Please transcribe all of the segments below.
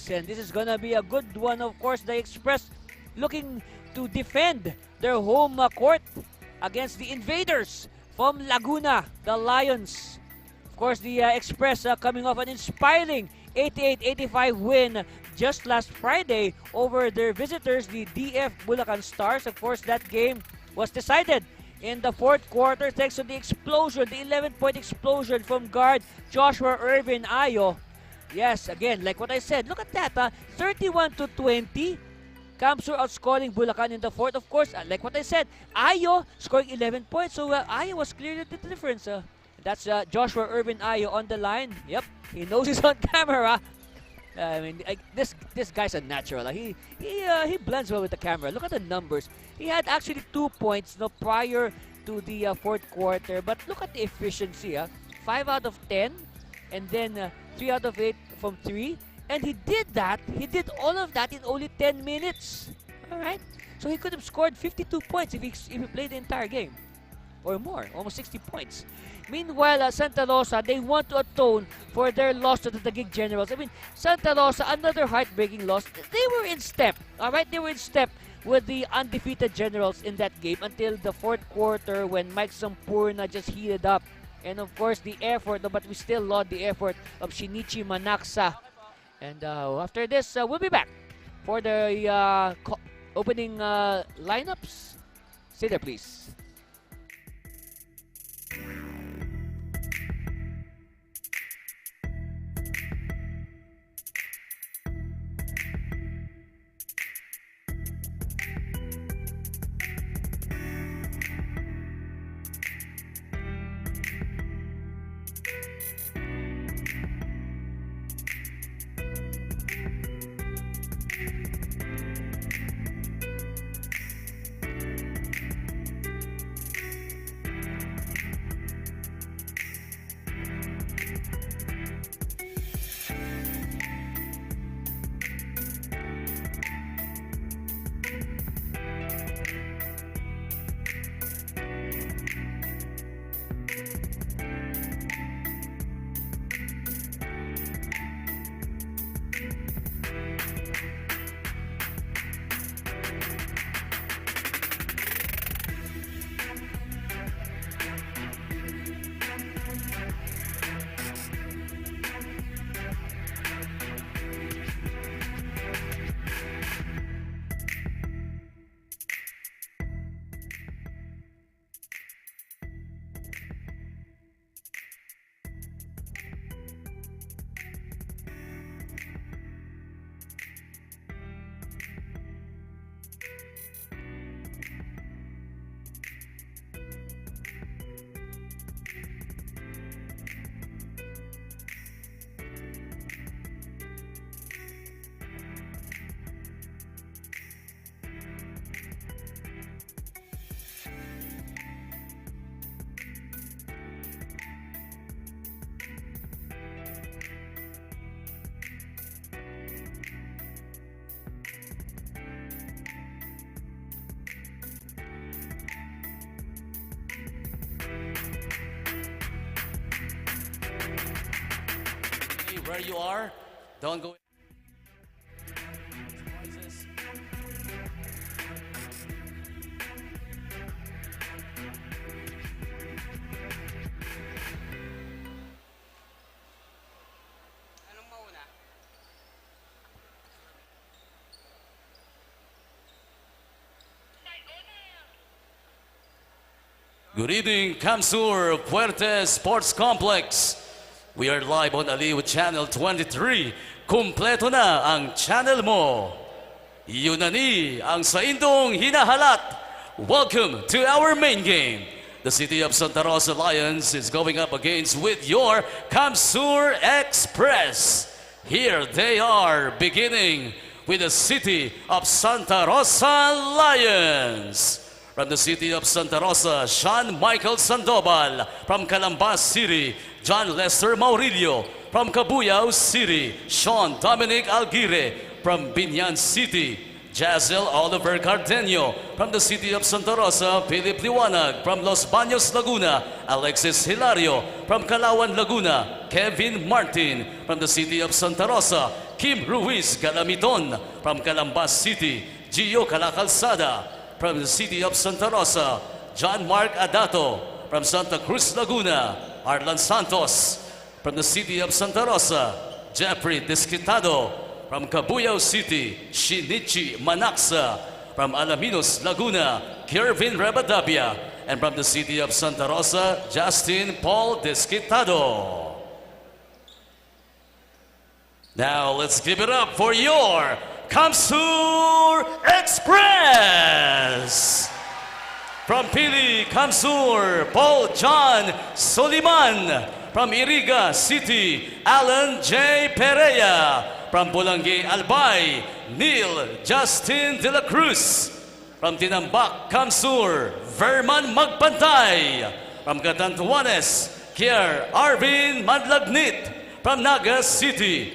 Yes, and this is gonna be a good one. Of course, the Express looking to defend their home court against the invaders from Laguna, the Lions. Of course, the Express coming off an inspiring 88-85 win just last Friday over their visitors, the DF Bulacan Stars. Of course, that game was decided in the fourth quarter thanks to the explosion, the 11-point explosion from guard Joshua Irvin Ayo. Yes, again, like what I said, look at that, 31-20. Kamsur outscoring Bulacan in the fourth. Of course, like what I said, Ayo scoring 11 points. So Ayo was clearly the difference. That's Joshua Irvin Ayo on the line. Yep, he knows he's on camera. I mean, this guy's a natural. He blends well with the camera. Look at the numbers. He had actually 2 points prior to the fourth quarter. But look at the efficiency. 5 out of 10, and then 3 out of 8 from 3. And he did that. He did all of that in only 10 minutes. All right. So he could have scored 52 points if he played the entire game. Or more, almost 60 points. Meanwhile, Santa Rosa, they want to atone for their loss to the Taguig Generals. I mean, Santa Rosa, another heartbreaking loss. They were in step, all right? They were in step with the undefeated Generals in that game until the fourth quarter when Mike Sampurna just heated up. And of course, the effort, but we still laud the effort of Shinichi Manaksa. And after this, we'll be back for the opening lineups. Stay there, please. Where you are, don't go. Anong mauna? Good evening, Kamsur Puerte Sports Complex. We are live on Aliw Channel 23. Kumpleto na ang channel mo. Yun na ni ang sa indong hinahalat. Welcome to our main game. The City of Santa Rosa Lions is going up against with your Kamsur Express. Here they are, beginning with the City of Santa Rosa Lions. From the City of Santa Rosa, Sean Michael Sandoval. From Calambas City, John Lester Maurilio. From Cabuyao City, Sean Dominic Alguire. From Binyan City, Jazel Oliver Cardenio. From the City of Santa Rosa, Philip Liwanag. From Los Baños, Laguna, Alexis Hilario. From Calauan, Laguna, Kevin Martin. From the City of Santa Rosa, Kim Ruiz Galamiton from Calambas City, Gio Calacalsada from the city of Santa Rosa, John Mark Adato from Santa Cruz, Laguna, Arlan Santos from the city of Santa Rosa, Jeffrey Desquitado from Cabuyao City, Shinichi Manaksa from Alaminos, Laguna, Kervin Rebadabia, and from the city of Santa Rosa, Justin Paul Desquitado. Now let's give it up for your Kamsur Express! From Pili, Kamsur, Paul John Soliman. From Iriga City, Alan J. Perea. From Bulangay, Albay, Neil Justin De La Cruz. From Tinambak, Kamsur, Verman Magpantay. From Catanduanes, Kier Arvin Madlagnit. From Naga City,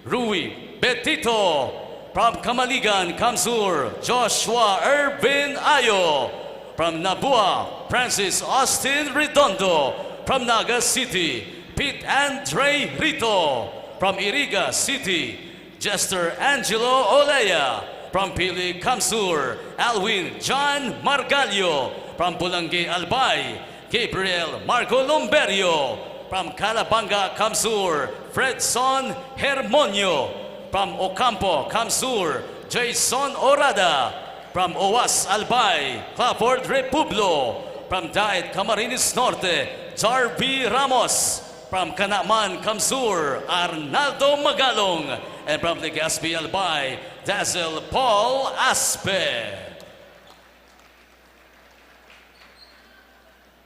Rui Betito. From Kamaligan, Kamsur, Joshua Irvin Ayo. From Nabua, Francis Austin Redondo. From Naga City, Pete Andre Rito. From Iriga City, Jester Angelo Olea. From Pili, Kamsur, Alwin John Margalio. From Bulangay, Albay, Gabriel Marco Lomberio. From Calabanga, Kamsur, Fredson Hermonio. From Ocampo, Kamsur, Jason Orada. From Owas, Albay, Clafford Republo. From Daet, Camarines Norte, Jarby Ramos. From Kanaman, Kamsur, Arnaldo Magalong. And from Legazpi, Albay, Dazzle Paul Aspe.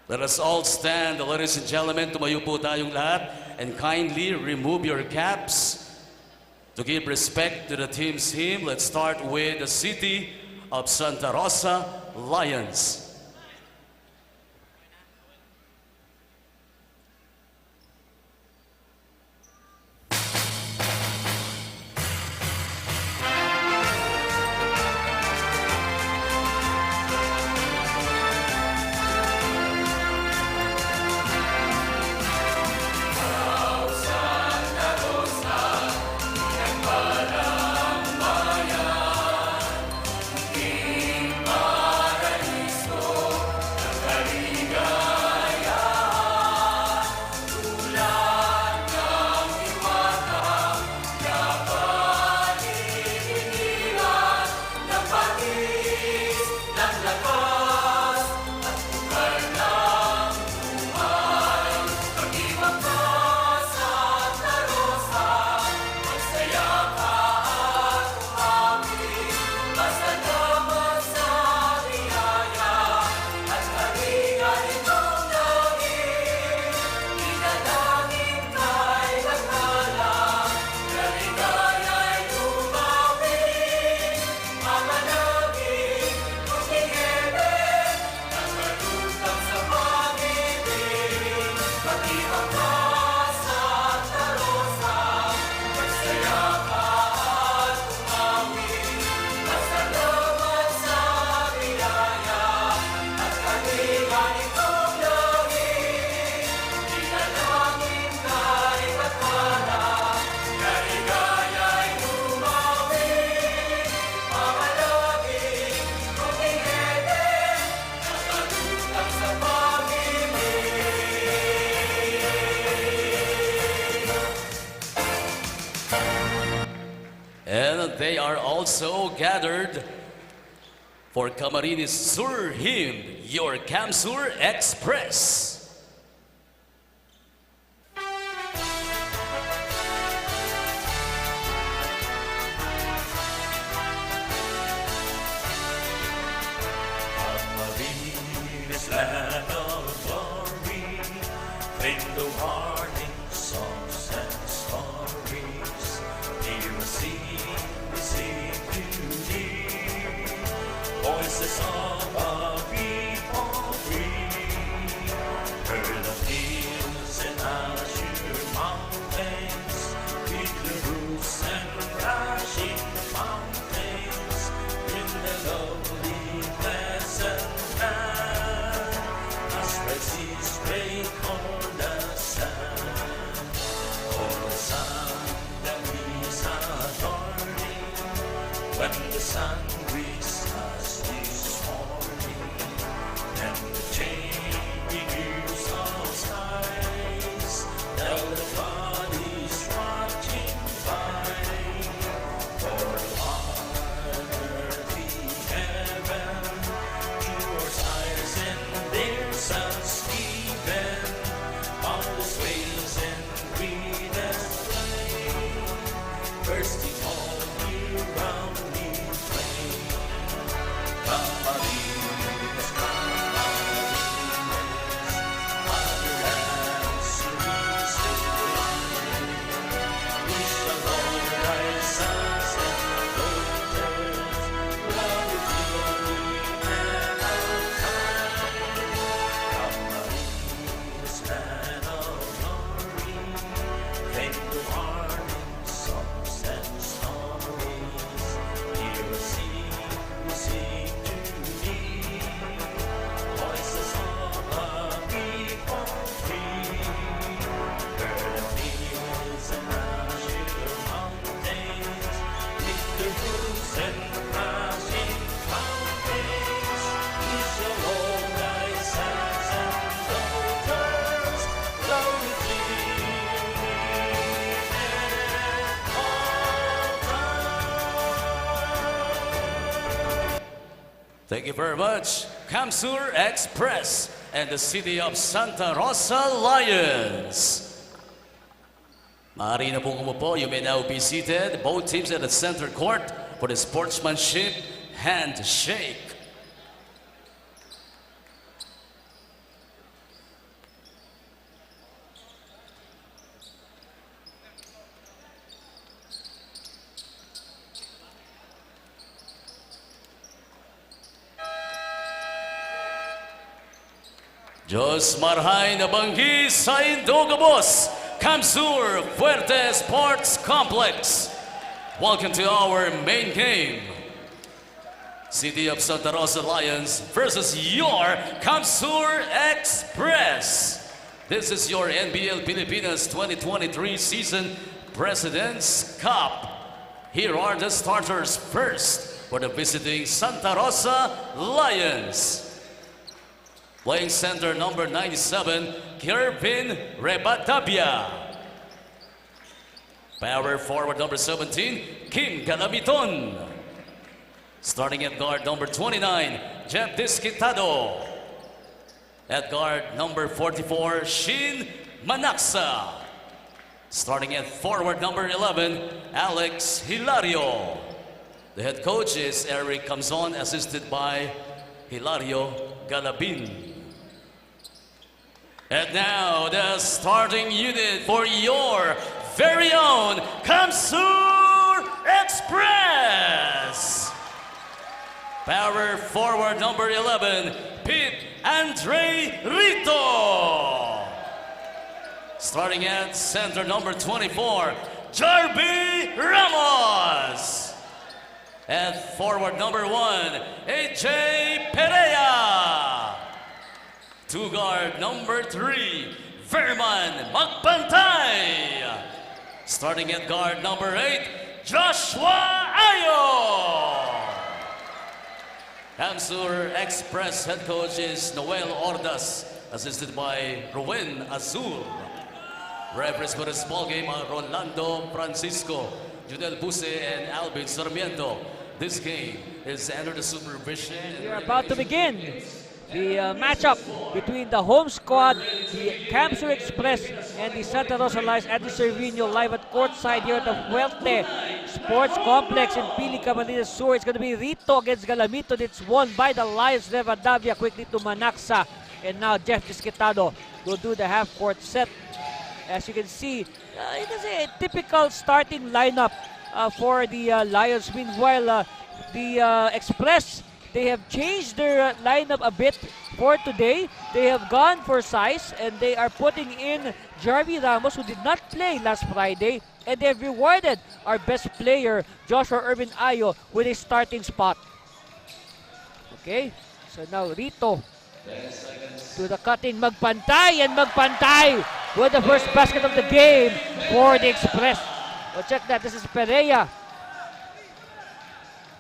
Let us all stand, ladies and gentlemen. Tumayo po tayong lahat and kindly remove your caps to give respect to the team's hymn. Let's start with the City of Santa Rosa Lions. And they are also gathered for Camarines Sur Hymn, your Kamsur Express. Camarines, land of glory, fame the warning songs and stories. Here we sing beauty, voices of a people free. when the sun rises this morning and the changing hues of skies, everybody's watching by for the earthly heaven, yours eyes and theirs as even, all the swales and green and flame, bursting all year round me flame. Camarines, Mother Anne-Louise divine, we shall all rise sons and daughters, love with glory and our time. Camarines, land of glory, fame the warning songs and stories. Here we sing to thee, voices of a people free. Bird of fields and azure mountains, lift the roofs and crashing fountains. We shall all rise sons and daughters, love with glory and all time. Thank you very much, Kamsur Express and the City of Santa Rosa Lions. Maaari na pong umupo. You may now be seated. Both teams at the center court for the sportsmanship handshake. Diyos marhay na banggi sa Indogabos, Kamsur Fuerte Sports Complex. Welcome to our main game. City of Santa Rosa Lions versus your Kamsur Express. This is your NBL Pilipinas 2023 season President's Cup. Here are the starters first for the visiting Santa Rosa Lions. Playing center number 97, Kirvin Rebatabia. Power forward number 17, Kim Galamiton. Starting at guard number 29, Jeff Disquitado. At guard number 44, Shin Manaksa. Starting at forward number 11, Alex Hilario. The head coach is Eric Camzon, assisted by Hilario Galabin. And now the starting unit for your very own Kamsur Express. Power forward number 11, Pete Andre Rito. Starting at center number 24, Jarby Ramos. At forward number 1, AJ Perea. To guard number 3, Verman Magpantay. Starting at guard number 8, Joshua Ayo. Kamsur Express head coach is Noel Ordas, assisted by Ruben Azul. Referees for this ball game are Rolando Francisco, Judel Buse, and Alvin Sarmiento. This game is under the supervision. We are about to begin the matchup between the home squad, the Kamsur Express, and the Santa Rosa Lions at the Cervino, live at courtside here at the Fuerte Sports Complex in Pili, Camarines Sur. It's going to be Rito against Galamito. It's won by the Lions. Revadavia quickly to Manaksa, and now Jeff Disquitado will do the half-court set. As you can see, it is a typical starting lineup for the Lions. Meanwhile, the Express, they have changed their lineup a bit for today. They have gone for size, and they are putting in Jarby Ramos, who did not play last Friday, and they have rewarded our best player, Joshua Irvin Ayo, with a starting spot. Okay, so now Rito to the cutting, Magpantay, and Magpantay with the first basket of the game for the Express. Well, check that, this is Perea.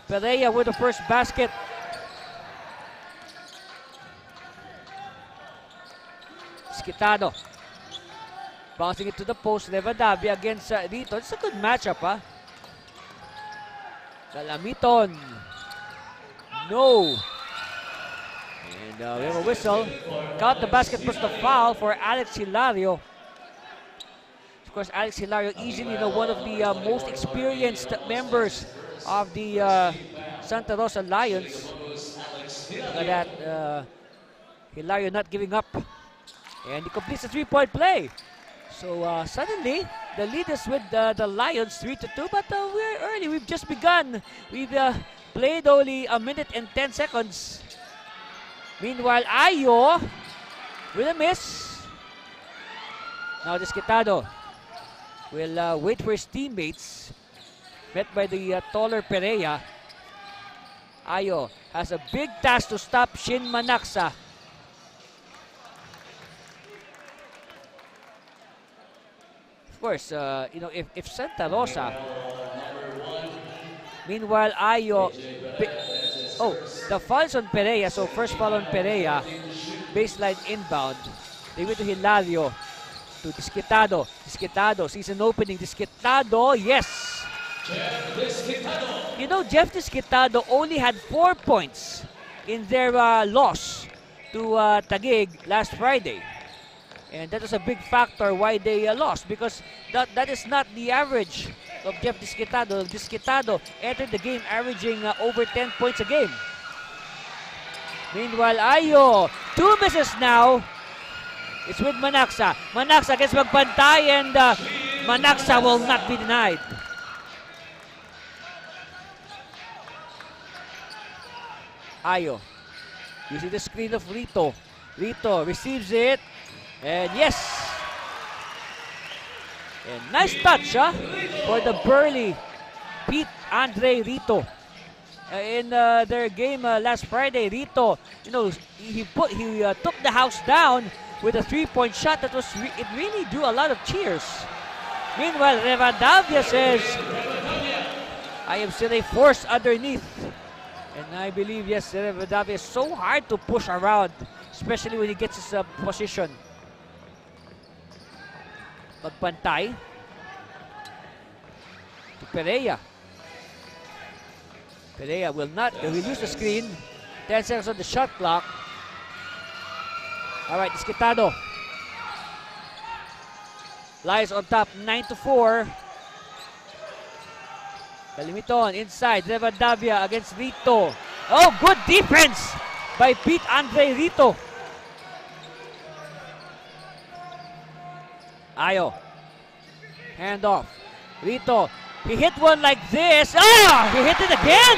Perea with the first basket. Skitado. Bouncing it to the post. Rivadavia against Rito. It's a good matchup, ha? Calamiton. No. And we have a whistle. Count the basket plus the foul for Alex Hilario. Of course, Alex Hilario easily one of the most experienced members of the Santa Rosa Lions. Look at that. Hilario not giving up. And he completes a three-point play. So suddenly, the lead is with the Lions 3-2. But we're early. We've just begun. We've played only a minute and 10 seconds. Meanwhile, Ayo with a miss. Now Desquitado will wait for his teammates. Met by the taller Perea. Ayo has a big task to stop Shin Manaxa. Of course, if Santa Rosa. Meanwhile, Ayo. The foul's on Perea. So first foul on Perea. Baseline inbound. They went to Hilario. To Desquitado. Desquitado sees an opening. Desquitado, yes. Jeff Desquitado only had 4 points in their loss to Taguig last Friday. And that was a big factor why they lost, because that is not the average of Jeff Desquitado. Desquitado entered the game averaging over 10 points a game. Meanwhile, Ayo, 2 misses now. It's with Manaxa. Manaxa gets magpantay and Manaxa will not be denied. Ayo, you see the screen of Rito. Rito receives it. And yes. And nice touch for the burly Pete Andre Rito. In their game last Friday, Rito, he took the house down with a 3-point shot that it really drew a lot of cheers. Meanwhile, Rivadavia says, I am still a force underneath. And I believe, yes, Rivadavia is so hard to push around, especially when he gets his position. Magpantay to Perea. Perea will use the screen. 10 seconds on the shot clock. Alright, Desquitado. Lies on top, 9-4. Calimiton inside, Rivadavia against Rito. Oh, good defense by Pete Andre Rito. Ayo. Hand off. Rito. He hit one like this. He hit it again.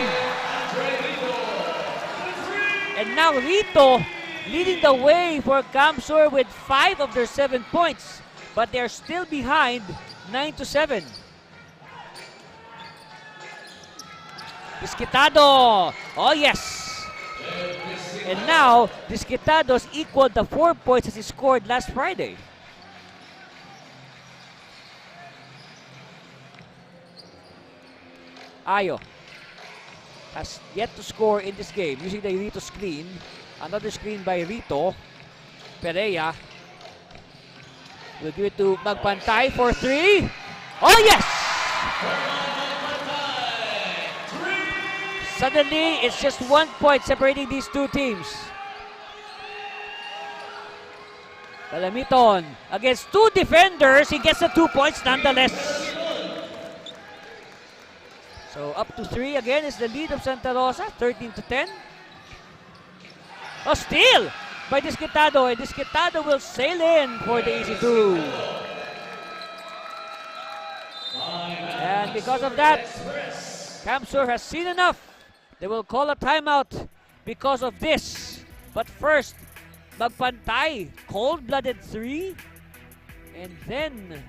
And now Rito leading the way for Camsur with 5 of their 7 points. But they're still behind 9-7. Desquitado. Oh, yes. And now, Desquitado's equaled the 4 points as he scored last Friday. Ayo has yet to score in this game using the Rito screen. Another screen by Rito. Perea will give it to Magpantay for 3. Oh, yes! Suddenly, it's just 1 point separating these two teams. Calamiton against 2 defenders. He gets the 2 points nonetheless. So up to 3 again is the lead of Santa Rosa, 13-10. Oh, steal by Desquitado, and Desquitado will sail in for the easy 2. And because of that, Camsur has seen enough. They will call a timeout because of this. But first, Magpantay, cold-blooded 3. And then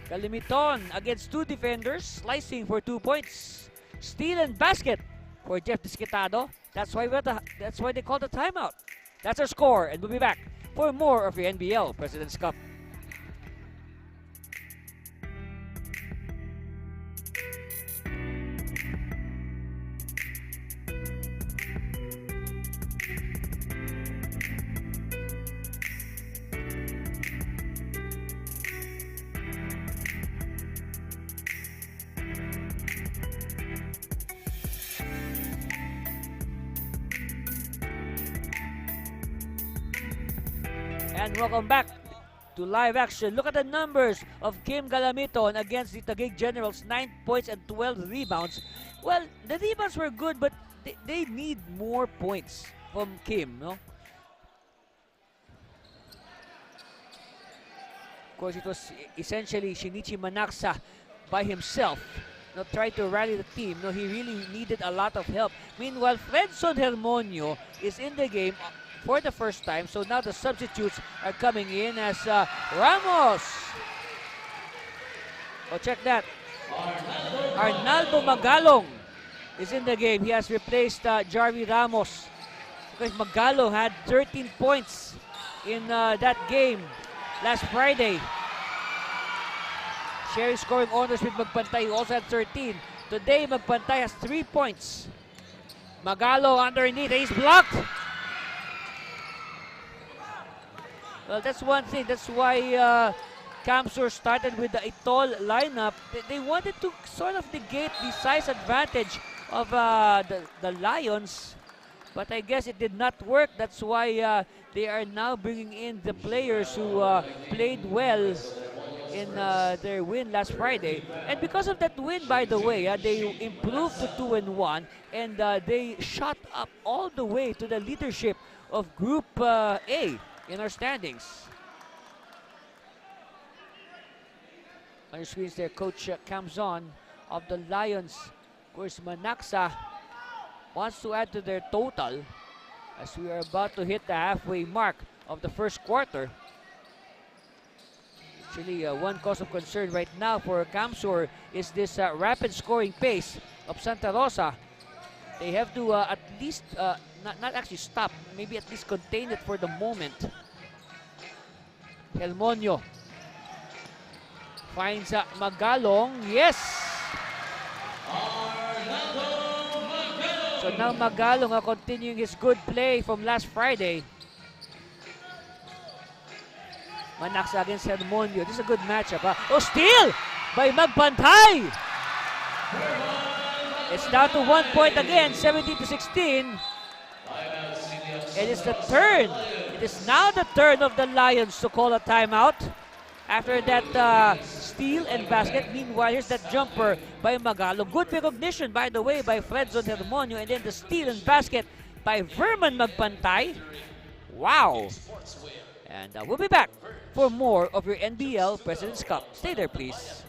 Calimiton against 2 defenders, slicing for 2 points. Steal and basket for Jeff Desquitado. That's why they call the timeout. That's our score, and we'll be back for more of your NBL President's Cup. And welcome back to live action. Look at the numbers of Kim Galamiton against the Taguig Generals. 9 points and 12 rebounds. Well, the rebounds were good, but they need more points from Kim, no? Of course, it was essentially Shinichi Manaksa by himself. No, try to rally the team. No, he really needed a lot of help. Meanwhile, Fredson Hermonio is in the game for the first time. So now the substitutes are coming in as Ramos. Oh, check that. Arnaldo Magalong is in the game. He has replaced Jarvi Ramos. Because Magalong had 13 points in that game last Friday. Sharing scoring honors with Magpantay, who also had 13. Today, Magpantay has 3 points. Magalo underneath, he's blocked. Well, that's one thing. That's why Kamsur started with the Itol lineup. They wanted to sort of negate the size advantage of the Lions. But I guess it did not work. That's why they are now bringing in the players who played well in their win last Friday. And because of that win, by the way, they improved to 2-1, and they shot up all the way to the leadership of Group A in our standings. On your screens there, Coach Camzon of the Lions. Of course, Manaksa wants to add to their total as we are about to hit the halfway mark of the first quarter. Actually, one cause of concern right now for Kamsur is this rapid scoring pace of Santa Rosa. They have to at least, not actually stop, maybe at least contain it for the moment. Helmonio finds Magalong. Yes! So now Magalong continuing his good play from last Friday. Manaksa against Helmonio. This is a good matchup. Oh, steal by Magpantay! It's down to 1 point again, 17-16. And it's the turn. It is now the turn of the Lions to call a timeout. After that steal and basket. Meanwhile, here's that jumper by Magalo. Good recognition, by the way, by Fredson Hermonio. And then the steal and basket by Verman Magpantay. Wow! And we'll be back for more of your NBL President's Cup. Stay there, please.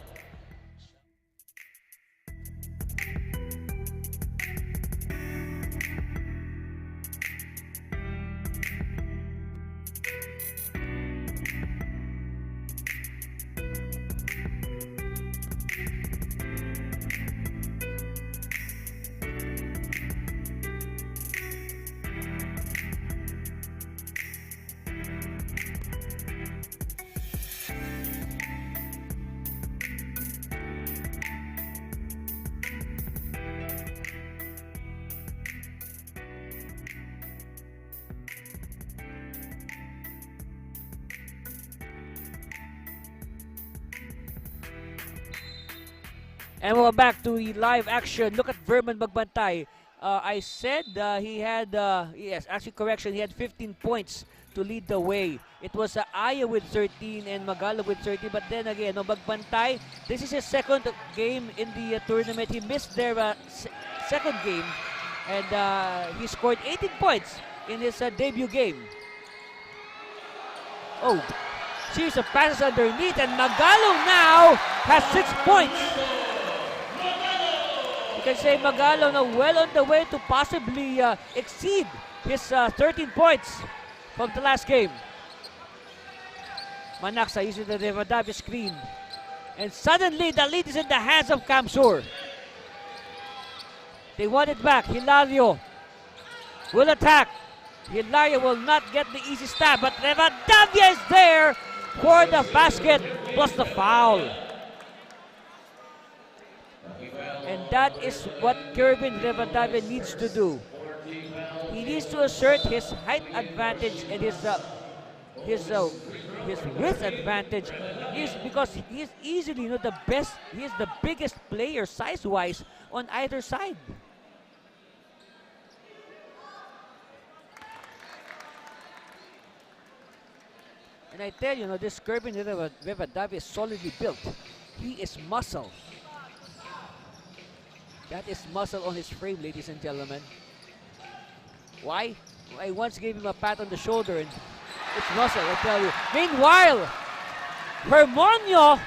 And welcome back to the live action. Look at Verman Magbantay. I said he had, yes, actually correction, he had 15 points to lead the way. It was Aya with 13 and Magalo with 13. But then again, Magbantay, this is his second game in the tournament. He missed their second game. And he scored 18 points in his debut game. Oh, series of passes underneath. And Magalo now has 6 points. You can say Magalo now well on the way to possibly exceed his 13 points from the last game. Manaksa using the Rivadavia screen. And suddenly the lead is in the hands of Kamsur. They want it back. Hilario will attack. Hilario will not get the easy stab, but Rivadavia is there for the basket plus the foul. And that is what Kervin Rivadavia needs to do. He needs to assert his height advantage and his width advantage. Because he is easily the best. He is the biggest player size-wise on either side. And I tell you, this Kirby Rivadavia is solidly built. He is muscle. That is muscle on his frame, ladies and gentlemen. Why? I once gave him a pat on the shoulder and it's muscle, I tell you. Meanwhile, Hermonio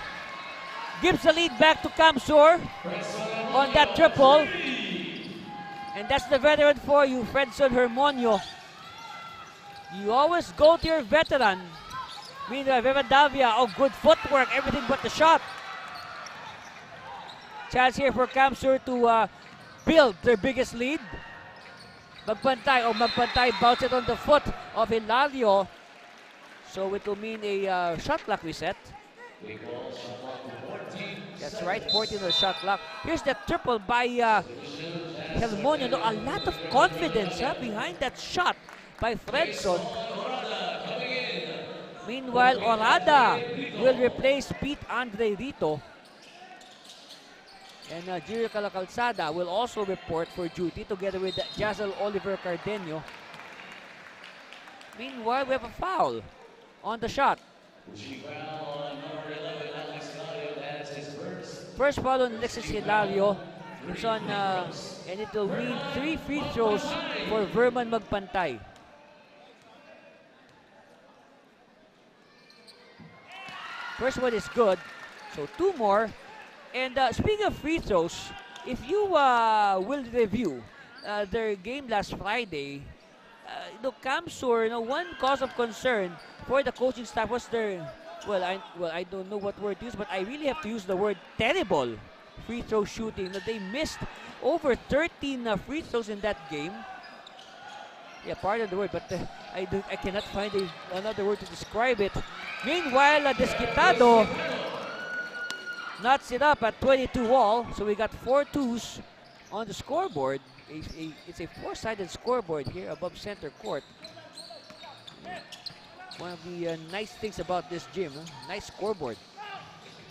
gives the lead back to Kamsur on that triple. And that's the veteran for you, Fredson Hermonio. You always go to your veteran. Meanwhile, Rivadavia, good footwork, everything but the shot. Chance here for Kamsur to build their biggest lead. Magpantay bounce it on the foot of Hilario. So it will mean a shot clock reset. That's right, 14 on the shot clock. Here's that triple by Hermonio. A lot of confidence behind that shot by Fredson. Meanwhile, Orada will replace Pete Andre Rito. And Jirio Calacalzada will also report for duty together with Jazel Oliver Cardenio. Meanwhile, we have a foul on the shot. First foul on Alexis Hilario. It's on, and it will mean 3 free throws for Verman Magpantay. First one is good, so 2 more. And speaking of free throws, if you will review their game last Friday, Kamsur, one cause of concern for the coaching staff was their, I don't know what word to use, but I really have to use the word terrible free throw shooting. They missed over 13 free throws in that game. Yeah, pardon the word, but I cannot find another word to describe it. Meanwhile, Desquitado knots it up at 22 all, so we got 4 twos on the scoreboard. It's a 4-sided scoreboard here above center court. One of the nice things about this gym, nice scoreboard.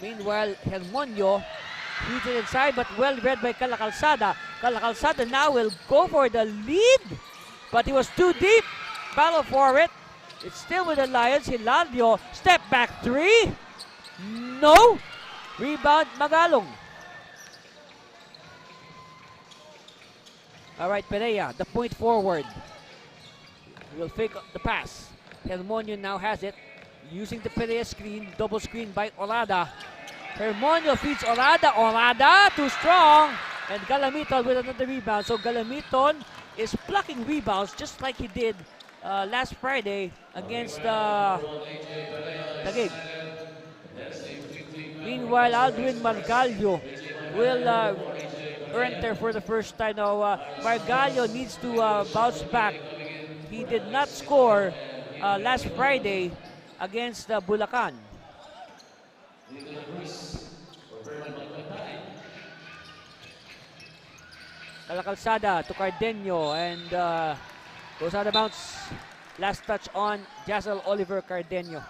Meanwhile, Hermonio feeds it inside, but well read by Calacalzada. Calacalzada now will go for the lead, but he was too deep. Battle for it. It's still with the Lions. Hilario, step back 3. No. Rebound, Magalong. All right, Perea, the point forward. Will fake the pass. Hermonio now has it. Using the Perea screen, double screen by Orada. Hermonio feeds Orada. Orada, too strong. And Galamiton with another rebound. So Galamiton is plucking rebounds just like he did last Friday against Taguig. Meanwhile, Aldwin Margallo will enter for the first time. Now, Margallo needs to bounce back. He did not score last Friday against Bulacan. Calacalzada to Cardenio and goes out of bounds. Last touch on Jazel Oliver Cardenio.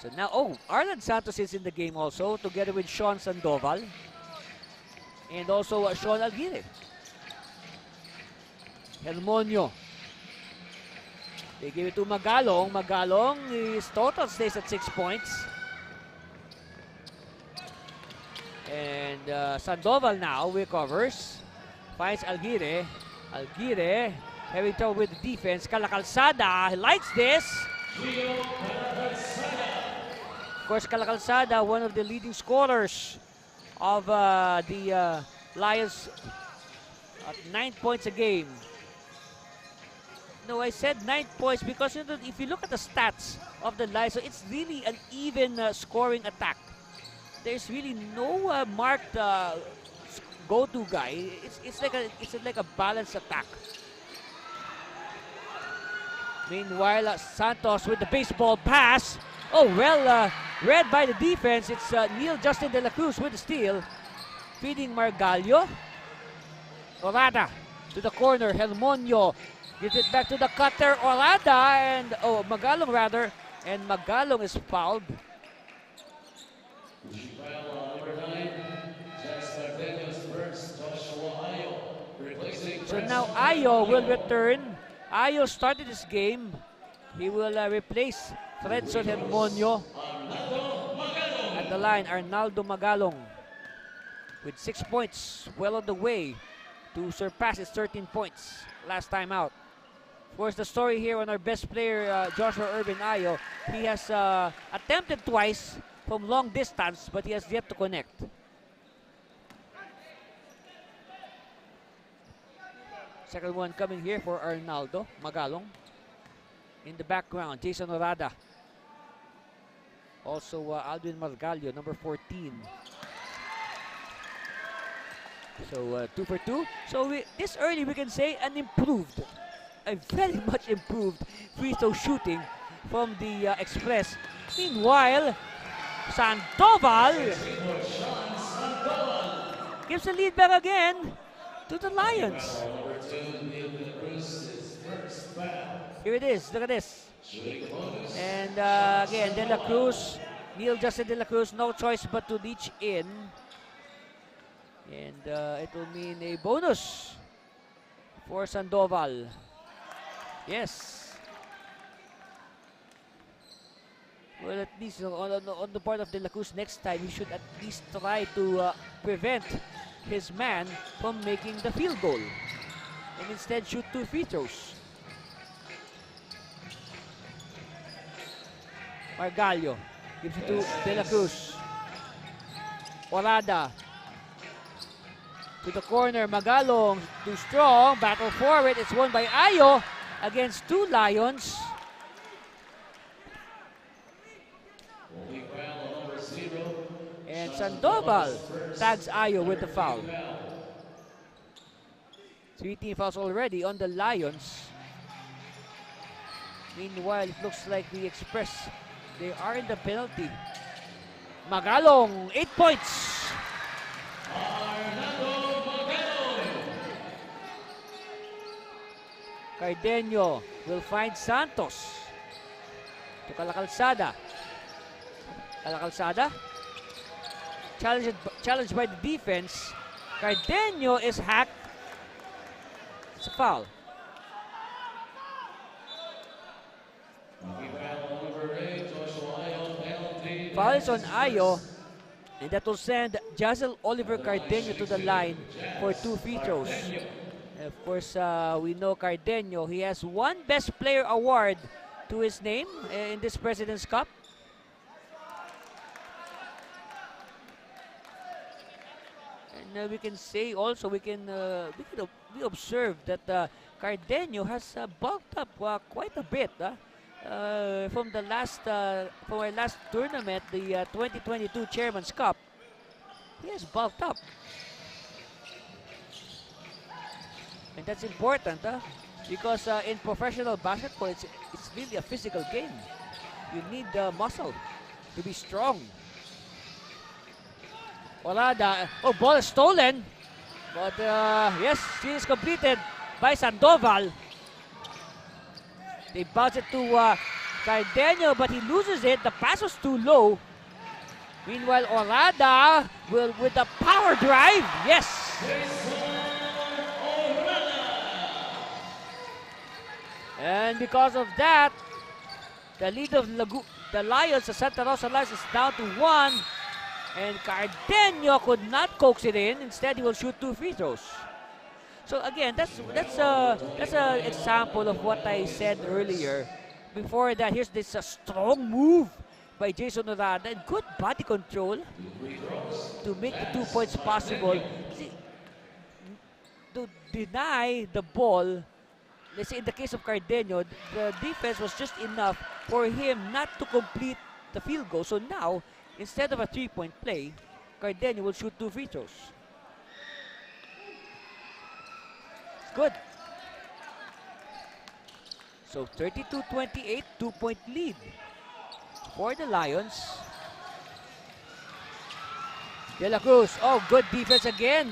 So now, Arlan Santos is in the game also, together with Sean Sandoval. And also Sean Aguirre. Hermonio. They give it to Magalong. Magalong, his total stays at 6 points. And Sandoval now recovers. Finds Aguirre. Aguirre having trouble with the defense. Calacalzada, he likes this. Of course, Calacalzada, one of the leading scorers of the Lions at 9 points a game. No, I said 9 points because if you look at the stats of the Lions, so it's really an even scoring attack. There's really no marked go-to guy. It's like a balanced attack. Meanwhile, Santos with the baseball pass. Oh, well read by the defense. It's Neil Justin De La Cruz with the steal. Feeding Margallo. Orada to the corner. Hermonio gives it back to the cutter. Orada and, Magalong rather. And Magalong is fouled. So now Ayo will return. Ayo started this game He will replace Fredson Hermonio. At the line, Arnaldo Magalong with 6 points, well on the way to surpass his 13 points last time out. Of course, the story here on our best player, Joshua Urban Ayo, he has attempted twice from long distance, but he has yet to connect. Second one coming here for Arnaldo Magalong. In the background, Jason Orada. Also, Alvin Margallo, number 14. So, 2 for 2. So, this early we can say a very much improved free throw shooting from the Express. Meanwhile, Sandoval gives the lead back again to the Lions. Here it is, look at this. And again, De La Cruz, Neil Justin De La Cruz, no choice but to reach in. And it will mean a bonus for Sandoval. Yes. Well, at least on the part of De La Cruz, next time he should at least try to prevent his man from making the field goal. And instead shoot 2 free throws. Margallo gives it to De La Cruz. Orada to the corner. Magalong too strong. Battle for it. It's won by Ayo against 2 Lions. And Sandoval tags Ayo with the foul. 3 team fouls already on the Lions. Meanwhile, it looks like the Express, they are in the penalty. Magalong, 8 points. Cardenio will find Santos to Calacalzada. Calacalzada, challenged by the defense. Cardenio is hacked. It's a foul. Foul is on Ayo, and that will send Jazel Oliver Cardenio to the line for 2 free throws. And of course, we know Cardenio, he has 1 Best Player award to his name in this President's Cup. And we can say also, we observe that Cardenio has bulked up quite a bit. From our last tournament, the 2022 Chairman's Cup, he has bulked up, and that's important, because in professional basketball, it's really a physical game. You need muscle to be strong. Orada, ball is stolen, but yes, she is completed by Sandoval. They bounce it to Cardenio, but he loses it. The pass was too low. Meanwhile, Orada will with the power drive. Yes. And because of that, the lead of the Lions, the Santa Rosa Lions, is down to 1. And Cardenio could not coax it in. Instead, he will shoot 2 free throws. So again, that's an example of what I said earlier. Before that, here's this strong move by Jason Orada and good body control to make the 2 points possible. See, to deny the ball, let's say in the case of Cardenio, the defense was just enough for him not to complete the field goal. So now, instead of a 3-point play, Cardenio will shoot 2 free throws. Good. So 32-28, 2-point lead for the Lions. De La Cruz, good defense again.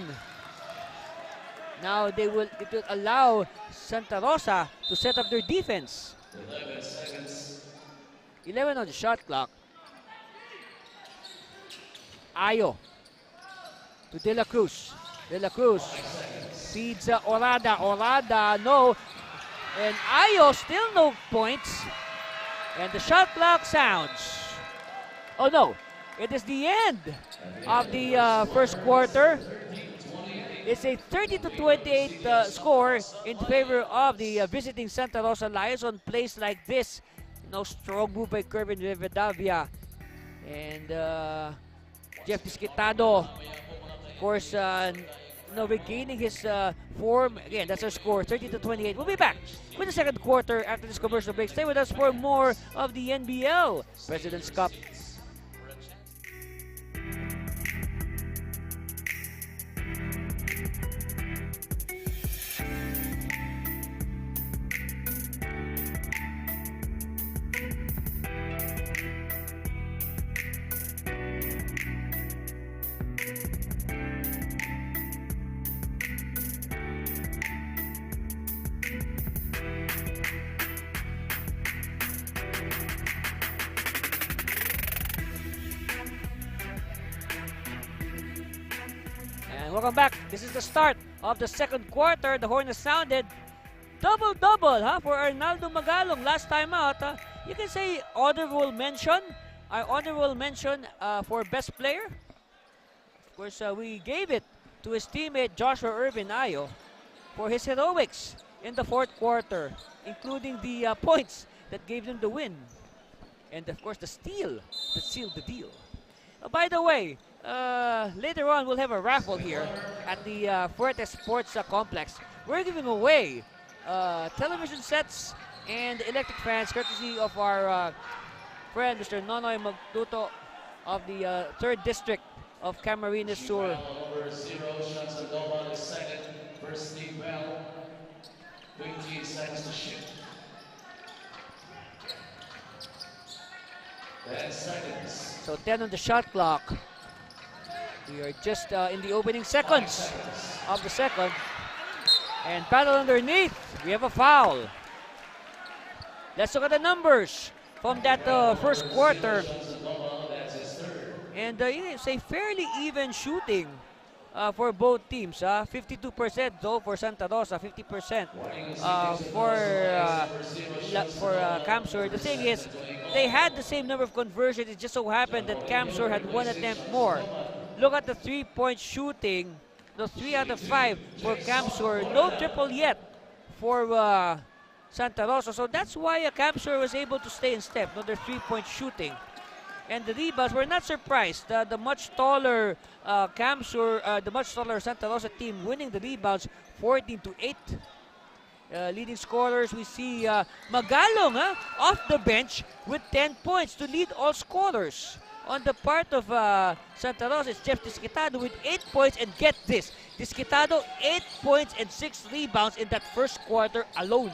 Now it will allow Santa Rosa to set up their defense. 11 seconds. 11 on the shot clock. Ayo to De La Cruz. De La Cruz feeds Orada. Orada, no. And Ayo, still no points. And the shot clock sounds. Oh no, it is the end of the first quarter. It's a 30-28 score in favor of the visiting Santa Rosa Lions on plays like this. Strong move by Kervin Rivadavia. And Jeff Disquitado, of course, regaining his form. Again, that's our score, 30-28. We'll be back with the second quarter after this commercial break. Stay with us for more of the NBL President's Cup. Welcome back. This is the start of the second quarter. The horn has sounded. Double-double for Arnaldo Magalong last time out. You can say honorable mention. Our honorable mention for best player. Of course, we gave it to his teammate Joshua Irvin Ayo for his heroics in the fourth quarter, including the points that gave them the win. And of course, the steal that sealed the deal. By the way, later on, we'll have a raffle here at the Fuerte Sports Complex. We're giving away television sets and electric fans courtesy of our friend, Mr. Nonoy Magtuto of the 3rd District of Camarines Sur. Number 0, Shansandoval is second. First Steve Bell, 20 seconds to shoot. 10 seconds. So 10 on the shot clock. We are just in the opening seconds of the second. And battle underneath. We have a foul. Let's look at the numbers from that first quarter. And it's a fairly even shooting for both teams. 52% though for Santa Rosa, 50% for Camsur. The thing is, they had the same number of conversions. It just so happened that Camsur had one attempt more. Look at the 3-point shooting. The 3 out of 5 for Camsur. No triple yet for Santa Rosa. So that's why Camsur was able to stay in step. Their 3-point shooting. And the rebounds, we're not surprised. The much taller Camsur, the much taller Santa Rosa team winning the rebounds 14-8. Leading scorers, we see Magalong off the bench with 10 points to lead all scorers. On the part of Santa Rosa, it's Jeff Disquitado with 8 points. And get this, Disquitado 8 points and 6 rebounds in that first quarter alone.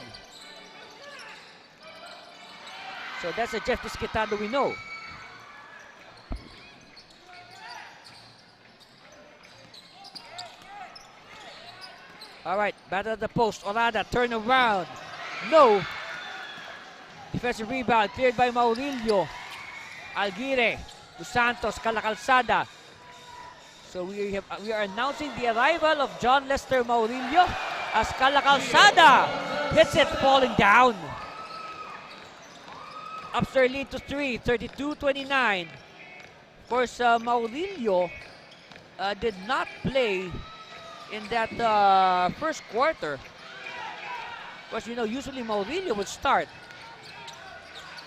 So that's a Jeff Disquitado we know. All right, battle at the post. Orada, turn around. No. Defensive rebound cleared by Maurilio. Alguire, Dos Santos, Calacalzada. So we are announcing the arrival of John Lester Maurilio as Calacalzada hits it, falling down. Upstairs lead to 3, 32-29. Of course, Maurilio did not play in that first quarter. Of course, usually Maurilio would start.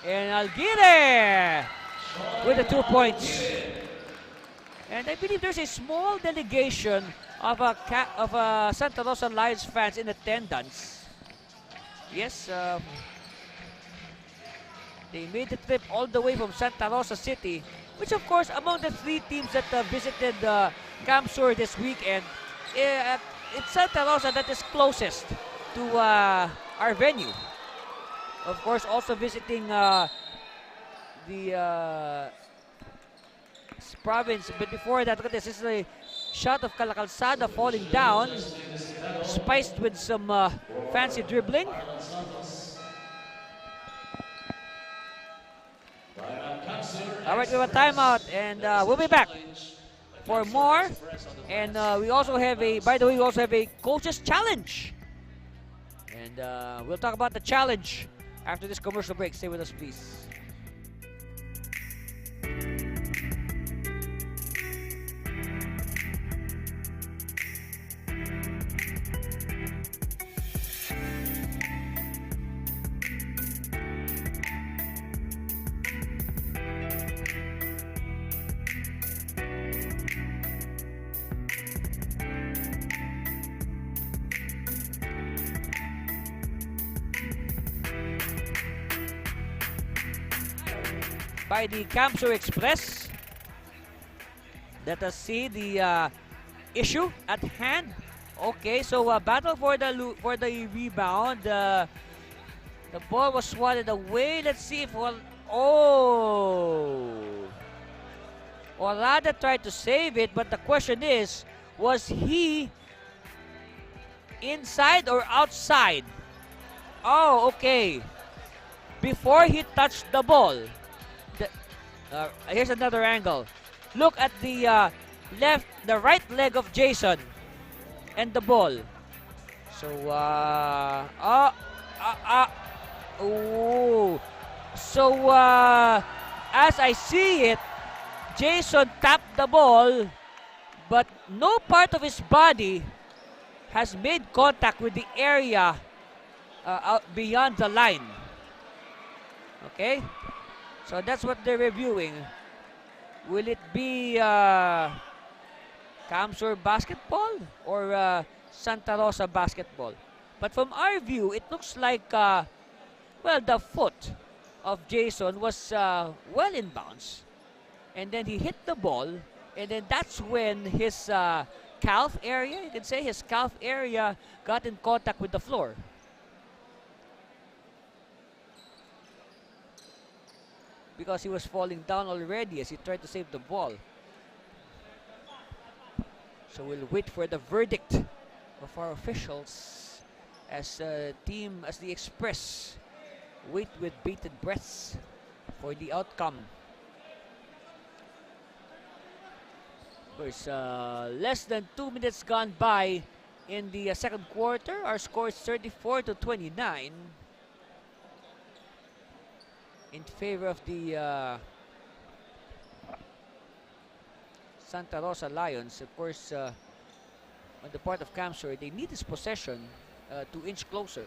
And Alguire with the 2 points. And I believe there's a small delegation of Santa Rosa Lions fans in attendance. Yes, they made the trip all the way from Santa Rosa City, which of course among the 3 teams that visited Camsur this weekend, it's Santa Rosa that is closest to our venue. Of course, also visiting the province. But before that, look at this. This is a shot of Calacalzada falling down, spiced with some fancy dribbling. All right, we have a timeout, and we'll be back for more. And we also have a coach's challenge. And we'll talk about the challenge after this commercial break. Stay with us, please. By the Kamso Express. Let us see the issue at hand. Okay, so battle for the rebound. The ball was swatted away. Let's see if Orada tried to save it, but the question is, was he inside or outside? Oh, okay. Before he touched the ball. Here's another angle. Look at the right leg of Jason and the ball. So, So, as I see it, Jason tapped the ball, but no part of his body has made contact with the area out beyond the line. Okay? So that's what they're reviewing. Will it be Kamsur basketball or Santa Rosa basketball? But from our view, it looks like, the foot of Jason was well in bounds. And then he hit the ball. And then that's when his calf area, you can say his calf area, got in contact with the floor. Because he was falling down already as he tried to save the ball. So we'll wait for the verdict of our officials as the Express wait with bated breaths for the outcome. There's less than 2 minutes gone by in the second quarter. Our score is 34-29. In favor of the Santa Rosa Lions. Of course, on the part of Kamsur, they need this possession to inch closer.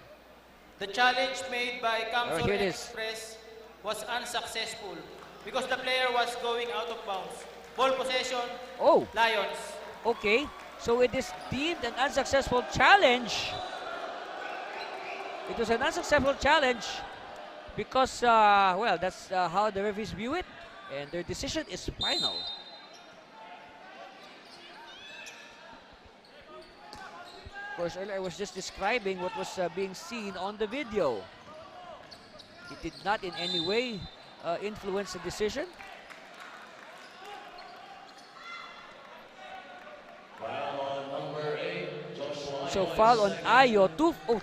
The challenge made by Kamsur here it is. Express was unsuccessful because the player was going out of bounds. Ball possession, Lions. Okay, so it is deemed an unsuccessful challenge. It was an unsuccessful challenge because, that's how the referees view it, and their decision is final. Of course, earlier I was just describing what was being seen on the video. It did not in any way influence the decision. So foul on Ayo.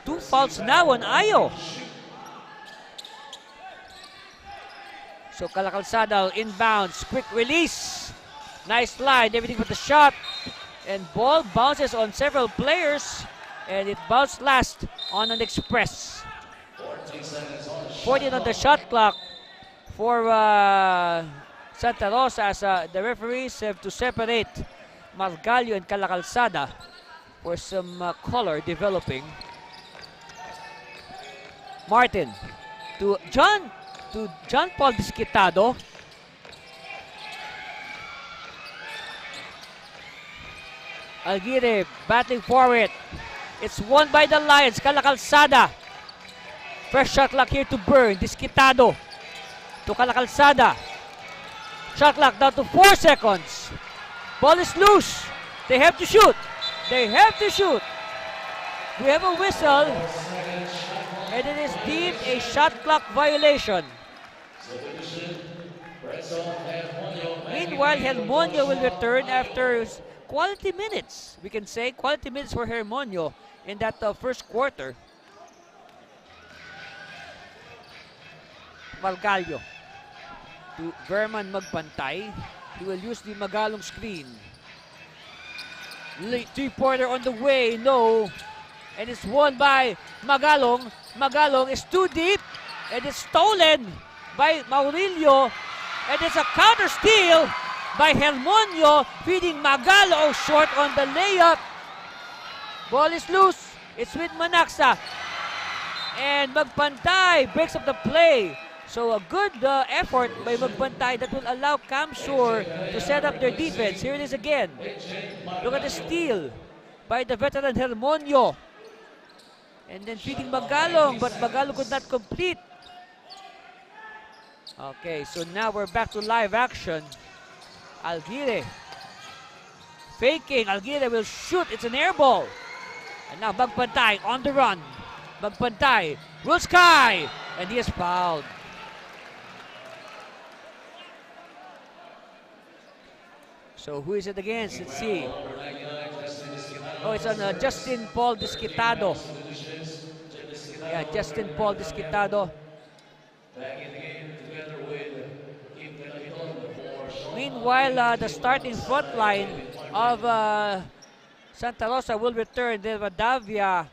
Two fouls now on Ayo. So Calacalzada inbounds, quick release. Nice slide, everything but the shot. And ball bounces on several players. And it bounced last on an Express. 14 on the shot clock for Santa Rosa as the referees have to separate Margallo and Calacalzada for some color developing. Martin to John Paul Disquitado. Aguirre batting for it. It's won by the Lions. Calacalzada. First shot clock here to burn. Disquitado to Calacalzada. Shot clock down to 4 seconds. Ball is loose. They have to shoot. They have to shoot. We have a whistle. And it is deemed a shot clock violation. Meanwhile, Hermonio will return after quality minutes. We can say quality minutes for Hermonio in that first quarter. Margallo to Verman Magpantay. He will use the Magalong screen. Late three-pointer on the way, no. And it's won by Magalong. Magalong is too deep. And it's stolen by Maurilio. And it's a counter steal by Hermonio, feeding Magalo short on the layup. Ball is loose. It's with Manaxa. And Magpantay breaks up the play. So a good effort by Magpantay that will allow Kamsur to set up their defense. Here it is again. Look at the steal by the veteran Hermonio. And then feeding Magalong, but Magalong could not complete. Okay, so now we're back to live action. Alguire faking. Alguire will shoot. It's an air ball. And now Magpantay on the run. Magpantay will sky. And he is fouled. So who is it against? Let's see. Oh, it's on Justin Paul Disquitado. Yeah, Justin Paul Disquitado. Meanwhile, the starting front line of Santa Rosa will return. Davia,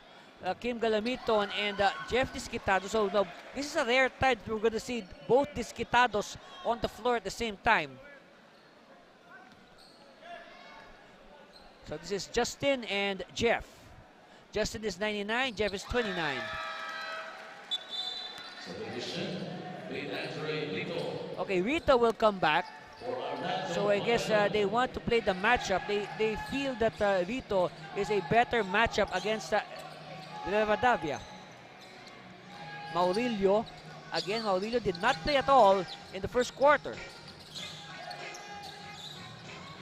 Kim Galamiton, and Jeff Disquitado. So now, this is a rare time we're going to see both Disquitados on the floor at the same time. So this is Justin and Jeff. Justin is 99, Jeff is 29. Okay, Rito will come back. So I guess they want to play the matchup. They feel that Rito is a better matchup against Rivadavia. Maurilio. Again, Maurilio did not play at all in the first quarter.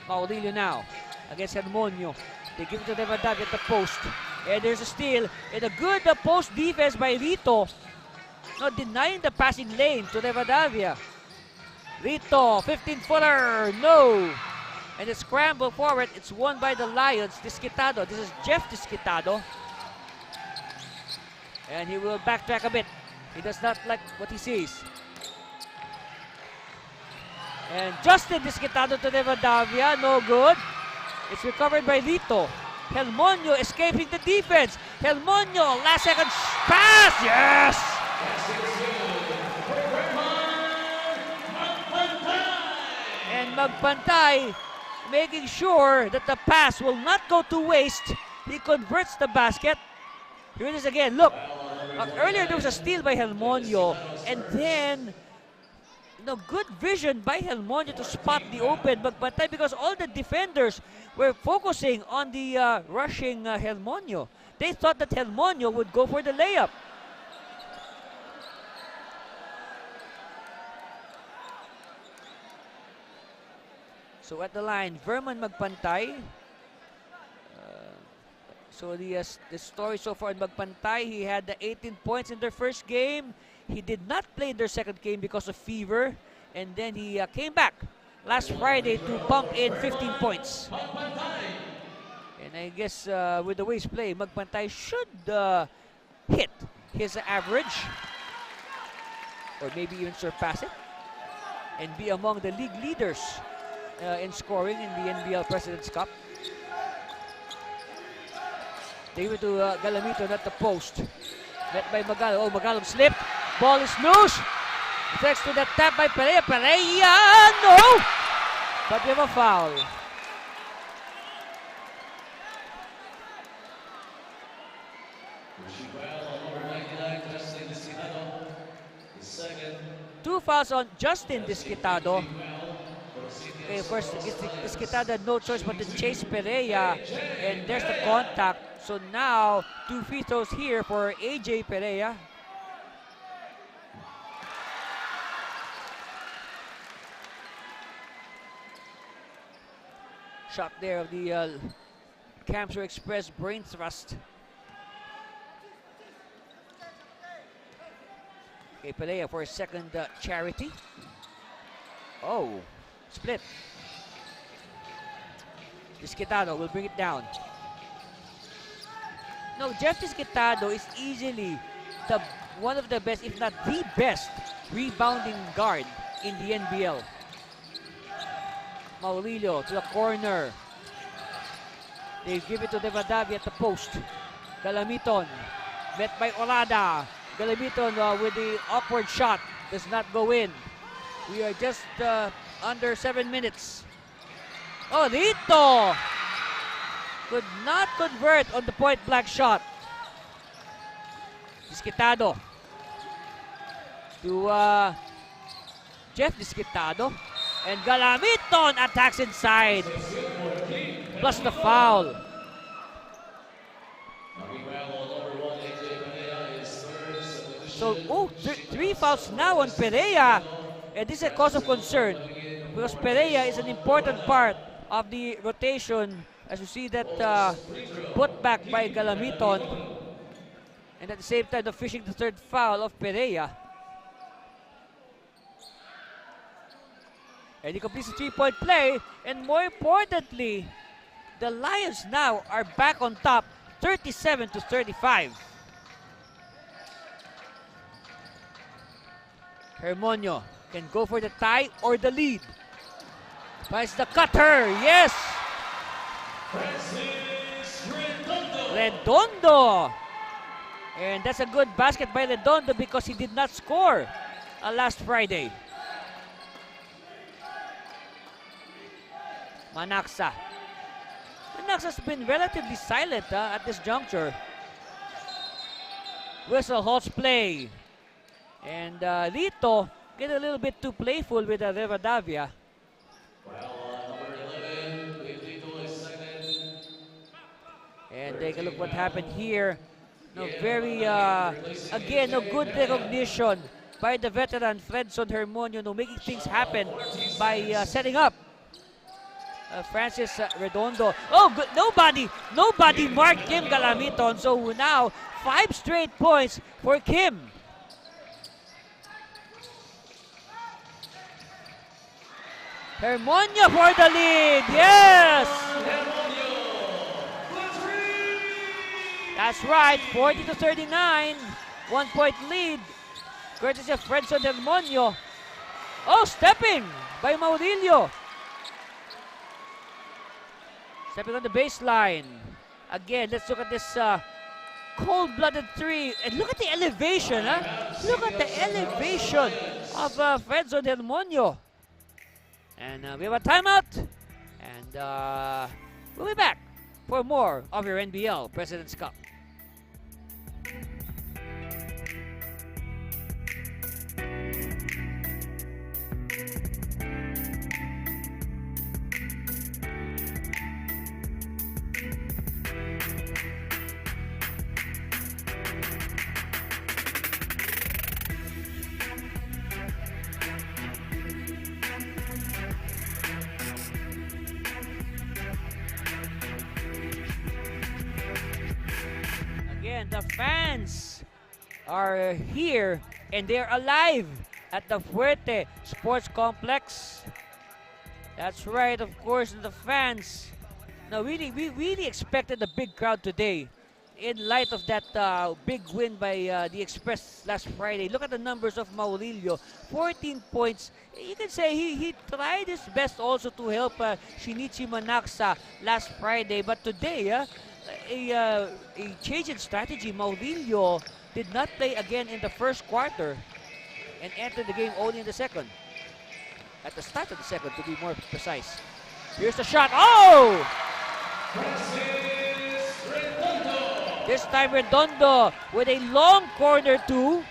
Maurilio now against Hermonio. They give it to Rivadavia at the post. And there's a steal. And a good post defense by Rito. Not denying the passing lane to Rivadavia. Rito, 15-footer, no. And the scramble forward, it's won by the Lions. Disquitado, this is Jeff Disquitado. And he will backtrack a bit. He does not like what he sees. And Justin Disquitado to Rivadavia, no good. It's recovered by Rito. Hermonio escaping the defense. Hermonio, last second pass, yes! And Magpantay making sure that the pass will not go to waste. He converts the basket. Here it is again, look. Earlier there was a steal by Hermonio, and then good vision by Hermonio to spot the open Magpantay because all the defenders were focusing on the rushing Hermonio. They thought that Hermonio would go for the layup. So at the line, Verman Magpantay. So the story so far in Magpantay, he had 18 points in their first game. He did not play in their second game because of fever. And then he came back last Friday to pump in 15 points. And I guess with the way he's playing, Magpantay should hit his average. Or maybe even surpass it. And be among the league leaders in scoring in the NBL President's Cup. David to Galamito at the post. Met by Magalo. Oh, Magalo slipped. Ball is loose. Thanks to that tap by Perea. Perea, no! But we have a foul. Two fouls on Justin Disquitado. Okay, of course, Disquitado had no choice but to chase Perea. And there's the contact. So now, 2 free throws here for AJ Perea. Shot there of the Kamsur Express brain thrust. Okay, Perea for his second charity. Oh, split. Disquitado will bring it down. No, Jeff Disquitado is easily one of the best, if not the best, rebounding guard in the NBL. Maurilio to the corner. They give it to Devadavi at the post. Galamiton met by Orada. Galamiton with the awkward shot does not go in. We are just under 7 minutes. Oh, Lito could not convert on the point blank shot. Disquitado to Jeff Disquitado. And Galamiton attacks inside. Plus the foul. So, three fouls now on Perea. And this is a cause of concern because Perea is an important part of the rotation. As you see that put back by Galamiton. And at the same time, fishing the third foul of Perea. And he completes the three-point play. And more importantly, the Lions now are back on top, 37-35. Hermonio can go for the tie or the lead. Finds the cutter, yes! Redondo! And that's a good basket by Redondo because he did not score last Friday. Manaxa. Manaxa's been relatively silent at this juncture. Whistle halts play. And Lito get a little bit too playful with Rivadavia. And take a look what happened here. No, very, again, no good recognition by the veteran Fredson Hermonio, no, making things happen by setting up Francis Redondo. Oh, good. Nobody marked Kim Galamiton. So now 5 straight points for Kim. Hermonio for the lead. Yes. That's right. 40-39. 1 point lead. Courtesy of Fredson Hermonio. Oh, stepping by Maurilio. Stepping on the baseline. Again, let's look at this cold-blooded three. And look at the elevation, huh? Look at the elevation of Fredson Hermonio. And we have a timeout. And we'll be back for more of your NBL President's Cup. The fans are here and they're alive at the Fuerte Sports Complex. That's right, of course, the fans. Now, we really expected a big crowd today in light of that big win by the Express last Friday. Look at the numbers of Maurilio. 14 points. You can say he tried his best also to help Shinichi Manaxa last Friday. But today, a change in strategy. Maurilio did not play again in the first quarter and entered the game only in the second. At the start of the second, to be more precise. Here's the shot. Oh! This time Redondo with a long corner two.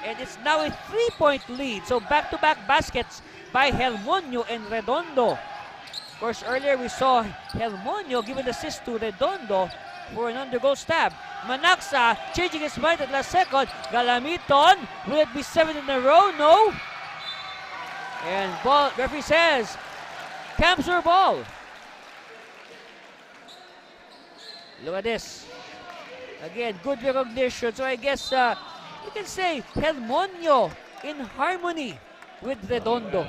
And it's now a 3-point lead. So back-to-back baskets by Hermonio and Redondo. Of course, earlier we saw Hermonio give an assist to Redondo for an under-goal stab. Manaxa changing his mind at last second. Galamiton, will it be 7 in a row? No. And ball, referee says, Camsur ball. Look at this. Again, good recognition. So I guess you can say Hermonio in harmony with Redondo.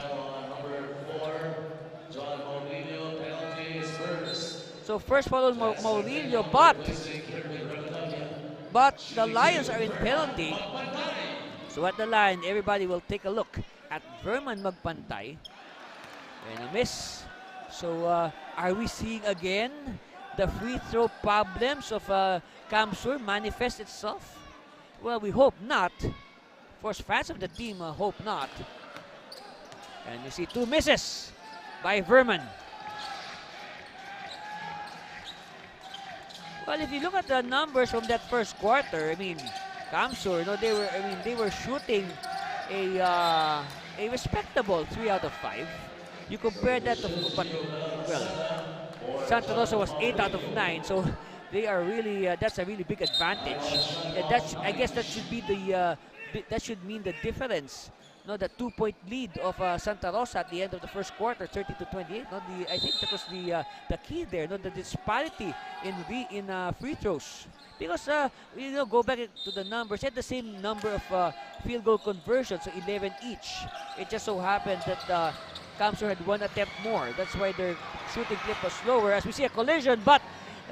So first foul on Maurilio, but the Lions are in penalty. So at the line, everybody will take a look at Verman magpantay. And a miss. So are we seeing again the free throw problems of Camsur manifest itself? Well, we hope not. Of course, fans of the team hope not. And you see 2 misses by Verman. Well, if you look at the numbers from that first quarter, I mean, Kamsur, they were shooting a respectable 3 out of 5. You compare that to, but well, Santa Rosa was 8 out of 9, so they are really that's a really big advantage. I guess that should be that should mean the difference. No, the 2-point lead of Santa Rosa at the end of the first quarter, 30-28. No, I think that was the key there. No, the disparity in free throws. Because go back to the numbers, they had the same number of field goal conversions, so 11 each. It just so happened that Kamsur had 1 attempt more. That's why their shooting clip was slower. As we see a collision, but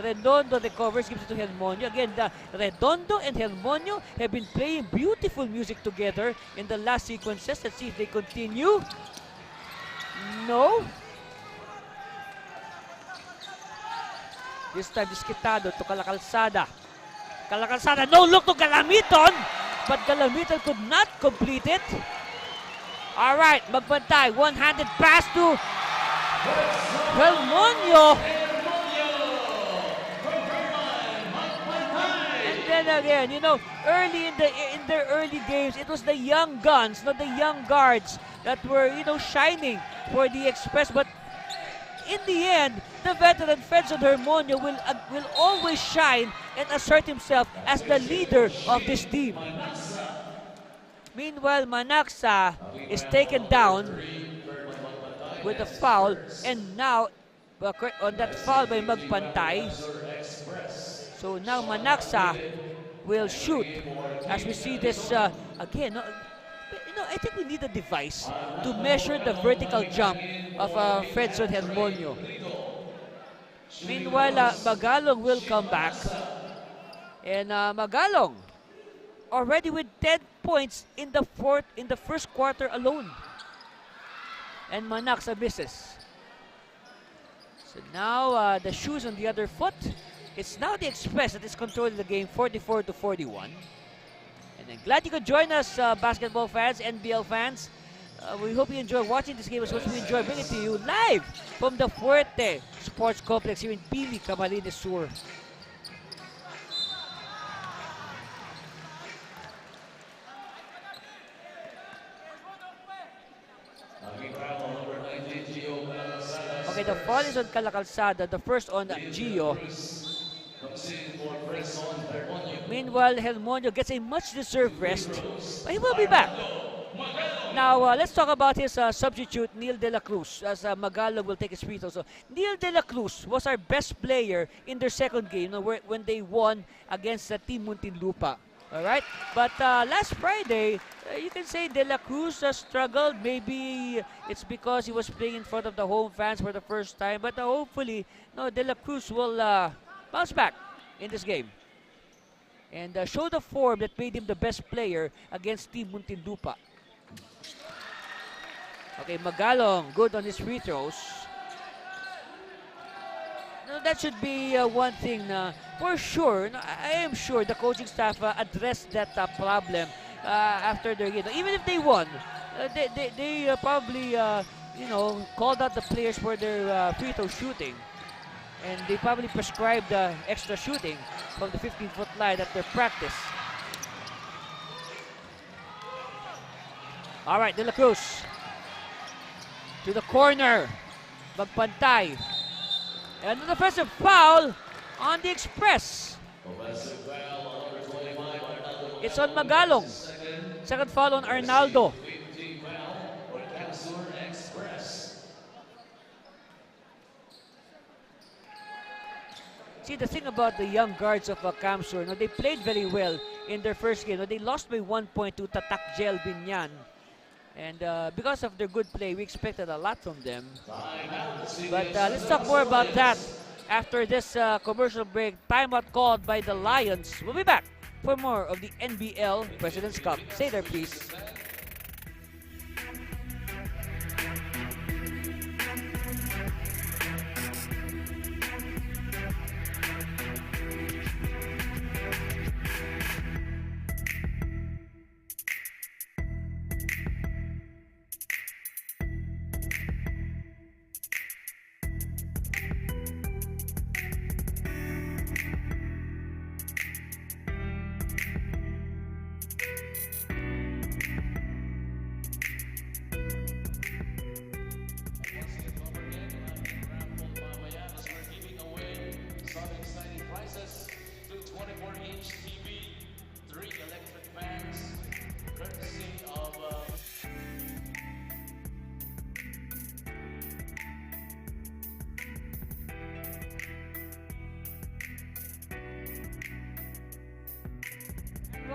Redondo recovers, gives it to Helmonio. Again, Redondo and Helmonio have been playing beautiful music together in the last sequences. Let's see if they continue. No. This time, Disquitado to Calacalzada. Calacalzada, no look to Galamiton, but Galamiton could not complete it. All right, magbantay. One-handed pass to Helmonio. Then again, early in their early games, it was the young guns, not the young guards that were, shining for the Express. But in the end, the veteran Fedson Hermonio will always shine and assert himself as the leader of this team. Meanwhile, Manaxa is taken down with a foul, and now on that foul by Magpantay. So now Manaxa will shoot. As we see this again, I think we need a device to measure the vertical jump of Fedson Hermonio. Meanwhile, Magalong will come back. And Magalong already with 10 points in the first quarter alone. And Manaxa misses. So now the shoes on the other foot. It's now the Express that is controlling the game 44-41. And I'm glad you could join us, basketball fans, NBL fans. We hope you enjoy watching this game as much as we enjoy bringing it to you live from the Fuerte Sports Complex here in Pili, Camarines Sur. Okay, the foul is on Calacalzada, the first on Gio. Meanwhile, Helmonio gets a much-deserved rest, but he will be back. Now, let's talk about his substitute, Neil De La Cruz, as Magalog will take his free throw. So, Neil De La Cruz was our best player in their second game when they won against Team Muntinlupa. All right? But last Friday, you can say De La Cruz struggled. Maybe it's because he was playing in front of the home fans for the first time. But hopefully, De La Cruz will bounce back in this game and show the form that made him the best player against Team Muntinlupa. Okay, Magalong, good on his free throws. That should be one thing for sure. I am sure the coaching staff addressed that problem after their game. Even if they won, they probably called out the players for their free throw shooting. And they probably prescribed extra shooting from the 15-foot line at their practice. All right, De La Cruz to the corner. Magpantay. And an offensive foul on the Express. It's on Magalong. Second foul on Arnaldo. See, the thing about the young guards of Kamsur, they played very well in their first game. They lost by 1 point to Tatak Gel Binyan. And because of their good play, we expected a lot from them. But let's talk more about that after this commercial break. Timeout called by the Lions. We'll be back for more of the NBL President's Cup. Stay there, please.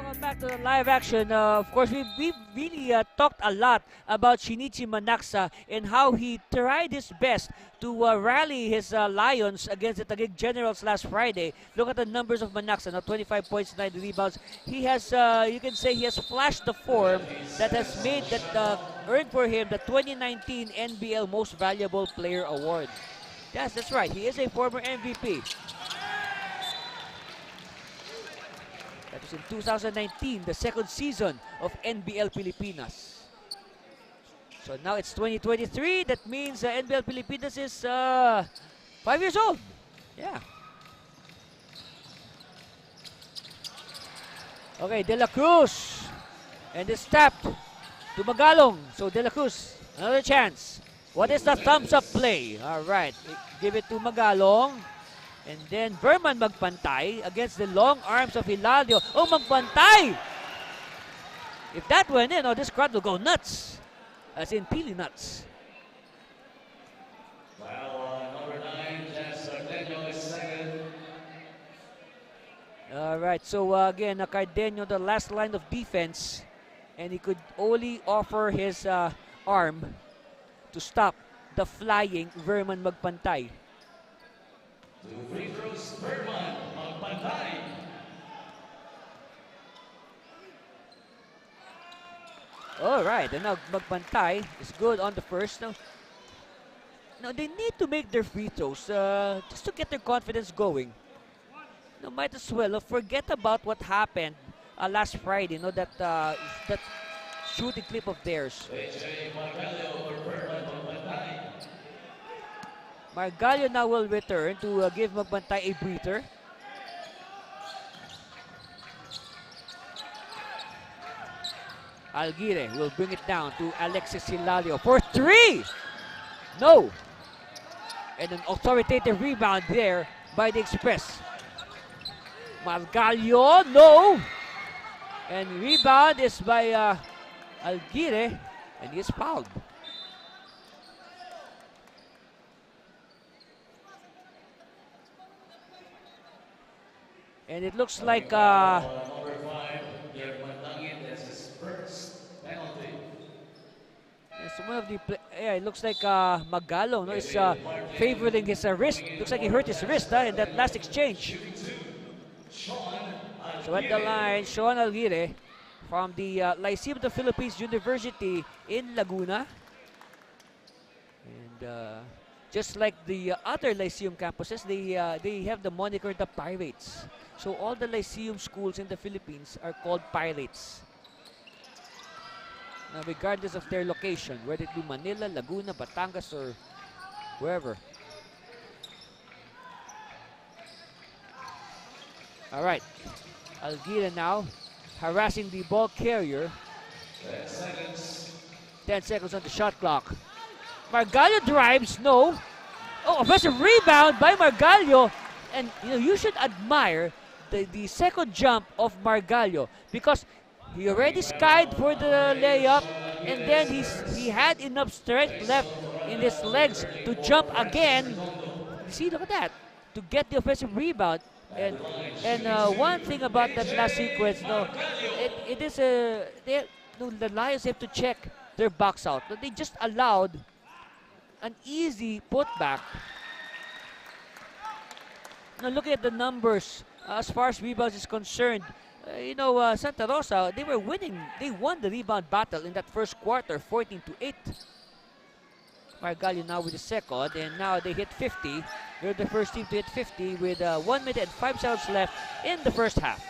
Welcome back to the live action. Of course, we really talked a lot about Shinichi Manaksa and how he tried his best to rally his Lions against the Taguig Generals last Friday. Look at the numbers of Manaksa now: 25 points, 9 rebounds. He has, you can say, he has flashed the form that has made that earned for him the 2019 NBL Most Valuable Player Award. Yes, that's right. He is a former MVP. That was in 2019, the second season of NBL Pilipinas. So now it's 2023. That means NBL Pilipinas is 5 years old. Yeah. Okay, De La Cruz. And it's tapped to Magalong. So De La Cruz, another chance. What is the thumbs up play? All right, give it to Magalong. And then Verman magpantay against the long arms of Hilario. Oh, magpantay! If that went in, this crowd will go nuts. As in pili nuts. Number 9, Jens Cardenio is second. Alright, so again, Cardenio, the last line of defense. And he could only offer his arm to stop the flying Verman magpantay. 2 free throws, Verman, magpantay. Alright, and now magpantay is good on the first. Now they need to make their free throws just to get their confidence going. Might as well forget about what happened last Friday. That shooting clip of theirs. Margallo now will return to give Magbantay a breather. Alguire will bring it down to Alexis Hilario for 3! No! And an authoritative rebound there by the Express. Margallo, no! And rebound is by Alguire, and he is fouled. And it looks like number 5, Yermandangin, that's his first penalty. it's one of the it looks like Magallo is favoring his wrist. Looks like he hurt his wrist in that last exchange. So at the line, Sean Alguire from the Lyceum of the Philippines University in Laguna. And just like the other Lyceum campuses, they have the moniker the Pirates. So all the Lyceum schools in the Philippines are called Pirates. Now, regardless of their location, whether it be Manila, Laguna, Batangas, or wherever. All right, Alguire now harassing the ball carrier. 10 seconds. 10 seconds on the shot clock. Margallo drives, no. Oh, offensive rebound by Margallo. And you should admire the second jump of Margallo because he already skied for the layup, and then he had enough strength left in his legs to jump again. See, look at that, to get the offensive rebound. And one thing about that last sequence, it is the Lions have to check their box out. They just allowed an easy putback. Now looking at the numbers as far as rebounds is concerned, Santa Rosa, they were winning. They won the rebound battle in that first quarter, 14-8. Margallo now with the second, and now they hit 50. They're the first team to hit 50 with 1 minute and 5 seconds left in the first half.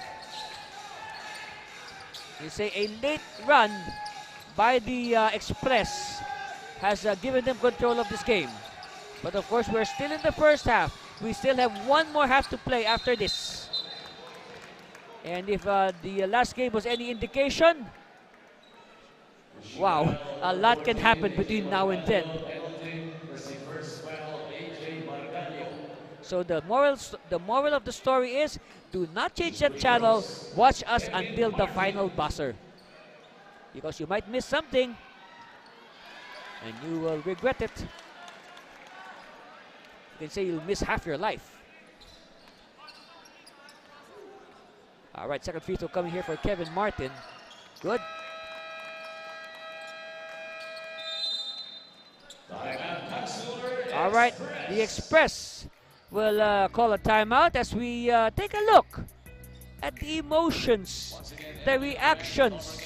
You say a late run by the Express has given them control of this game. But of course, we're still in the first half. We still have one more half to play after this. And if the last game was any indication, wow, a lot can happen between now and then. So the moral of the story is, do not change that channel. Watch us until the final buzzer, because you might miss something and you will regret it. You can say you'll miss half your life. All right, second free throw coming here for Kevin Martin. Good. All right, the Express will call a timeout as we take a look at the emotions, the reactions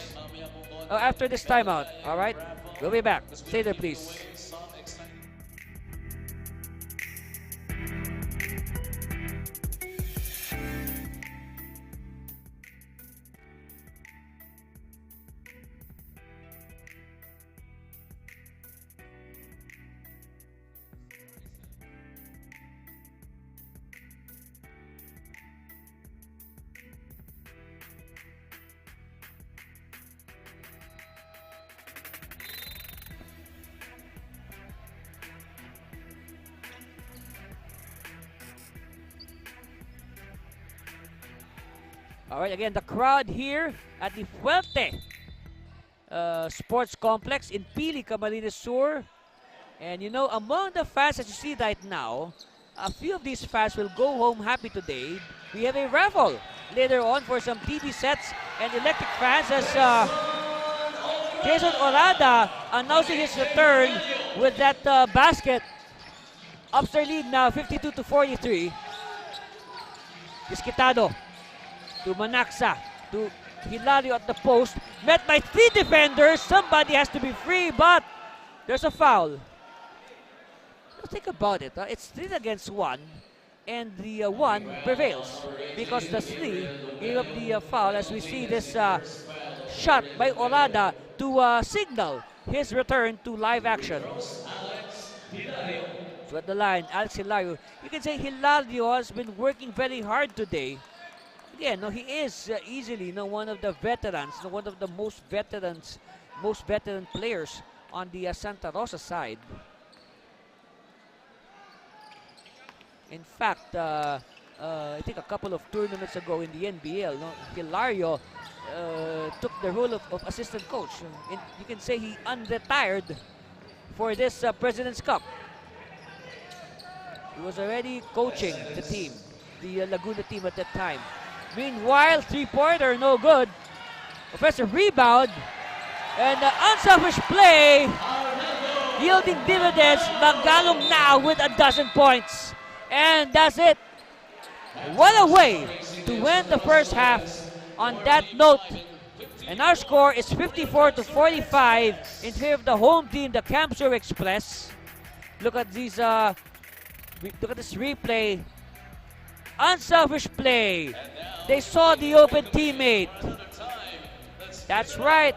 after this timeout. All right, we'll be back. Stay there, please. All right, again, the crowd here at the Fuerte Sports Complex in Pili, Camarines Sur. And you know, among the fans that you see right now, a few of these fans will go home happy today. We have a raffle later on for some TV sets and electric fans as Jason Orada announcing his return with that basket. Ups their lead now, 52-43. Disquitado to Manaxa, to Hilario at the post. Met by 3 defenders. Somebody has to be free, but there's a foul. Now think about it. It's 3 against 1, and the 1 prevails because the 3 gave up the foul as we see this shot by Orada to signal his return to live action. So at the line, Alex Hilario. You can say Hilario has been working very hard today. Again, no, he is easily one of the veterans, one of the most veteran players on the Santa Rosa side. In fact, I think a couple of tournaments ago in the NBL, Hilario took the role of assistant coach. You can say he unretired for this President's Cup. He was already coaching the team, the Laguna team at that time. Meanwhile, three-pointer, no good. Offensive rebound. And unselfish play, yielding dividends. Magalong now with 12 points. And that's it. What a way to win the first half on that note. And our score is 54-45 in favor of the home team, the Camp Sur Express. Look at these. Look at this replay. Unselfish play. They saw the open teammate. That's right.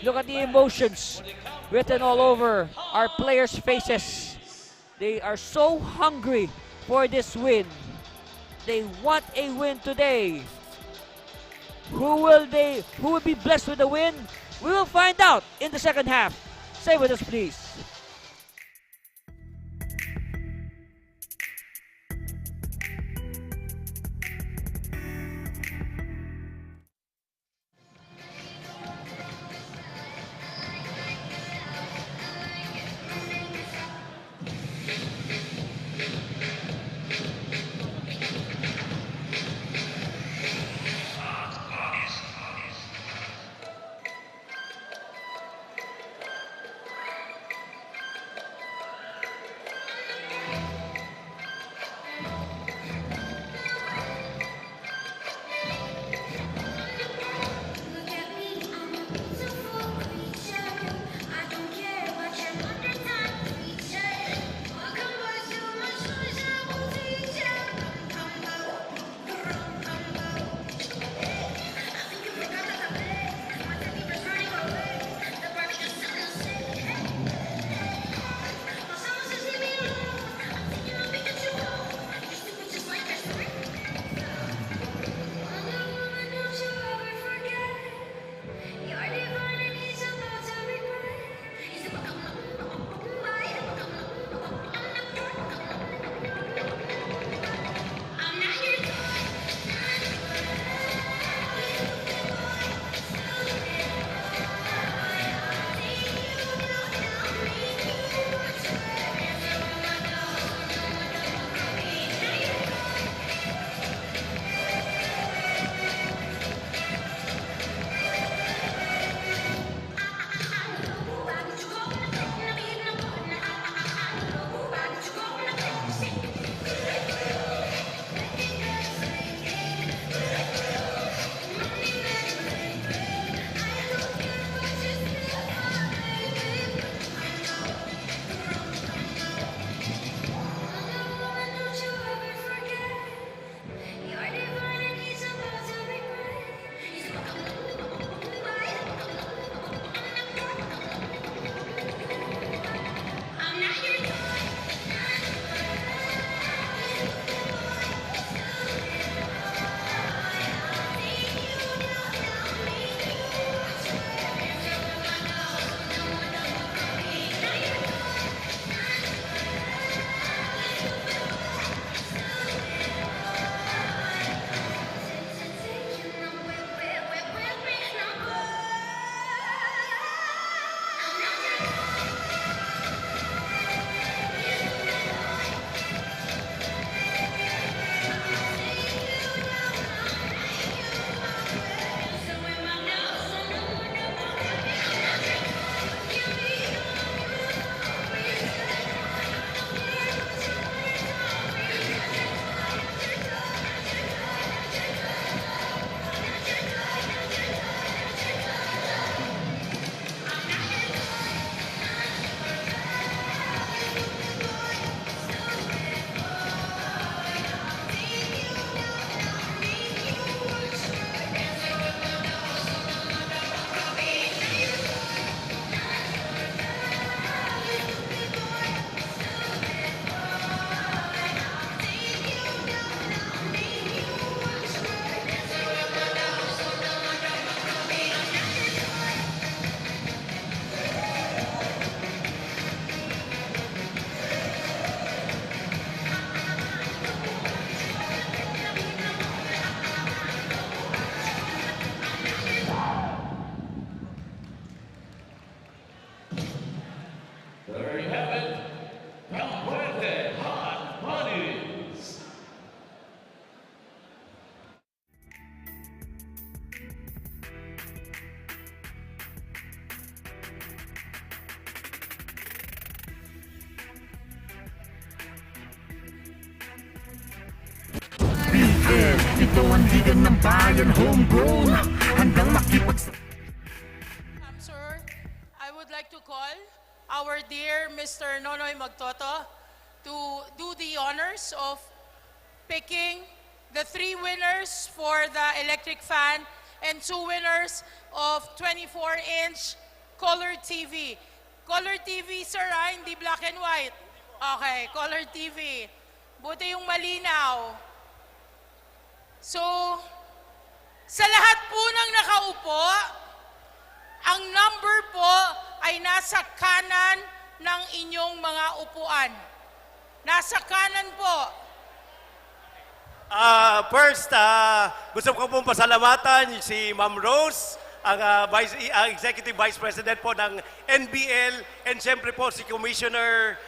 Look at the emotions written all over our players' faces. They are so hungry for this win. They want a win today. Who will be blessed with the win? We will find out in the second half. Stay with us, please. to call our dear Mr. Nonoy Magtoto to do the honors of picking the 3 winners for the electric fan and 2 winners of 24-inch color TV. Color TV, sir, hindi black and white. Okay, color TV. Buti yung malinaw. So, sa lahat po ng nakaupo, ang number po ay nasa kanan ng inyong mga upuan. Nasa kanan po. First, gusto ko pong pasalamatan si Ma'am Rose, ang Executive Vice President po ng NBL, and siyempre po si Commissioner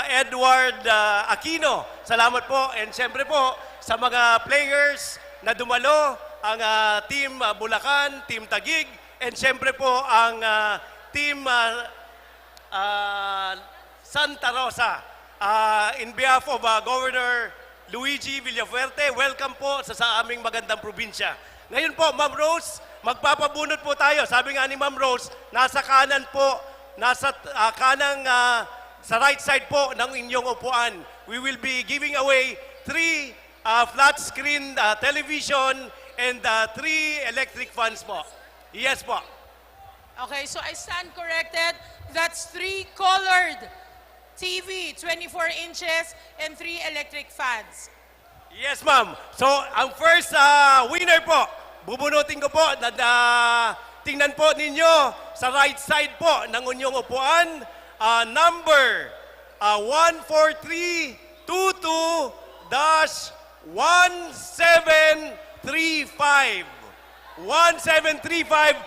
Edward Aquino. Salamat po, and siyempre po sa mga players na dumalo, ang Team Bulacan, Team Taguig, and siyempre po ang Team Santa Rosa. In behalf of Governor Luigi Villafuerte, welcome po sa aming magandang probinsya. Ngayon po, Ma'am Rose, magpapabunot po tayo. Sabi nga ni Ma'am Rose, nasa kanan po, nasa sa right side po ng inyong upuan. We will be giving away 3 flat screen television and 3 electric fans po. Yes po. Okay, so I stand corrected. That's 3 colored TV, 24 inches, and 3 electric fans. Yes, ma'am. So, ang first winner po, bubunutin ko po, tingnan po ninyo sa right side po ng inyong upuan, number 14322-1735. 1735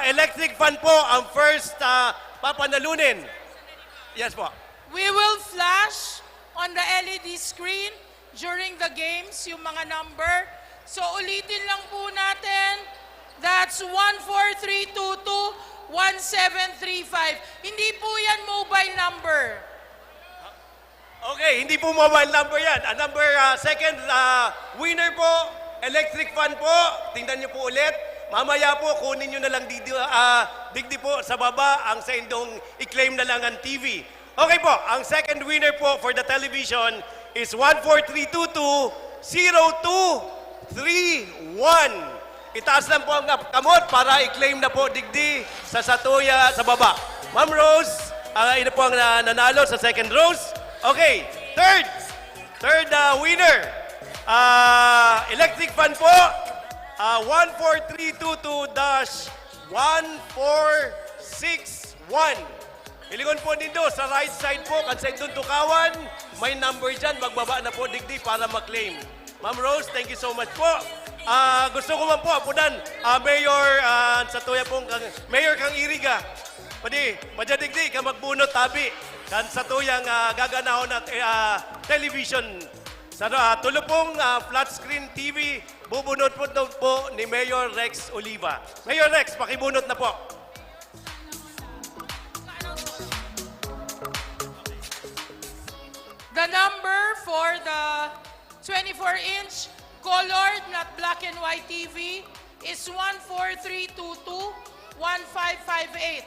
electric fan po ang first papanalunin. Yes po. We will flash on the LED screen during the games yung mga number. So ulitin lang po natin. That's 14322-1735. Hindi po yan mobile number. Okay, hindi po mobile number yan. Number second winner po, electric fan po. Tingnan niyo po ulit. Mamaya po, kunin niyo na lang digdi po sa baba ang sa indong i-claim na lang ang TV. Okay po, ang second winner po for the television is 14322-0231. Itaas lang po ang kamot para i-claim na po digdi sa Satuya sa baba. Ma'am Rose, ina po ang nanalo sa second rose. Okay, third winner, electric fan po, 14322-1461. Ilingon po nindo sa right side po, kan sa indong tukawan, may number dyan, magbaba na po digdi para maklaim. Ma'am Rose, thank you so much po. Gusto ko man po, apunan, Mayor sa tuya pong, Mayor kang Iriga. Pwede, madyadigdi ka magbunot tabi. Kan sa tuyang gaganahon at television. Sa tulo pong flat screen TV, bubunot po ni Mayor Rex Oliva. Mayor Rex, pakibunot na po. The number for the 24-inch colored, not black and white TV is 14322-1558.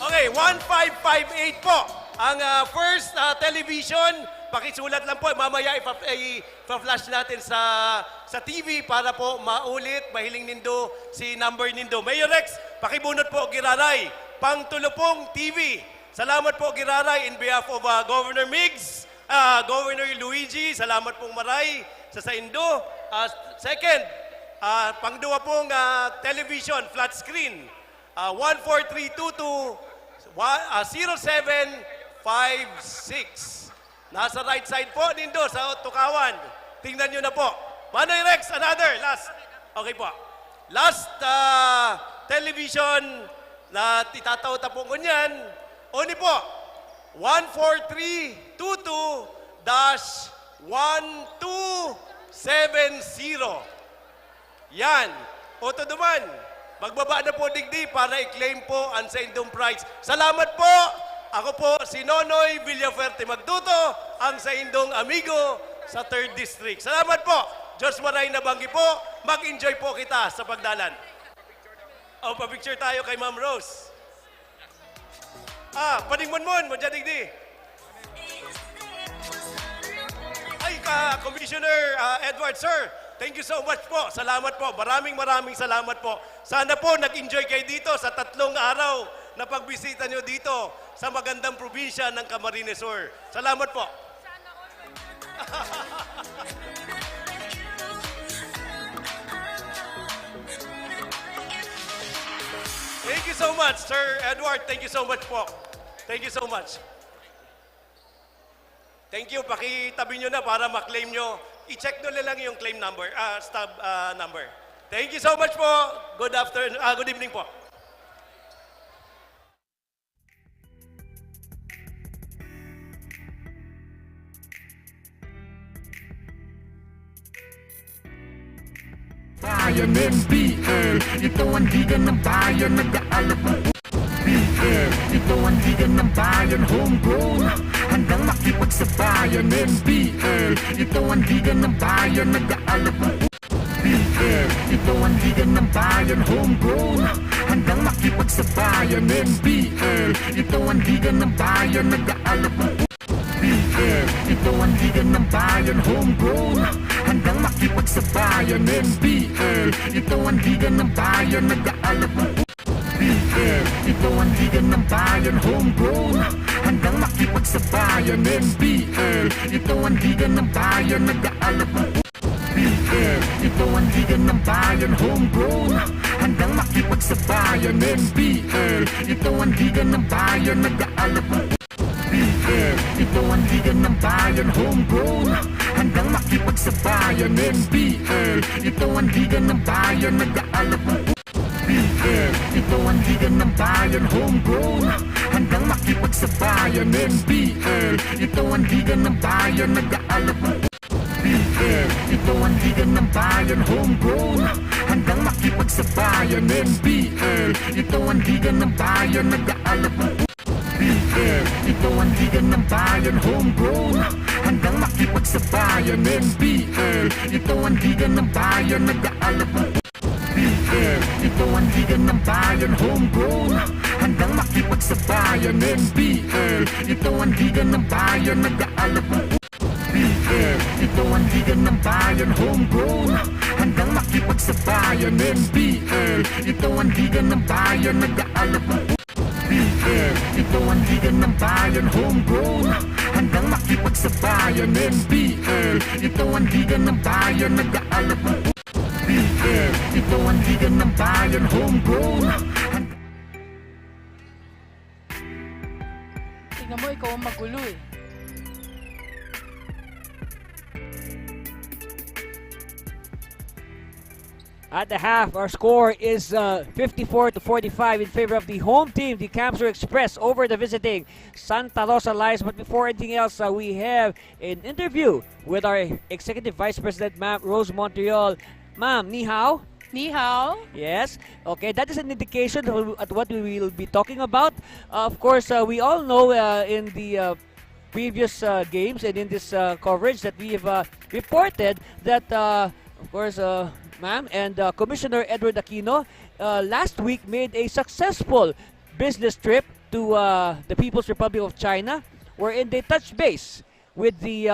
Okay, 1558 po. Ang first television, pakisulat lang po. Mamaya ipa-flash natin sa TV para po maulit, mahiling nindo si number nindo. Mayor Rex, pakibunot po, Giraray. Pangtulupong TV. Salamat po, Giraray, in behalf of Governor Migs, Governor Luigi. Salamat pong maray sa Indo. Second, pangduwa pong television, flat screen. 14322-0756. Nasa right side po nindo sa tukawan. Tingnan nyo na po. Manoy Rex, another, last. Okay po. Last television na itataw-ta po ko niyan. Oni po, 14322-1270. Yan. Oto duman. Magbaba na po digdi para i-claim po ang sa indong prize. Salamat po. Ako po si Nonoy Villafuerte Magtuto, ang sa indong amigo sa 3rd District. Salamat po. Diyos maray na banggi po. Mag-enjoy po kita sa pagdalan. O, pa-picture tayo kay Ma'am Rose. Paningmonmon, Mojadigdi. Ay, Commissioner Edward, sir, thank you so much po. Salamat po. Maraming salamat po. Sana po nag-enjoy kayo dito sa 3 araw na pagbisita nyo dito sa magandang probinsya ng Camarines Sur. Salamat po. Thank you so much, Sir Edward. Thank you so much po. Thank you so much. Thank you. Pakitabi nyo na para maklaim nyo. I-check nyo lang yung claim number, stub number. Thank you so much po. Good afternoon, good evening po. Bayan NBL, ito ang liga ng bayan, nag-aalap ng BL. Ito ang liga ng bayan, homegrown, handang makipagsabayan. NBL, ito ang liga ng bayan, nag-aalap ng BL. Ito ang liga ng bayan, homegrown, handang makipagsabayan. NBL, ito ang liga ng bayan, nag-aalap ng BL. Ito ang liga ng bayan, homegrown, handang makipagsabayan. NBL, ito ang liga ng bayan, nag-aalap ng BL. Ito ang liga ng bayan, homegrown, handang makipagsabayan. NBL, ito ang liga ng bayan, nag-aalap ng BL. Ito ang liga ng bayan, homegrown, handang makipagsabayan. NBL, ito ang liga ng bayan, nag-aalap ng BL. Ito ang liga ng bayan, homegrown, handang makipagsabayan. NBL, ito ang liga ng bayan, nag-aalap ng BL. Ito ang liga ng bayan, homegrown, handang makipagsabayan. NBL, ito ang liga ng bayan, nag-aalap ng BL. Ito ang liga ng bayan, homegrown, handang makipagsabayan. NBL, ito ang liga ng bayan, nag-aalap ng BL. Ito ang liga ng bayan, homegrown, handang makipagsabayan. NBL, ito ang liga ng bayan, nag-aalap ng BL. Ito ang liga ng bayan, homegrown, handang makipagsabayan. NBL, ito ang liga ng bayan, nag-aalap ng BL. Ito ang liga ng bayan, homegrown, handang makipagsabayan. NBL, ito ang liga ng bayan, nag-aalap ng BL. Ito ang liga ng bayan, homegrown, handang makipagsabayan. NBL, ito ang liga ng bayan, nag-aalap ng BL. Ito ang liga ng bayan, homegrown. Tingnan mo, ikaw ang magulo eh. At the half, our score is 54-45 in favor of the home team, the Camsur Express, over the visiting Santa Rosa Lions. But before anything else, we have an interview with our Executive Vice President, Ma'am Rose Montreal. Ma'am, ni hao? Ni hao? Yes. Okay, that is an indication at what we will be talking about. Of course, we all know in the previous games and in this coverage that we have reported that, of course, Ma'am and Commissioner Edward Aquino last week made a successful business trip to the People's Republic of China, wherein they touched base with the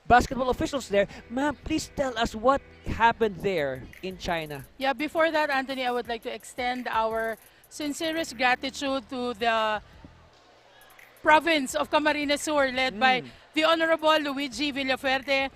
basketball officials there. Ma'am, please tell us what happened there in China. Yeah, before that, Anthony, I would like to extend our sincerest gratitude to the province of Camarines Sur, led by the Honorable Luigi Villafuerte,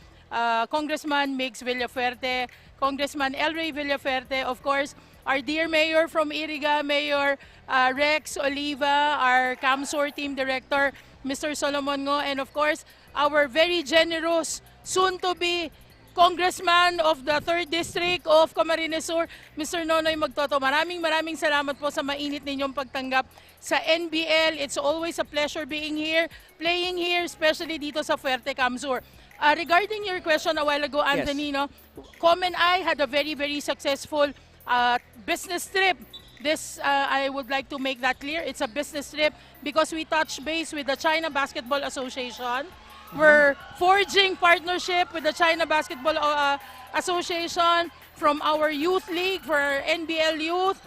Congressman Mix Villafuerte, Congressman El Rey Villafuerte, of course, our dear Mayor from Iriga, Mayor Rex Oliva, our Camsur Team Director, Mr. Solomon Ngo, and of course, our very generous, soon-to-be Congressman of the 3rd District of Camarines Sur, Mr. Nonoy Magtoto. Maraming salamat po sa mainit ninyong pagtanggap sa NBL. It's always a pleasure being here, playing here, especially dito sa Fuerte Camsur. Regarding your question a while ago, Anthony, Yes. Com and I had a very successful business trip. This, I would like to make that clear. It's a business trip because we touched base with the China Basketball Association. We're forging partnership with the China Basketball Association from our youth league for our NBL youth.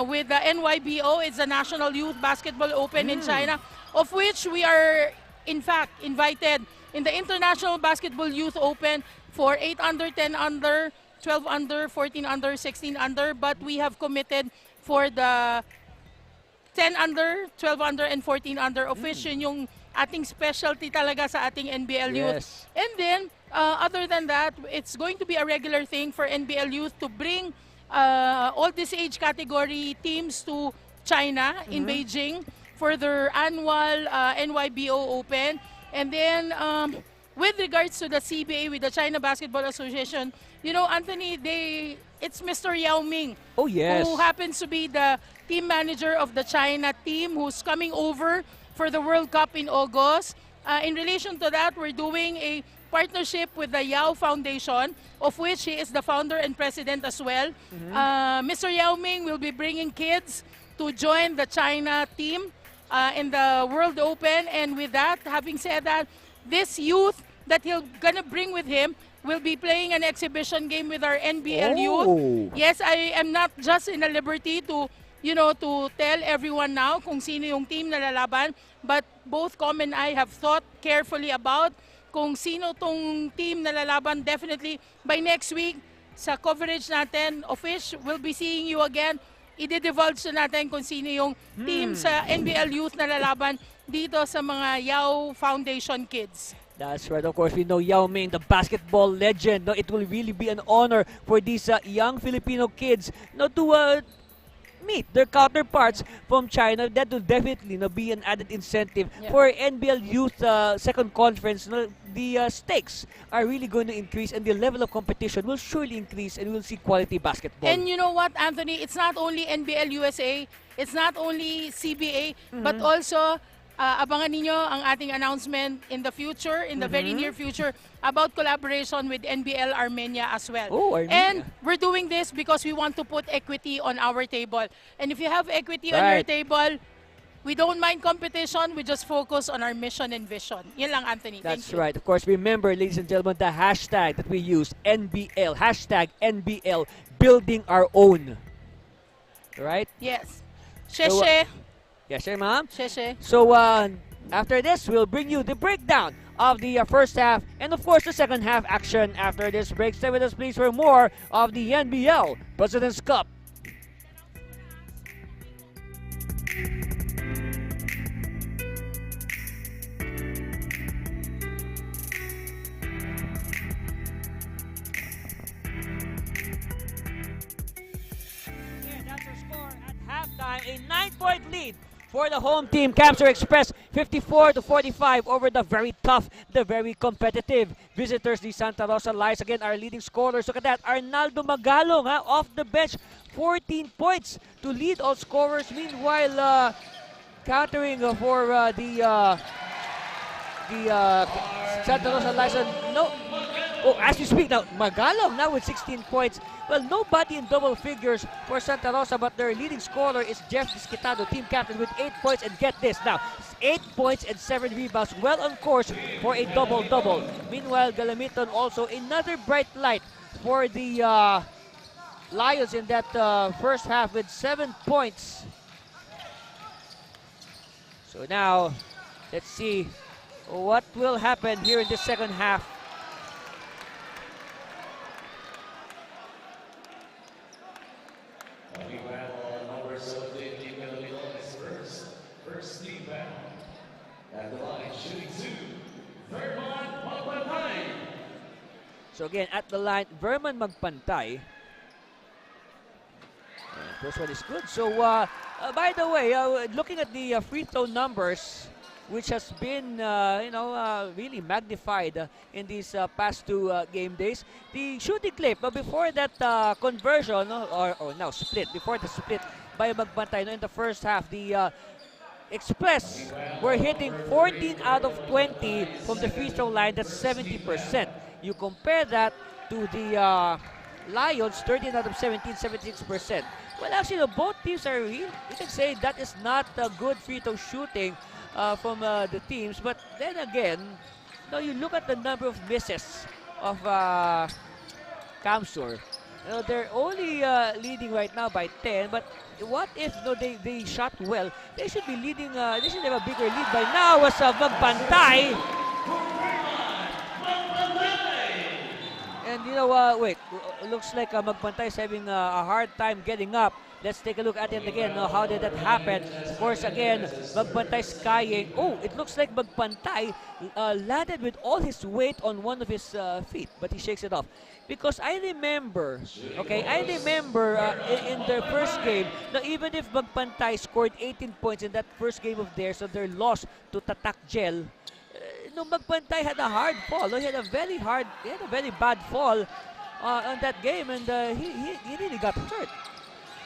with the NYBO. It's the National Youth Basketball Open in China, of which we are, in fact, invited in the International Basketball Youth Open for 8 under, 10 under, 12 under, 14 under, 16 under, but we have committed for the 10 under, 12 under, and 14 under, of which yun yung ating specialty talaga sa ating NBL youth. Yes. And then, other than that, it's going to be a regular thing for NBL youth to bring all this age category teams to China in Beijing for their annual NYBO Open. And then, with regards to the CBA, with the China Basketball Association, you know, Anthony, it's Mr. Yao Ming, Oh, yes. who happens to be the team manager of the China team, who's coming over for the World Cup in August. In relation to that, we're doing a partnership with the Yao Foundation, of which he is the founder and president as well. Mr. Yao Ming will be bringing kids to join the China team in the World Open. And with that, having said that, this youth that he'll gonna bring with him will be playing an exhibition game with our NBL youth. Yes, I am not just in a liberty to, you know, to tell everyone now kung sino yung team na lalaban, but both Com and I have thought carefully about kung sino tong team na lalaban. Definitely by next week sa coverage natin, of which we'll be seeing you again, i-divulge na natin kung sino yung team sa NBL youth na lalaban dito sa mga Yao Foundation kids. That's right. Of course, we know Yao Ming, the basketball legend. No, it will really be an honor for these young Filipino kids, no, to meet their counterparts from China. That will definitely, no, be an added incentive for NBL Youth Second Conference. No, the stakes are really going to increase, and the level of competition will surely increase, and we'll see quality basketball. And you know what, Anthony? It's not only NBL USA, it's not only CBA, but also abangan ninyo ang ating announcement in the future, in the very near future, about collaboration with NBL Armenia as well. Oh, Armenia. And we're doing this because we want to put equity on our table. And if you have equity on your table, we don't mind competition, we just focus on our mission and vision. Yan lang, Anthony. That's Thank you. right. Of course, remember, ladies and gentlemen, the hashtag that we use, NBL, hashtag NBL, building our own. Right? Yes. So, Sheshe. Yes, sir, ma'am. Sheshe. So, after this, we'll bring you the breakdown of the first half and, of course, the second half action after this break. Stay with us, please, for more of the NBL President's Cup. That's our score at halftime. A 9-point lead for the home team. Camsur Express 54-45 over the very tough, the very competitive visitors. The Santa Rosa Lions again are leading scorers. Look at that. Arnaldo Magalong off the bench. 14 points to lead all scorers. Meanwhile, countering for the Santa Rosa Lions. No. Oh, as you speak now, Magalong now with 16 points. Well, nobody in double figures for Santa Rosa, but their leading scorer is Jeff Disquitado, team captain, with 8 points. And get this now, 8 points and 7 rebounds. Well on course for a double-double. Meanwhile, Galamiton also another bright light for the Lions in that first half with 7 points. So now, let's see what will happen here in the second half. So again, at the line, Verman Magpantay. First one is good. So, by the way, looking at the free throw numbers, which has been, really magnified in these past two game days. The shooting clip, before that conversion, or now split, before the split by Magpantay in the first half, the Express were hitting 14 out of 20 from the free throw line. That's 70%. You compare that to the Lions, 13 out of 17, 76%. Well, actually, both teams are, you can say that is not good free throw shooting from the teams. But then again, you look at the number of misses of Camsur. They're only leading right now by 10, but what if they shot well? They should be leading, they should have a bigger lead by now as magpantay. And wait, looks like magpantay is having a hard time getting up. Let's take a look at it again. How did that happen? Of course, again, magpantay skying. Oh, it looks like magpantay landed with all his weight on one of his feet, but he shakes it off. Because I remember, in their first game, now even if magpantay scored 18 points in that first game of theirs, so their loss to Tatak Gel, magpantay had a hard fall. He had a very bad fall on that game, and he really got hurt.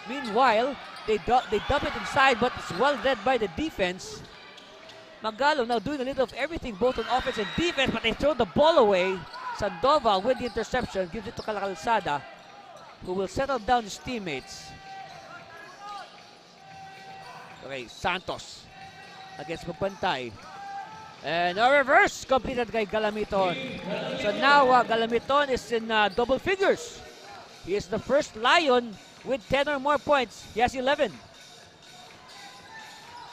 Meanwhile, they dump it inside, but it's well led by the defense. Magalong now doing a little of everything, both on offense and defense, but they throw the ball away. Sandoval with the interception gives it to Calacalzada, who will settle down his teammates. Okay, Santos against Magpantay. And a reverse completed by Galamiton. So now Galamiton is in double figures. He is the first Lion with 10 or more points. He has 11.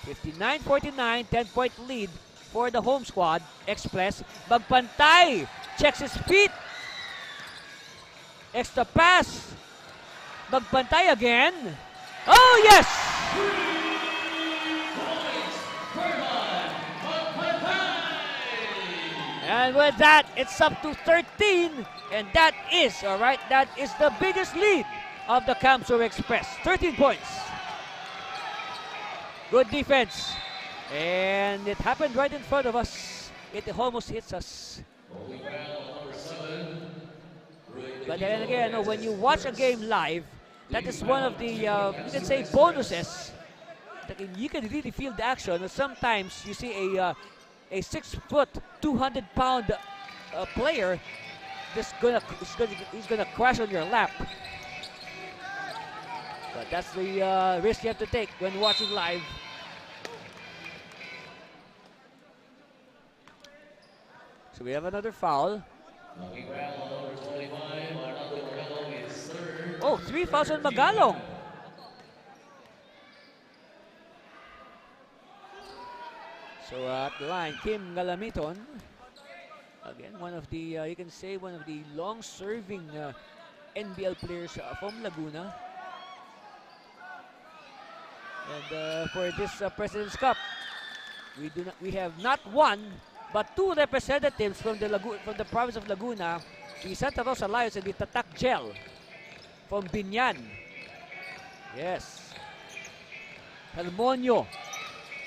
59-49, 10-point lead for the home squad. Express. Magpantay checks his feet. Extra pass. Magpantay again. Oh, yes! And with that, it's up to 13. And that is the biggest lead of the Kamsur Express. 13 points. Good defense. And it happened right in front of us. It almost hits us. But then again, when you watch a game live, that is one of the, you can say, bonuses. You can really feel the action. Sometimes you see a 6-foot, 200-pound player he's gonna crash on your lap. But that's the risk you have to take when watching live. So we have another foul. Oh, 3 fouls on Magalong. So at the line, Kim Galamiton. Again, one of the, you can say, one of the long-serving NBL players from Laguna. And for this President's Cup, we have not one, but 2 representatives from the province of Laguna, the Santa Rosa Lions and the Tatak Gel from Binyan. Yes. Halmonio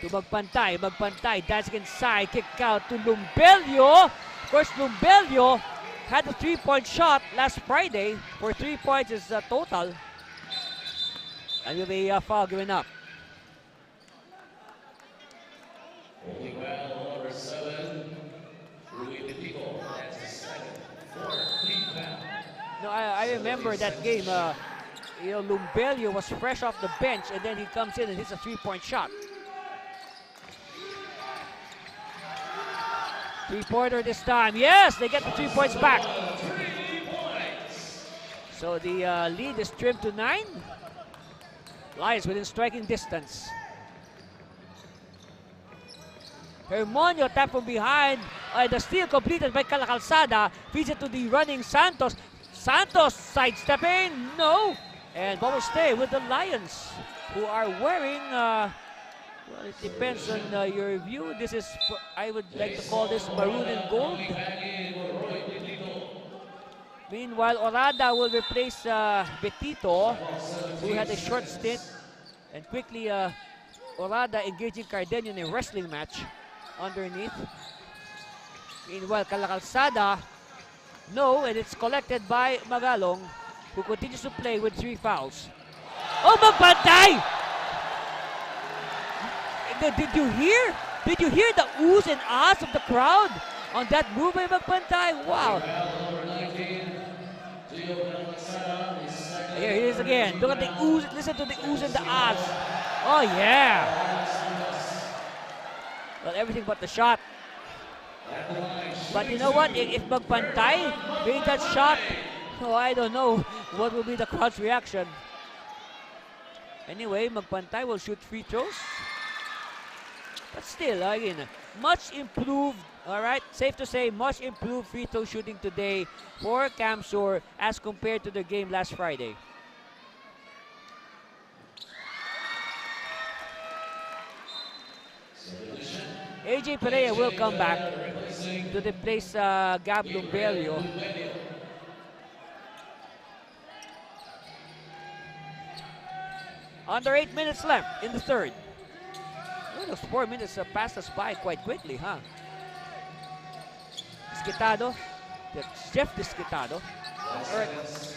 to Magpantay. Magpantay dancing inside, kick out to Lumbelio. Of course, Lumbelio had a 3-point shot last Friday for 3 points is total. And with a foul given up. No, I remember that game. Lumbelio was fresh off the bench, and then he comes in and hits a 3-point shot. 3-pointer this time. Yes, they get the 3 points back. So the lead is trimmed to 9. Lions within striking distance. Hermonio tap from behind. The steal completed by Calacalzada. Feeds it to the running Santos. Santos sidestepping. No. And ball will stay with the Lions, who are wearing, well, it depends on your view. This is, I would like to call this maroon and gold. Meanwhile, Orada will replace Betito, who had a short stint. And quickly, Orada engaging Cardenio in a wrestling match underneath. Meanwhile, Calacalzada, no, and it's collected by Magalong, who continues to play with 3 fouls. Oh, Magpantay! Did you hear? Did you hear the oohs and ahs of the crowd on that move by Magpantay? Wow. Here it is again. Look at the oohs. Listen to the oohs and the ahs. Oh, yeah. Well, everything but the shot. But you know what? If Magpantay made that shot, oh, I don't know. what will be the crowd's reaction. Anyway, Magpantay will shoot free throws. But still, again, much improved. All right, safe to say, much improved free throw shooting today for Camsur as compared to the game last Friday. AJ Perea will come back to replace Gab Lumberio. Under 8 minutes left in the third. Well, those 4 minutes passed us by quite quickly, huh? Disquitado. Jeff Disquitado.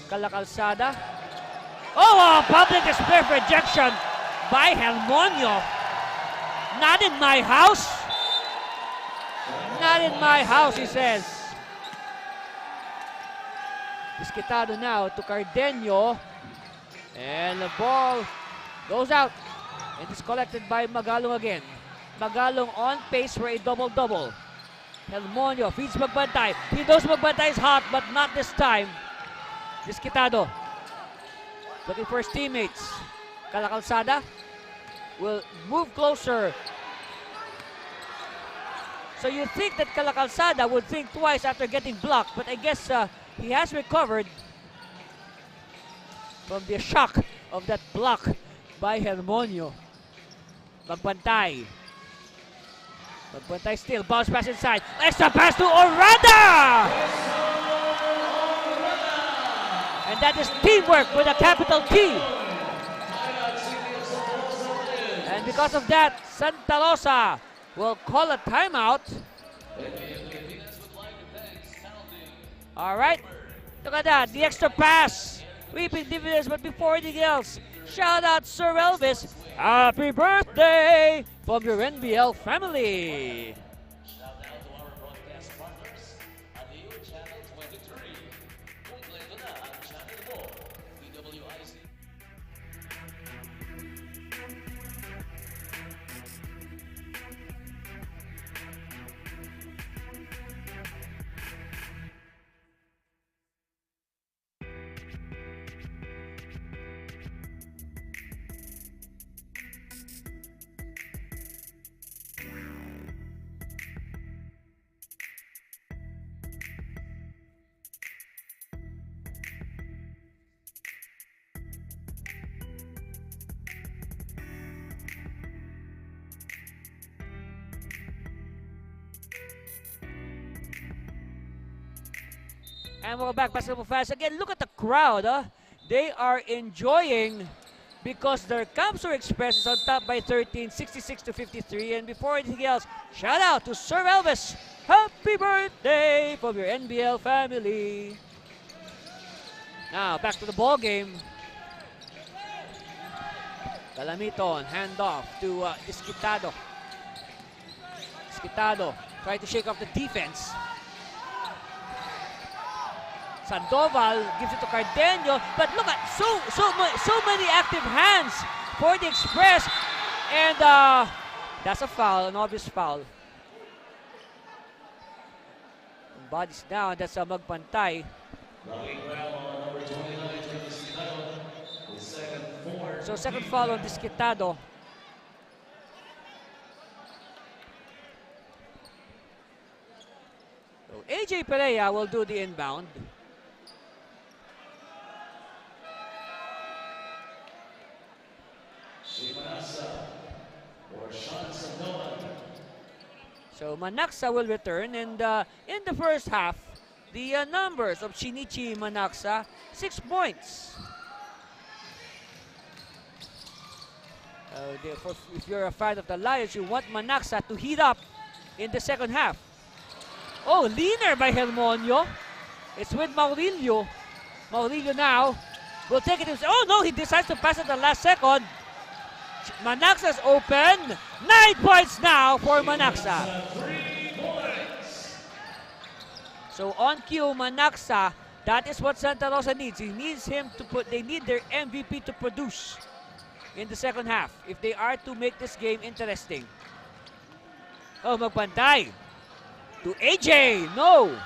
Calacalzada. Oh, public display of rejection by Helmonio. Not in my house. Not in my house, he says. Disquitado now to Cardenio. And the ball goes out. And it's collected by Magalong again. Magalong on pace for a double-double. Helmonio feeds Magbantay. He knows Magbantay is hot, but not this time. Disquitado looking for his teammates. Calacalzada will move closer. So you think that Calacalzada would think twice after getting blocked, but I guess he has recovered from the shock of that block by Helmonio. Magbantay. Magbantay still, bounce pass inside. Extra pass to Orada! And that is teamwork with a capital T. And because of that, Santa Rosa will call a timeout. All right, look at that, the extra pass. Reaping dividends, but before anything else, shout out Sir Elvis. Happy birthday from your NBL family. Shout out to our broadcast partners. Aliw Channel 23. Kumpleto na ang channel mo. PWIC. And we're back, basketball fans. Again, look at the crowd. They are enjoying because their Camsur Express is on top by 13, 66 to 53. And before anything else, shout out to Sir Elvis. Happy birthday from your NBL family. Now, back to the ball game. Calamiton, handoff to Disquitado. Disquitado trying to shake off the defense. Sandoval gives it to Cardenio, but look at so many active hands for the Express, and that's a foul, an obvious foul. Bodies down, that's a Magpantay. So second foul on Disquitado. So AJ Perea will do the inbound. So Manaxa will return, and in the first half, the numbers of Shinichi Manaxa, 6 points. If you're a fan of the Lions, you want Manaxa to heat up in the second half. Oh, leaner by Helmonio. It's with Maurilio. Maurilio now will take it. Oh no, he decides to pass at the last second. Manaxa's open. 9 points now for Manaxa. So on cue, Manaxa, that is what Santa Rosa needs. He needs him to they need their MVP to produce in the second half if they are to make this game interesting. Oh, Magpantay to AJ. No.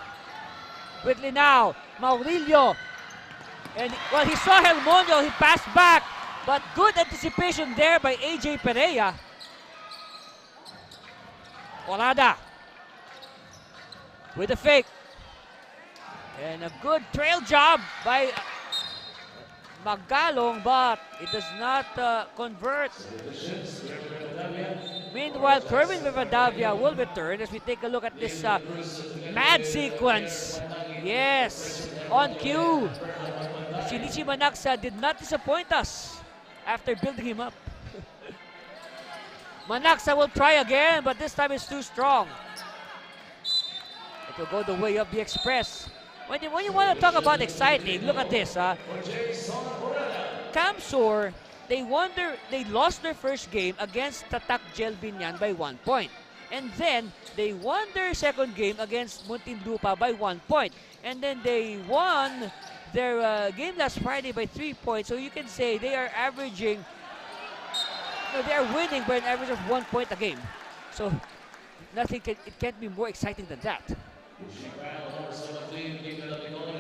Quickly now, Maurilio. And, well, he saw Helmonio. He passed back. But good anticipation there by AJ Perea. Olada with a fake. And a good trail job by Magalong, but it does not convert. Meanwhile, Kerwin Rivadavia will return as we take a look at this mad sequence. Yes, on cue. Shinichi Manaksa did not disappoint us after building him up. Manaksa will try again, but this time it's too strong. It will go the way of the Express. When you want to talk about exciting, look at this. Camsur, they lost their first game against Tatak Jelbinyan by 1 point. And then they won their second game against Muntinlupa by 1 point. And then they won their game last Friday by 3 points. So you can say they are averaging, they are winning by an average of 1 point a game. So it can't be more exciting than that.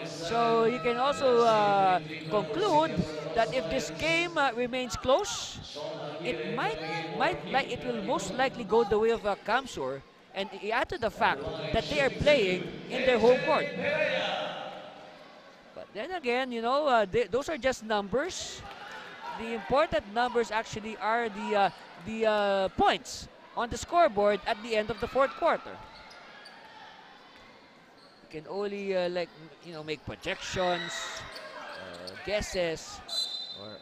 So you can also conclude that if this game remains close, it will most likely go the way of Camsur, and add to the fact that they are playing in their home court. But then again, those are just numbers. The important numbers actually are the points on the scoreboard at the end of the fourth quarter. You can only make projections, guesses,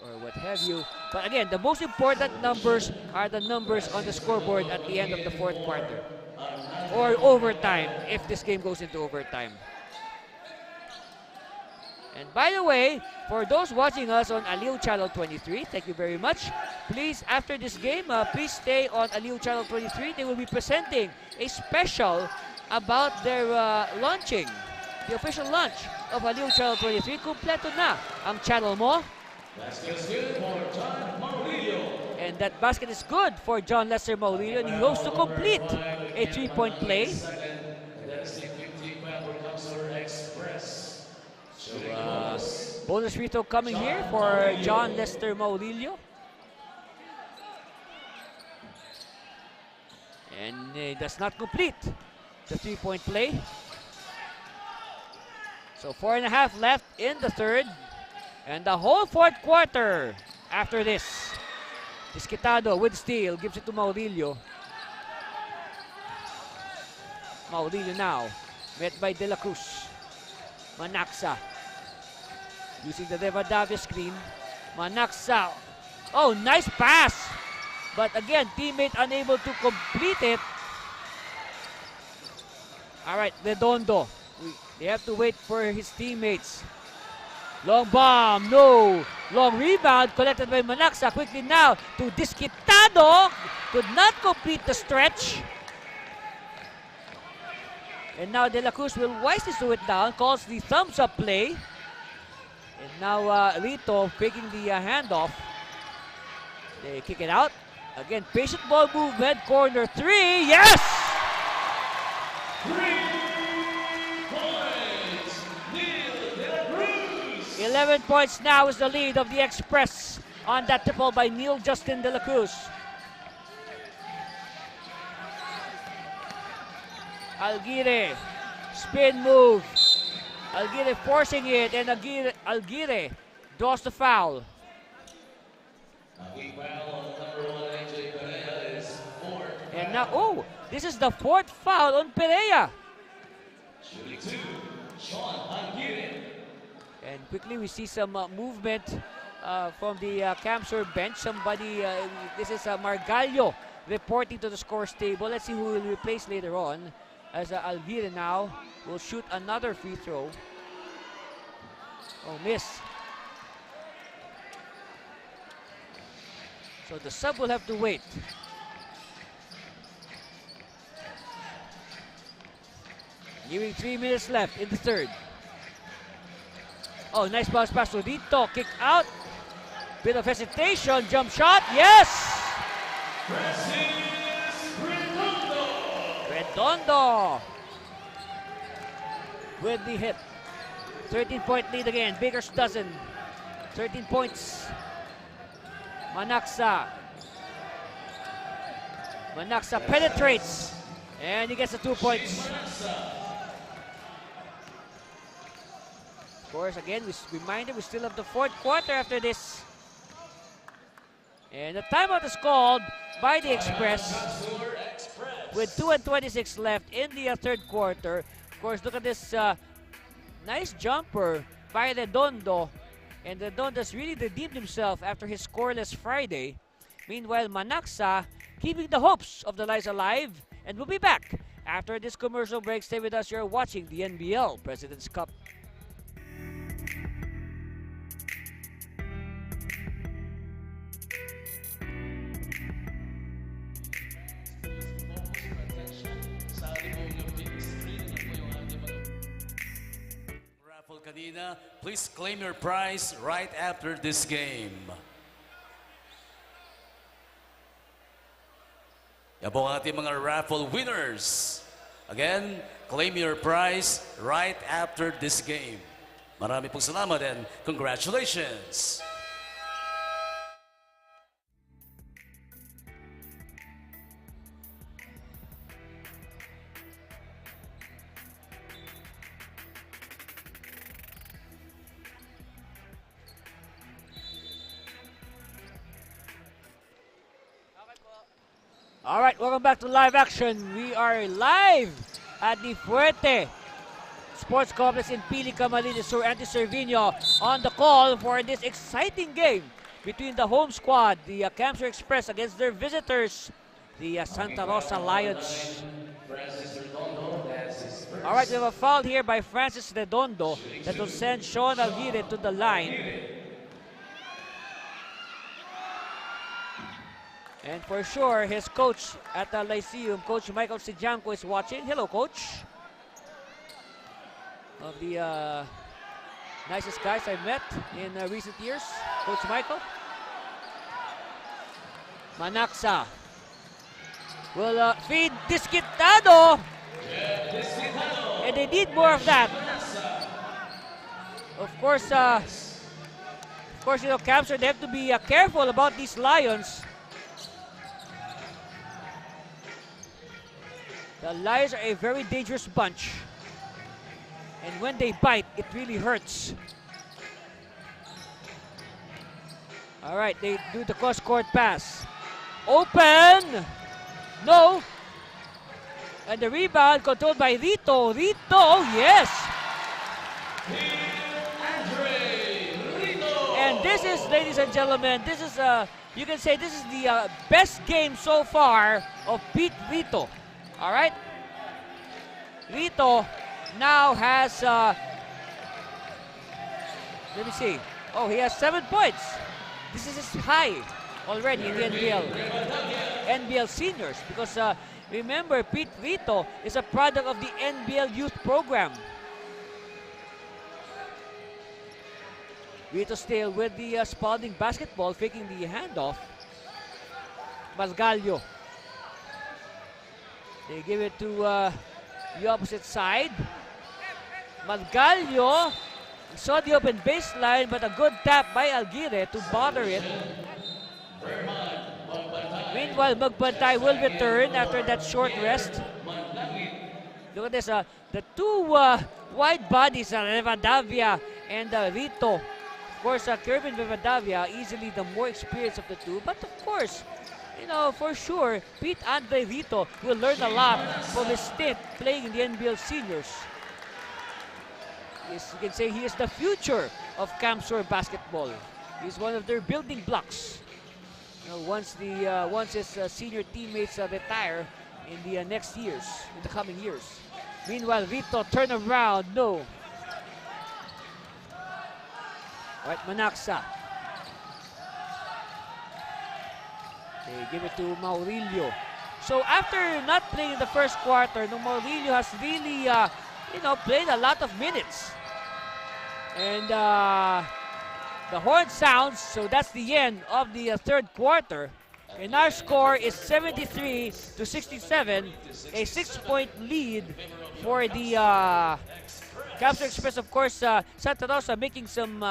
or what have you. But again, the most important numbers are the numbers on the scoreboard at the end of the fourth quarter. Or overtime, if this game goes into overtime. And by the way, for those watching us on Aliw Channel 23, thank you very much. Please, after this game, please stay on Aliw Channel 23. They will be presenting a special about their launching, the official launch of Aliw Channel 23. Kumpleto na ang channel mo. And that basket is good for John Lester Maurillo, and he hopes to complete a 3-point play. Bonus free throw coming here for John Lester Maurillo. And he does not complete the 3-point play. So 4.5 left in the third. And the whole fourth quarter after this. Disquitado with steal, gives it to Maurillo. Maurillo now, met by De La Cruz. Manaksa, using the Rivadavia screen. Manaksa, oh, nice pass. But again, teammate unable to complete it. All right, Redondo, they have to wait for his teammates. Long bomb, no. Long rebound collected by Manaksa. Quickly now to Disquitado. Could not complete the stretch. And now De La Cruz will wisely slow it down. Calls the thumbs up play. And now Rito faking the handoff. They kick it out. Again, patient ball movement. Corner three. Yes! 11 points now is the lead of the Express on that triple by Neil Justin De La Cruz. Alguire, spin move. Alguire forcing it, and Alguire draws the foul. And now, oh, this is the fourth foul on Perea. And quickly we see some movement from the Camsur bench. Somebody, this is Margallo reporting to the scores table. Let's see who will replace later on, as Alvira now will shoot another free throw. Oh, miss. So the sub will have to wait. Giving 3 minutes left in the third. Oh, nice bounce pass to Rito. Kick out. Bit of hesitation. Jump shot. Yes! Redondo with the hit. 13-point lead again. Baker's dozen. 13 points. Manaxa. Manaxa penetrates. And he gets the 2 points. Of course, again, reminder, we still have the fourth quarter after this. And the timeout is called by the Express with 2:26 left in the third quarter. Of course, look at this nice jumper by Redondo. And Redondo's really redeemed himself after his scoreless Friday. Meanwhile, Manaxa keeping the hopes of the Lions alive. And we'll be back after this commercial break. Stay with us. You're watching the NBL President's Cup. Raffle kanina, please claim your prize right after this game. Yan po ang ating mga raffle winners. Again, claim your prize right after this game. Marami pong salamat and congratulations! All right, welcome back to live action. We are live at the Fuerte Sports Complex in Pili, Camarines Sur. Andy Cervino on the call for this exciting game between the home squad, the Camsur Express, against their visitors, the Santa Rosa Lions. All right, we have a foul here by Francis Redondo that will send Sean Alvire to the line. And for sure, his coach at the Lyceum, Coach Michael Sijanko, is watching. Hello, Coach. One of the nicest guys I've met in recent years, Coach Michael. Manaxa will feed Disquitado. And they need more of that. Of course, you know, Camsur, they have to be careful about these Lions. The Lions are a very dangerous bunch. And when they bite, it really hurts. All right, they do the cross-court pass. Open! No! And the rebound controlled by Rito. Rito, yes! And this is, ladies and gentlemen, this is, you can say this is the best game so far of Pete Rito. All right, Rito now has, let me see. Oh, he has 7 points. This is his high already in the NBL seniors. Because remember, Pete Rito is a product of the NBL youth program. Rito still with the Spalding basketball, faking the handoff. Masgallo. They give it to the opposite side. Masgallo saw the open baseline, but a good tap by Alvire to bother it. Meanwhile, Magbantay will return after that short rest. Look at this, the two wide bodies, Rivadavia and Rito. Of course, Kervin Rivadavia, easily the more experienced of the two, but of course, you know, for sure, Pete Andre Rito will learn a lot from his stint playing in the NBL seniors. Yes, you can say he is the future of Camsur basketball. He's one of their building blocks. You know, once his senior teammates retire in the next years, in the coming years. Meanwhile, Rito turn around, no. All right, Manaxa. They give it to Maurilio. So after not playing in the first quarter, no, Maurilio has really, you know, played a lot of minutes. And the horn sounds, so that's the end of the third quarter. And our score is 73-67, a 6-point lead for the Capsule Express, of course, Santa Rosa making some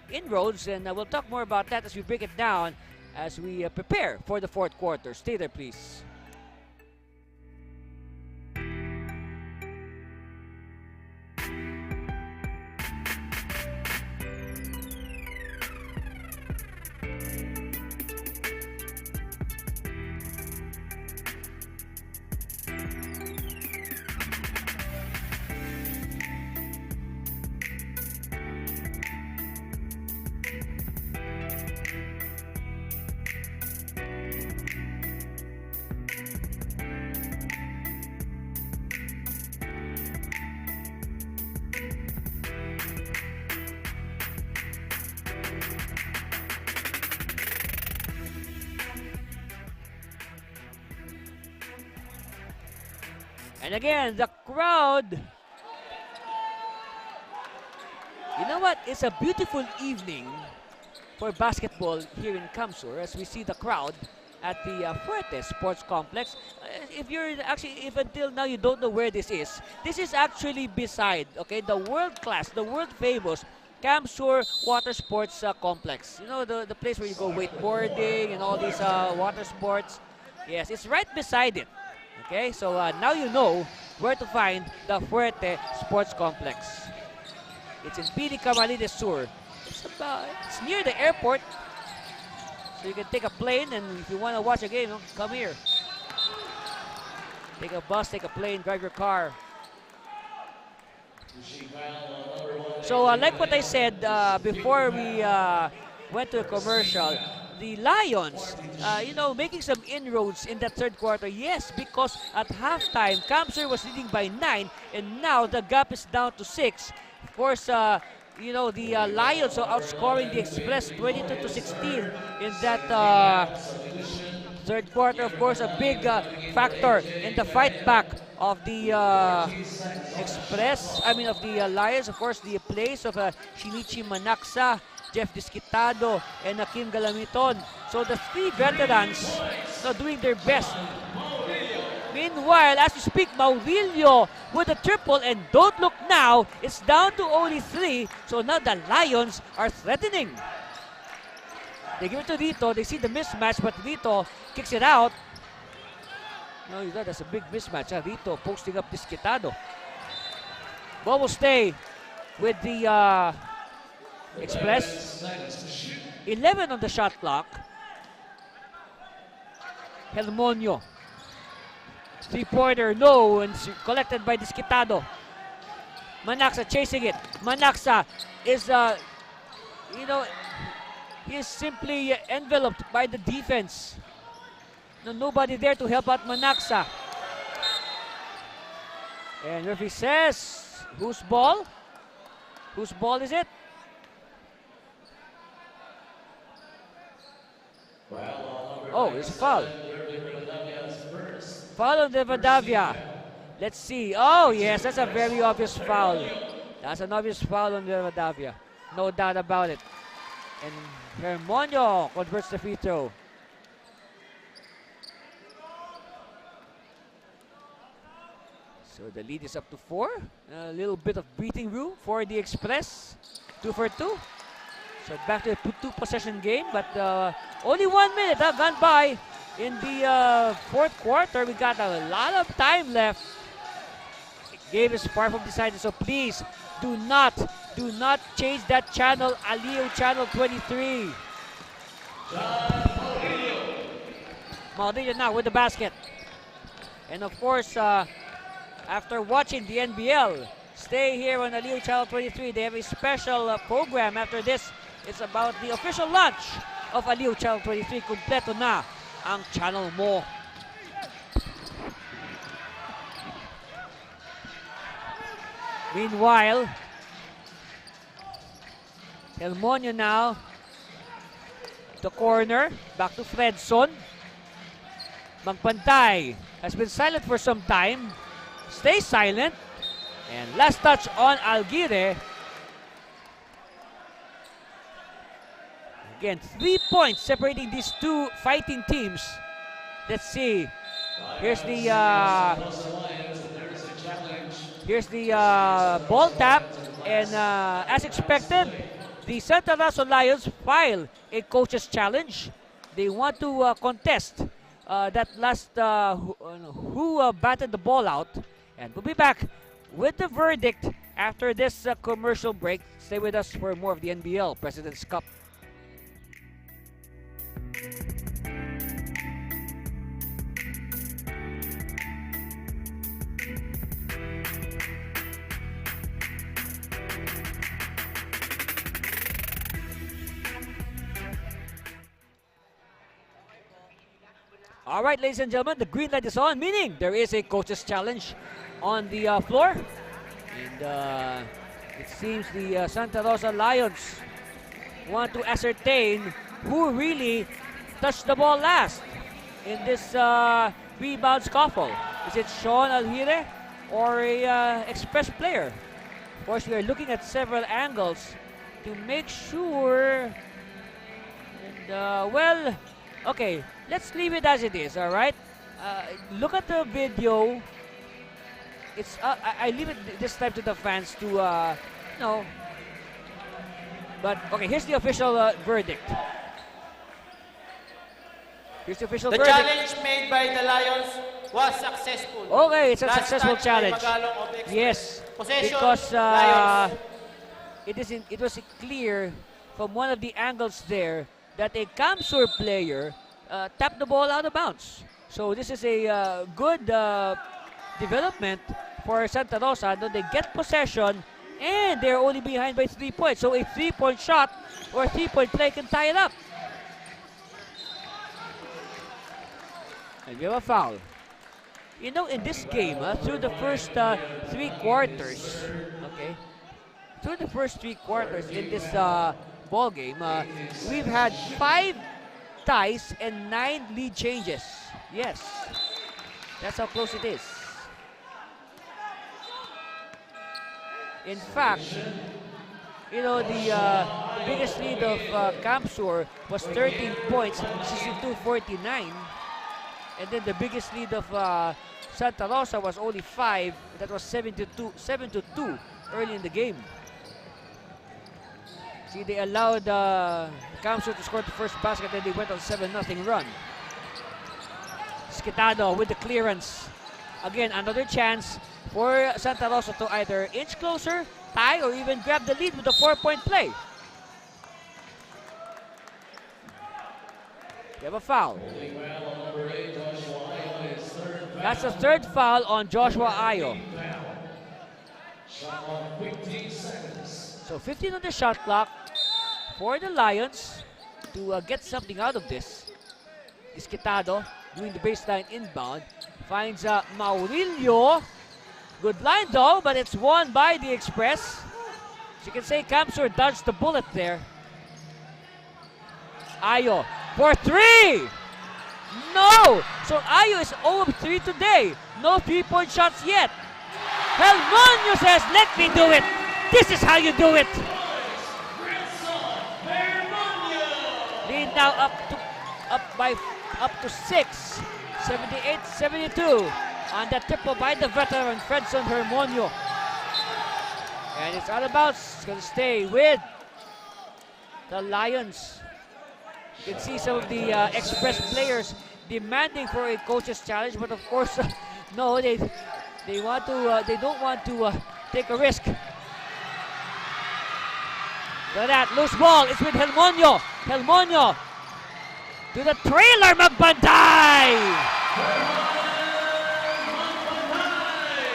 inroads, and we'll talk more about that as we break it down as we prepare for the fourth quarter. Stay there, please. And again, the crowd. You know what? It's a beautiful evening for basketball here in Camsur as we see the crowd at the Fuerte Sports Complex. If until now you don't know where this is actually beside, okay, the world class, the world famous Camsur Water Sports Complex. You know, the place where you go wakeboarding and all these water sports. Yes, it's right beside it. Okay, so now you know where to find the Fuerte Sports Complex. It's in PD Camarines Sur. It's near the airport, so you can take a plane, and if you want to watch a game, come here. Take a bus, take a plane, drive your car. So like what I said before we went to a commercial, the Lions, making some inroads in that third quarter. Yes, because at halftime, Camsur was leading by 9, and now the gap is down to 6. Of course, the Lions are outscoring the Express 22-16 in that third quarter. Of course, a big factor in the fight back of the of the Lions. Of course, the plays of Shinichi Manaksa, Jeff Disquitado, and Hakim Galamiton. So the three veterans are doing their best. Meanwhile, as we speak, Maurilio with a triple, and don't look now, it's down to only 3. So now the Lions are threatening. They give it to Rito. They see the mismatch, but Rito kicks it out. No, that's a big mismatch. Rito posting up Disquitado. Ball will stay with the Express. 11 on the shot clock. Helmonio. Three-pointer, no, and collected by Disquitado. Manaksa chasing it. Manaksa is, he is simply enveloped by the defense. Nobody there to help out Manaksa. And referee says, whose ball? Whose ball is it? Oh, it's a foul. Foul on Rivadavia. Let's see. Oh, yes, that's a very obvious foul. That's an obvious foul on Rivadavia. No doubt about it. And Hermonio converts the free throw. So the lead is up to 4. A little bit of breathing room for the Express. 2 for 2. So back to a 2-possession game, but only 1 minute gone by in the fourth quarter. We got a lot of time left. Game is far from decided, so please do not change that channel. Aliu channel 23. Maldita now with the basket. And of course, after watching the NBL, stay here on Aliu channel 23. They have a special program after this. It's about the official launch of Aliu channel 23. Kumpleto na ang channel mo. Meanwhile, Helmonio now, the corner, back to Fredson. Magpantay has been silent for some time, stays silent, and last touch on Alguire. Again, 3 points separating these two fighting teams. Let's see. Here's the ball tap. And as expected, the Santa Rosa Lions file a coach's challenge. They want to contest that last who batted the ball out. And we'll be back with the verdict after this commercial break. Stay with us for more of the NBL President's Cup. All right, ladies and gentlemen, the green light is on, meaning there is a coach's challenge on the floor. And it seems the Santa Rosa Lions want to ascertain who really touched the ball last in this rebound scuffle. Is it Sean Alhire or a Express player? Of course, we are looking at several angles to make sure. And, well, okay, let's leave it as it is, all right? Look at the video. It's I leave it this time to the fans to, no. But, okay, here's the official verdict. Here's the official The verdict. challenge made by the Lions was successful. Okay, it's a Last successful touch by challenge. Magalong of the Express. Yes, Possession, because Lions. it was clear from one of the angles there that a Kamsur player tapped the ball out of bounds. So this is a good development for Santa Rosa. They get possession and they're only behind by 3 points. So a 3-point shot or a 3-point play can tie it up. And we have a foul. You know, in this game, through the first 3 quarters, okay, through the first 3 quarters in this ball game, we've had 5 ties and 9 lead changes. Yes, that's how close it is. In fact, you know, the biggest lead of Kamsur was 13 points, 62-49. And then the biggest lead of Santa Rosa was only 5. That was 7-2 early in the game. See, they allowed Kamsur to score the first basket, and they went on 7-0 run. Skitado with the clearance. Again, another chance for Santa Rosa to either inch closer, tie, or even grab the lead with a 4-point play. We have a foul. That's the 3rd foul on Joshua Ayo. So 15 on the shot clock for the Lions to get something out of this. Isquitado doing the baseline inbound. Finds Maurilio. Good line though, but it's won by the Express. So you can say Kamsur dodged the bullet there. Ayo for 3! No! So Ayo is 0 of 3 today. No 3-point shots yet. Helmonio says, let me do it. This is how you do it. Lead now up to 6. 78-72 on that triple by the veteran Fredson Hermonio. And it's out of bounds. It's going to stay with the Lions. You can see some of the Express players demanding for a coach's challenge, but of course, no, they want to. They don't want to take a risk. Look at that loose ball. It's with Helmonio. Helmonio to the trailer, Magbantay.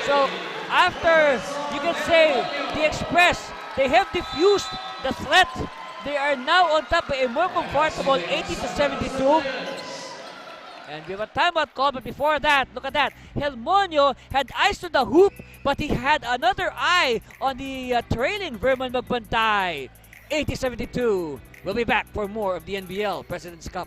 So after, you can say, the Express, they have diffused the threat. They are now on top by a more comfortable 80-72. And we have a timeout call, but before that, look at that. Helmonio had eyes to the hoop, but he had another eye on the trailing Vernon Magbantay. 80-72. We'll be back for more of the NBL President's Cup.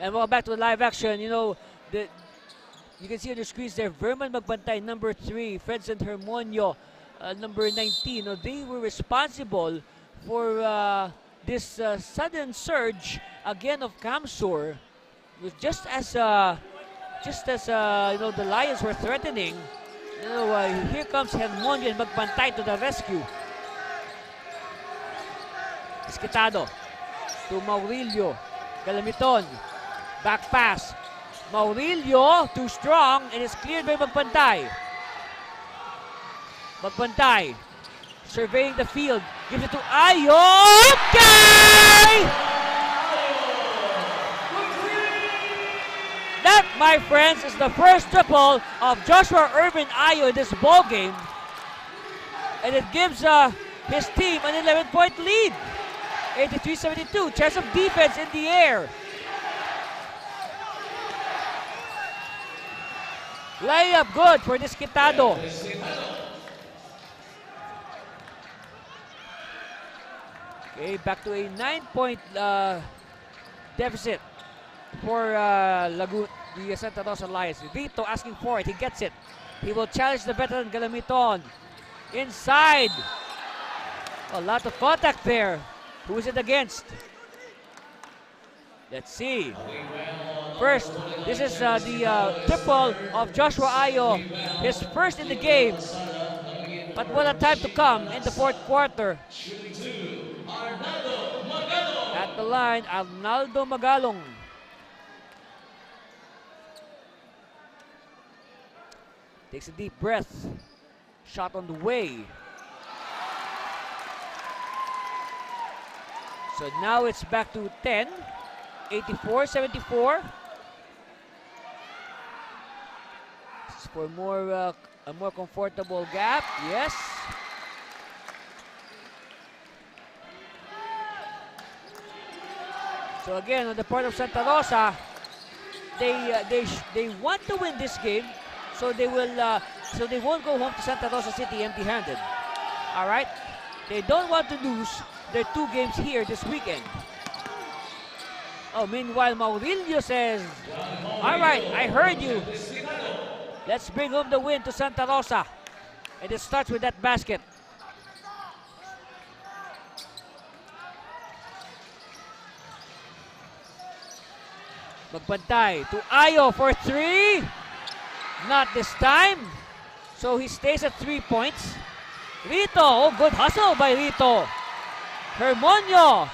And welcome back to the live action. You know, you can see on the screens there, Verman Magbantay, number 3, Fredson Hermonio, number 19. You know, they were responsible for this sudden surge again of Kamsur. It was just as you know, the Lions were threatening. You know, here comes Hermonio and Magbantay to the rescue. Esquitado to Maurilio. Galamiton. Back pass. Maurilio, too strong, and it's cleared by Magbantay. Magbantay surveying the field. Gives it to Ayo. Okay! That, my friends, is the first triple of Joshua Irvin Ayo in this ball game. And it gives his team an 11-point lead. 83-72. Chance of defense in the air. Layup good for Esquitado. Okay, back to a 9-point deficit for the Santa Rosa Lions. Vito asking for it. He gets it. He will challenge the veteran Galamiton. Inside. A lot of contact there. Who is it against? Let's see. First, this is the triple of Joshua Ayo. His first in the game. But what a time to come in the fourth quarter. At the line, Arnaldo Magalong. Takes a deep breath. Shot on the way. So now it's back to 10. 84-74. This is for a more comfortable gap. Yes. So again, on the part of Santa Rosa, they want to win this game, so they won't go home to Santa Rosa City empty-handed. All right. They don't want to lose their 2 games here this weekend. Oh, meanwhile, Maurilio says, all right, I heard you. Let's bring home the win to Santa Rosa. And it starts with that basket. Magbantay to Ayo for 3. Not this time. So he stays at 3 points. Rito, oh, good hustle by Rito. Hermonio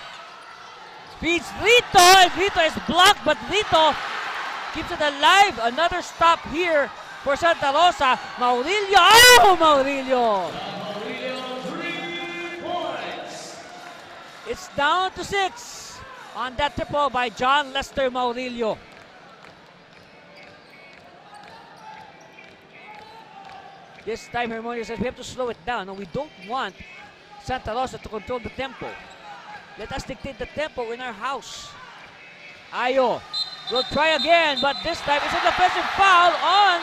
feeds Rito, and Rito is blocked, but Rito keeps it alive. Another stop here for Santa Rosa. Maurilio, oh, Maurilio. 3 points. It's down to 6 on that triple by John Lester Maurilio. This time Hermonio says we have to slow it down. No, we don't want Santa Rosa to control the tempo. Let us dictate the tempo in our house. Ayo will try again, but this time it's an offensive foul on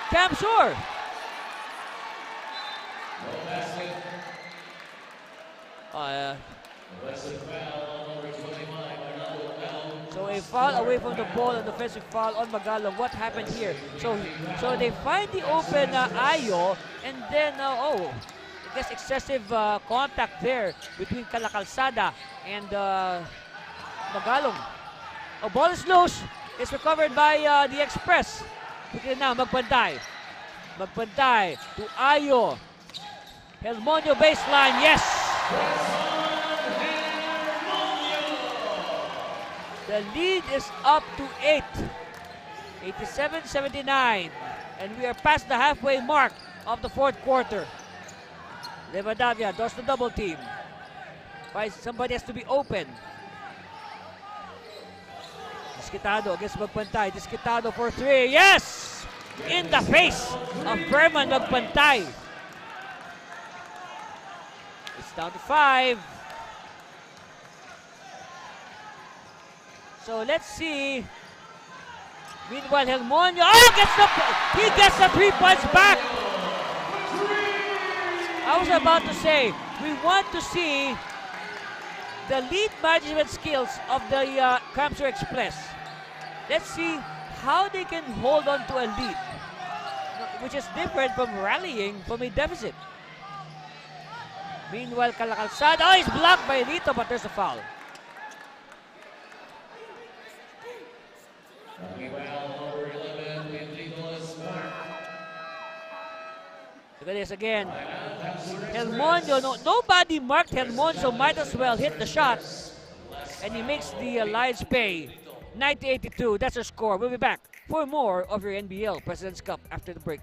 Kamsur. So a foul away from the ball, an offensive foul on Magalong. What happened here? So they find the open Ayo, and then I guess excessive contact there between Calacalzada and Magalong. Ball is loose. It's recovered by the Express. Quickly now, Magbantay. Magbantay to Ayo. Hermonio baseline, yes! The lead is up to 8. 87-79. And we are past the halfway mark of the fourth quarter. Rivadavia does the double team. Somebody has to be open. Esquitado against Magbantay. Esquitado for 3. Yes! In the face of Verman Magbantay. It's down to 5. So let's see. Meanwhile, Hermonio, he gets the 3 points back. I was about to say, we want to see the lead management skills of the Kamsur Express. let's see how they can hold on to a lead, which is different from rallying from a deficit. Meanwhile, Calacalzada, oh, he's blocked by Rito, but there's a foul. Look at this again. Helmonjo, nobody marked Helmonjo, so might as well hit the shot. And he makes the Lions pay. 90-82, that's our score. We'll be back for more of your NBL President's Cup after the break.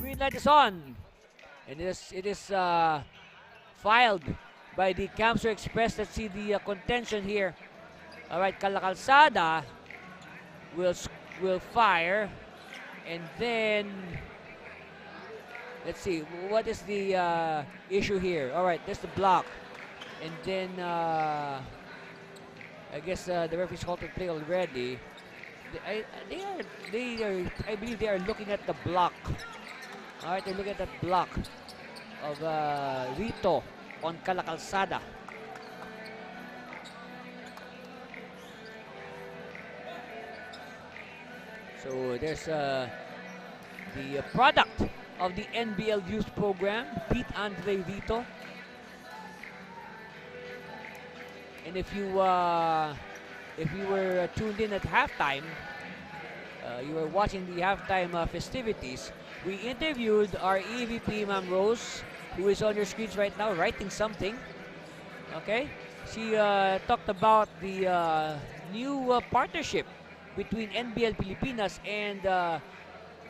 Green light is on, and it is filed by the Camsur Express. Let's see the contention here. All right, Calacalzada will fire, and then let's see what is the issue here. All right, there's the block, and then I guess the referee's halted play already. I believe they are looking at the block. All right, they look at that block of Rito on Calacalzada. So there's the product of the NBL youth program, Pete Andre Rito. And if you were tuned in at halftime, you were watching the halftime festivities. We interviewed our EVP, Ma'am Rose, who is on your screens right now, writing something. Okay, she talked about the new partnership between NBL Pilipinas and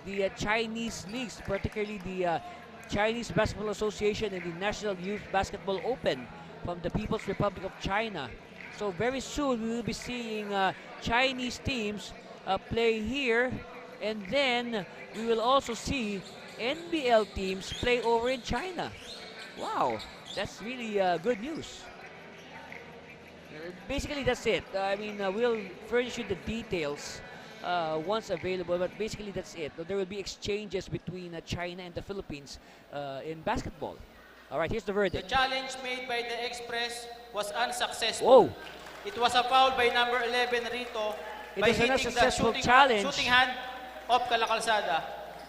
the Chinese leagues, particularly the Chinese Basketball Association and the National Youth Basketball Open from the People's Republic of China. So very soon we will be seeing Chinese teams play here, and then we will also see NBL teams play over in China. Wow, that's really good news. Basically, that's it. I mean, we'll furnish you the details once available, but basically that's it. There will be exchanges between China and the Philippines in basketball. All right, here's the verdict. The challenge made by the Express was unsuccessful. Whoa. It was a foul by number 11 Rito by was an hitting the unsuccessful challenge. shooting hand of Calacalzada.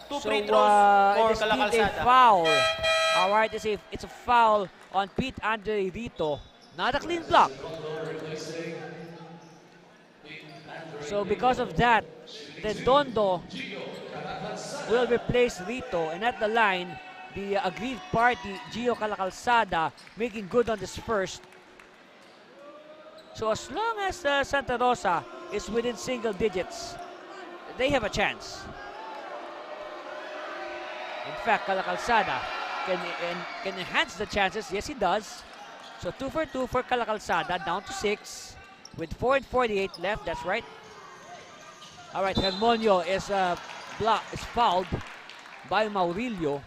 Two So free throws for it is indeed a Calacalzada. foul. All right, it's a foul on Pete Andre Rito. Not a clean block. So because of that, Redondo will replace Rito, and at the line, the aggrieved party, Gio Calacalzada, making good on this first. So as long as Santa Rosa is within single digits, they have a chance. In fact, Calacalzada can enhance the chances. Yes, he does. So 2 for 2 for Calacalzada, down to 6 with 4:48 left. That's right. All right, Hermonio is fouled by Maurilio.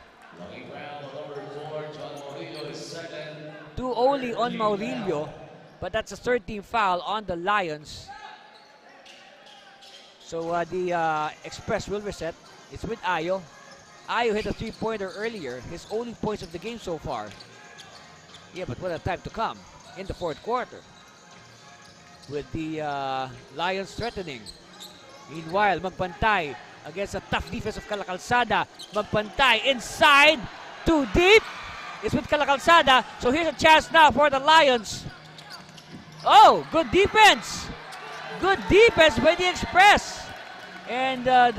2 only on Maurilio, but that's a 13th foul on the Lions. So the Express will reset. It's with Ayo. Ayo hit a 3-pointer earlier, his only points of the game so far. Yeah, but what a time to come in the fourth quarter with the Lions threatening. Meanwhile, Magpantay against a tough defense of Calacalzada. Magpantay inside, too deep. It's with Calacalzada, so here's a chance now for the Lions. Oh, good defense. Good defense by the Express. And their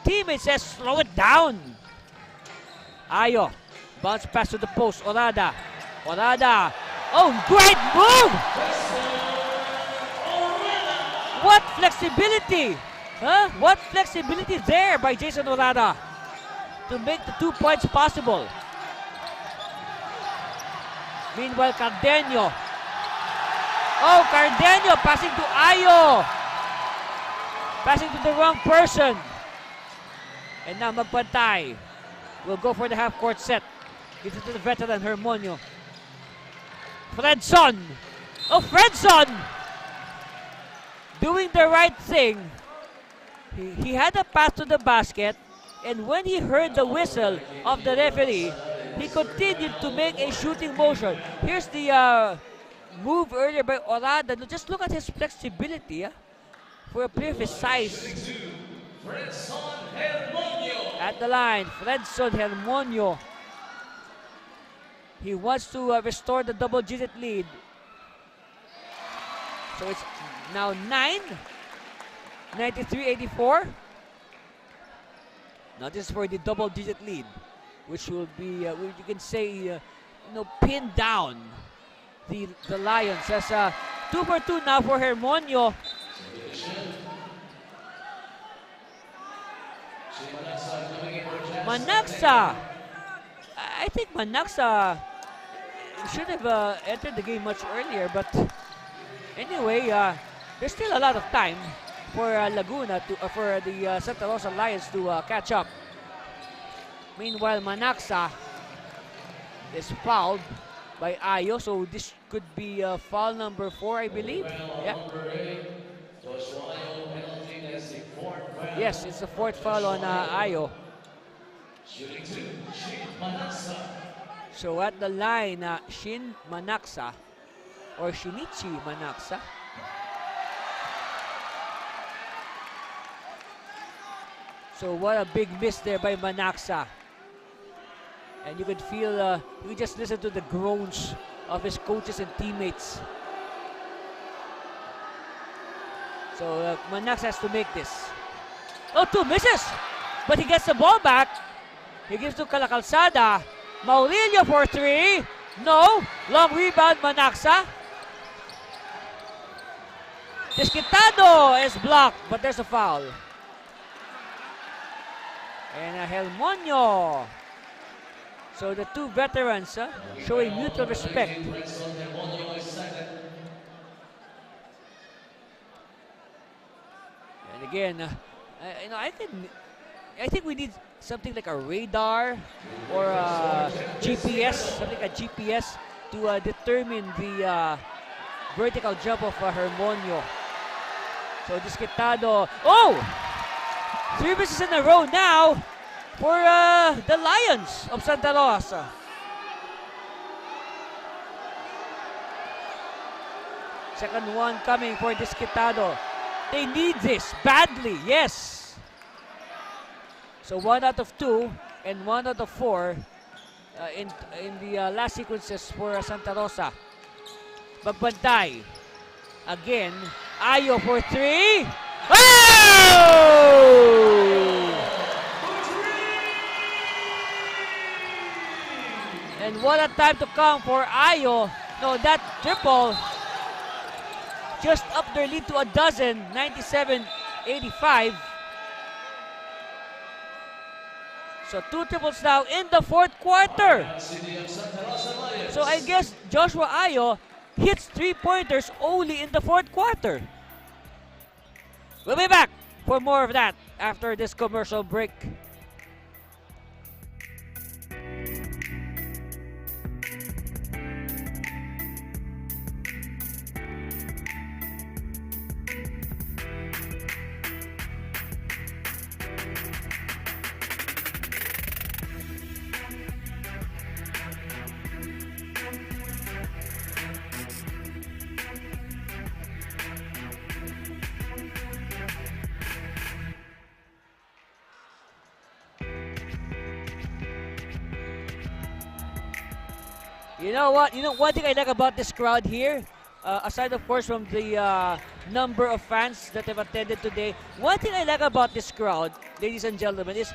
teammate says, slow it down. Ayo, bounce pass to the post. Orada. Oh, great move! What flexibility! Huh? What flexibility there by Jason Orada to make the 2 points possible. Meanwhile, Cardenio. Oh, Cardenio passing to Ayo. Passing to the wrong person. And now Magpantay will go for the half-court set. Gives it to the veteran, Hermonio. Fredson! Oh, Fredson! Doing the right thing. He had a pass to the basket, and when he heard the whistle of the referee, he continued to make a shooting motion. Here's the move earlier by Orada. Just look at his flexibility for a player of his size. At the line, Fredson Hermonio. He wants to restore the double-digit lead. So it's now 93-84. Now this is for the double-digit lead, which will be, you can say, pinned down the Lions. As 2 for 2 now for Hermonio. Manaxa. I think Manaxa should have entered the game much earlier, but anyway, there's still a lot of time for Laguna for the Santa Rosa Lions to catch up. Meanwhile, Manaxa is fouled by Ayo, so this could be foul number 4, I believe. Yeah. Yes, it's the 4th foul on Ayo. So at the line, Shin Manaxa or Shinichi Manaxa. So what a big miss there by Manaxa. And you could feel, you could just listen to the groans of his coaches and teammates. So Manaxa has to make this. Oh, 2 misses! But he gets the ball back. He gives to Calacalzada. Maurilio for 3. No. Long rebound, Manaxa. Desquitado is blocked, but there's a foul. And Hermonio. So the 2 veterans showing mutual respect. And again, I think we need something like a radar or a GPS, something like a GPS to determine the vertical jump of Hermonio. So Desquitado. Oh! 3 misses in a row now for the Lions of Santa Rosa. Second one coming for Desquitado. They need this badly, yes. So 1 out of 2 and 1 out of 4 in the last sequences for Santa Rosa. Magpantay. Again, Ayo for 3. Oh! And what a time to come for Ayo. No, that triple just up their lead to a dozen, 97-85. So 2 triples now in the 4th quarter. So I guess Joshua Ayo hits 3-pointers only in the 4th quarter. We'll be back for more of that after this commercial break. You know what? One thing I like about this crowd here, aside of course from the number of fans that have attended today, one thing I like about this crowd, ladies and gentlemen, is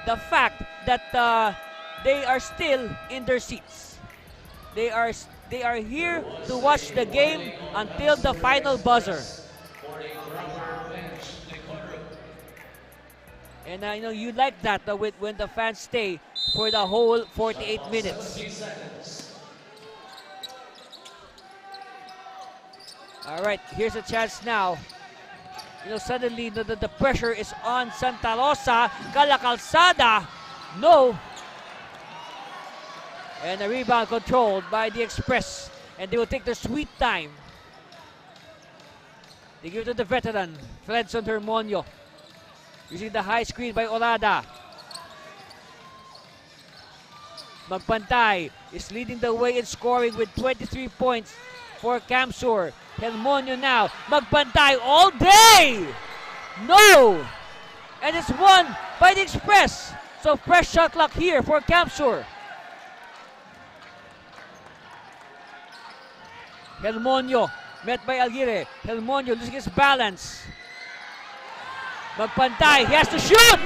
the fact that they are still in their seats. They are here to watch the game until the final buzzer. And you like that when the fans stay for the whole 48 minutes. All right, here's a chance now suddenly the pressure is on Santa Rosa. Calacalzada, no. And a rebound controlled by the Express. And they will take their sweet time. They give it to the veteran, Fredson Hermonio. Using the high screen by Orada. Magpantay is leading the way in scoring with 23 points for Camsur. Hermonio now. Magpantay all day! No! And it's won by the Express. So fresh shot clock here for Camsur. Hermonio met by Aguirre. Hermonio losing his balance. Magpantay, he has to shoot!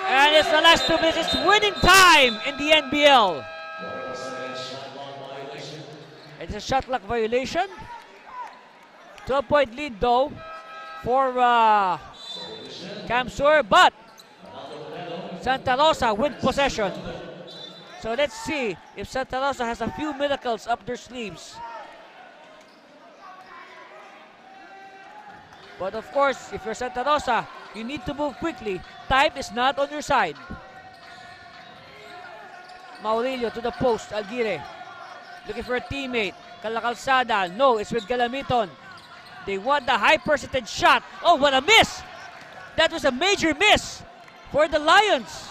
And it's the last 2 minutes. It's winning time in the NBL. It's a shot clock violation. 12-point lead though for Camsur, but Santa Rosa with possession. So let's see if Santa Rosa has a few miracles up their sleeves. But of course, if you're Santa Rosa, you need to move quickly. Time is not on your side. Maurilio to the post. Aguirre looking for a teammate. Calacalzada. No, it's with Galamiton. They want the high percentage shot. Oh, what a miss! That was a major miss for the Lions.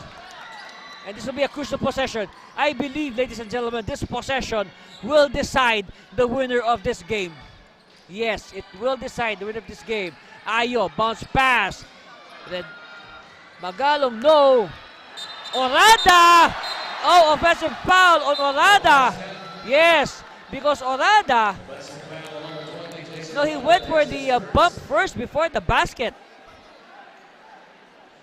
And this will be a crucial possession. I believe, ladies and gentlemen, this possession will decide the winner of this game. Yes, it will decide the winner of this game. Ayo, bounce pass. Then Magalong, no. Orada! Oh, offensive foul on Orada. Yes, because Orada, no, he went for the bump first before the basket.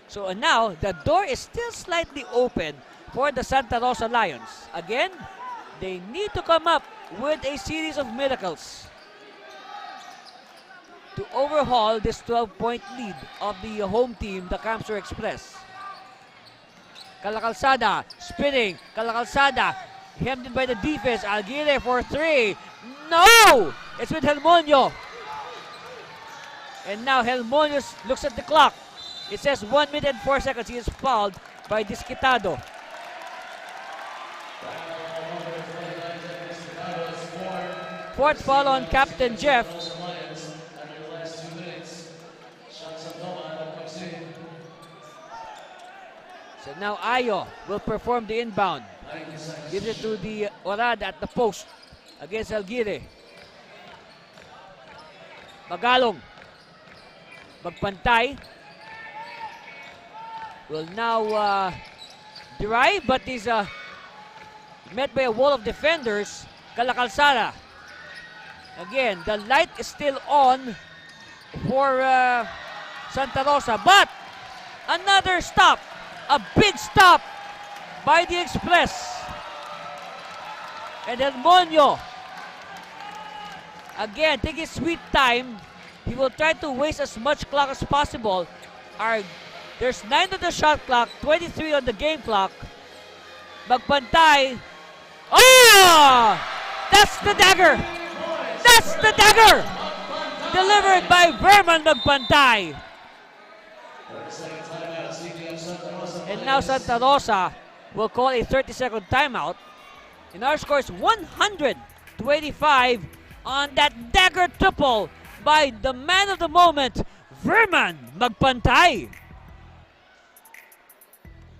So now, the door is still slightly open for the Santa Rosa Lions. Again, they need to come up with a series of miracles to overhaul this 12-point lead of the home team, the Camsur Express. Calacalzada spinning. Calacalzada hemmed in by the defense. Aguirre for 3. No! It's with Hermonio. And now Hermonio looks at the clock. It says 1 minute and 4 seconds. He is fouled by Disquitado. Fourth foul on Captain Jeff. So now Ayo will perform the inbound. Gives it to the Orada at the post against Aguirre. Magalong. Magpantay will now drive, but is met by a wall of defenders. Calacalzada. Again, the light is still on for Santa Rosa, but another stop. A big stop by the Express. And Hermonio, again, take his sweet time. He will try to waste as much clock as possible. There's 9 on the shot clock, 23 on the game clock. Magpantay. Oh! That's the dagger! That's the dagger! Delivered by Verman Magpantay. And now Santa Rosa will call a 30-second timeout. And our score is 125 on that dagger triple by the man of the moment, Verman Magpantay.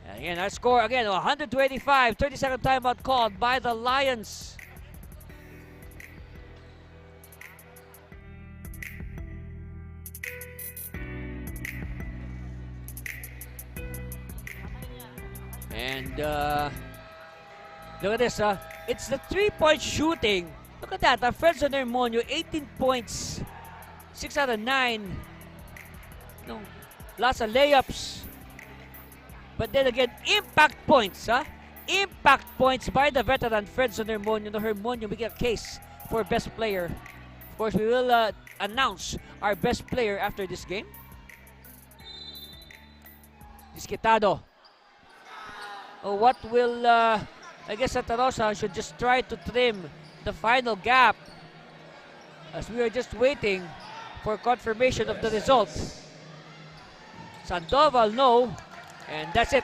And again, our score again 125, 30-second timeout called by the Lions. And look at this, it's the 3-point shooting. Look at that, Fredson Hermonio, 18 points, 6 out of 9. No, lots of layups. But then again, impact points, Impact points by the veteran Fredson Hermonio. No, Hermonio making a case for best player. Of course, we will announce our best player after this game. Disquitado. Oh, what will, I guess Santa Rosa should just try to trim the final gap as we are just waiting for confirmation of the result. Sandoval, no. And that's it.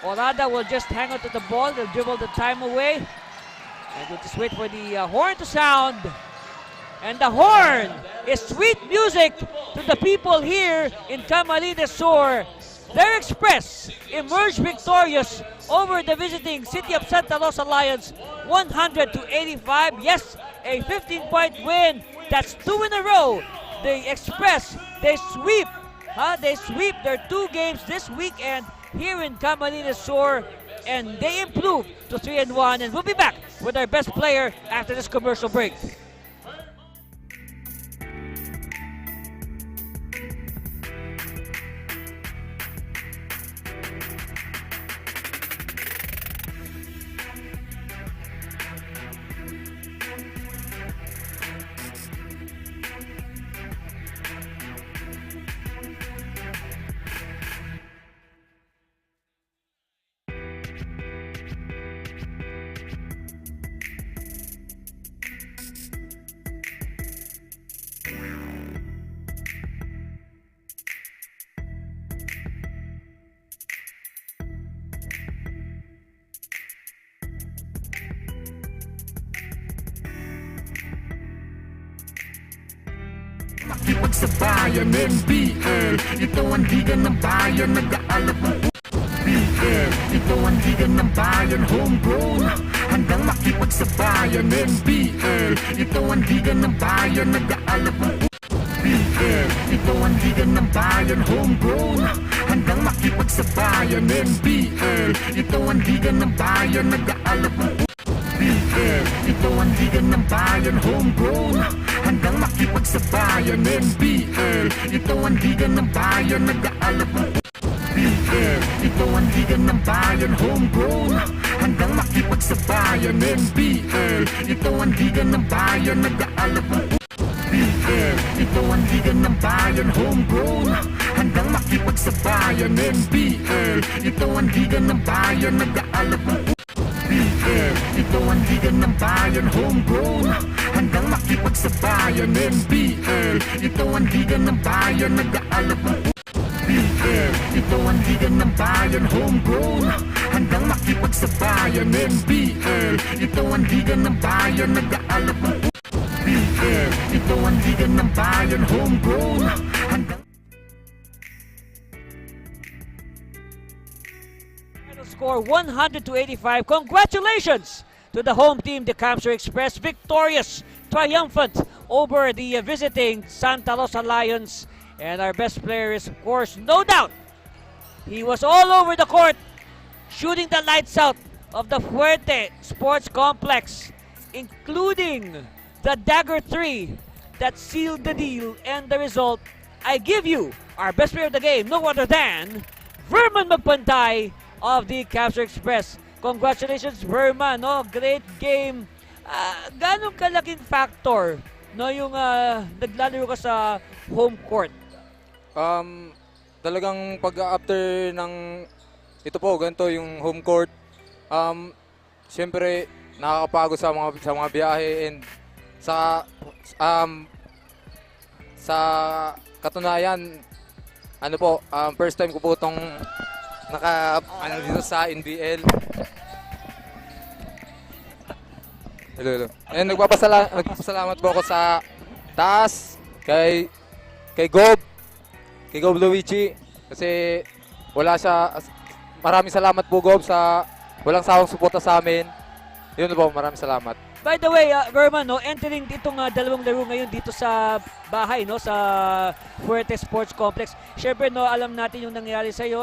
Orada will just hang on to the ball. They'll dribble the time away. And we'll just wait for the horn to sound. And the horn is sweet music to the people here in Camarines Sur. Their Express emerged victorious over the visiting City of Santa Rosa Lions 100-85. Yes, a 15-point win. That's 2 in a row. The Express, they sweep their 2 games this weekend here in Camarines Sur, and they improve to 3-1. And we'll be back with our best player after this commercial break. Makipagsabayan NBL, ito ang liga ng bayan, nag-aalap ng BL, ito ang liga ng bayan, homegrown, handang makipagsabayan NBL, ito ang liga ng bayan, nag-aalap ng BL, ito ang liga ng bayan, homegrown, handang makipagsabayan NBL, ito ang liga ng bayan, nag-aalap ng BL, ito ang liga ng bayan, homegrown, handang makipagsabayan NBL, ito ang liga ng bayan, nag-aalap ng BL, ito ang liga ng bayan, homegrown, handang makipagsabayan NBL, ito ang liga ng bayan, nag-aalap ng BL, ito ang liga ng bayan, homegrown, handang makipagsabayan NBL, ito ang liga ng bayan, nag-aalap ng BL, ito ang liga ng bayan, homegrown, handang makipagsabayan NBL, ito ang liga ng bayan, nag-aalap ng BL, ito ang liga ng bayan, homegrown, handang makipagsabayan NBL, ito ang liga ng bayan, nag-aalap ng BL, ito ang liga ng bayan, homegrown, handang Score 100-85. Congratulations to the home team, the Camsur Express, victorious, triumphant over the visiting Santa Rosa Lions. And our best player is, of course, no doubt, he was all over the court, shooting the lights out of the Fuerte Sports Complex, including the Dagger 3 that sealed the deal and the result. I give you our best player of the game, no other than Verman Magpantay of the Camsur Express. Congratulations, Verman, no? Great game. Ganong kalaking factor, no, yung naglalaro ka sa home court? Talagang pag after ng ito po, ganito yung home court, siyempre nakakapagod sa mga biyahe, and sa katunayan, ano po, first time ko po itong dito sa NBL. Hello. And nagpapasalamat po ako sa taas, kay Gob Luigi, kasi wala siya. Maraming salamat po, Gob, sa walang sawang suporta sa amin. Yun po, maraming salamat. By the way, Verman, no, entering itong dalawang laro ngayon dito sa bahay, no, sa Fuerte Sports Complex. Syempre, no, alam natin yung nangyari sa iyo.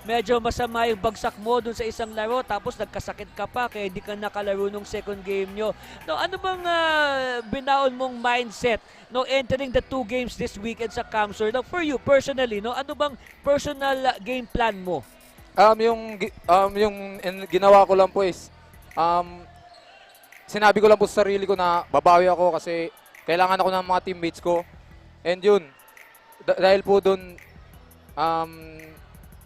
Medyo masama yung bagsak mo dun sa isang laro, tapos nagkasakit ka pa kaya hindi ka nakalaro nung second game nyo. No, ano bang binaon mong mindset, no, entering the 2 games this weekend sa Camsur? No, for you personally, no, ano bang personal game plan mo? Yung ginawa ko lang po is sinabi ko lang po sa sarili ko na babawi ako kasi kailangan ako ng mga teammates ko. And yun, dahil po dun,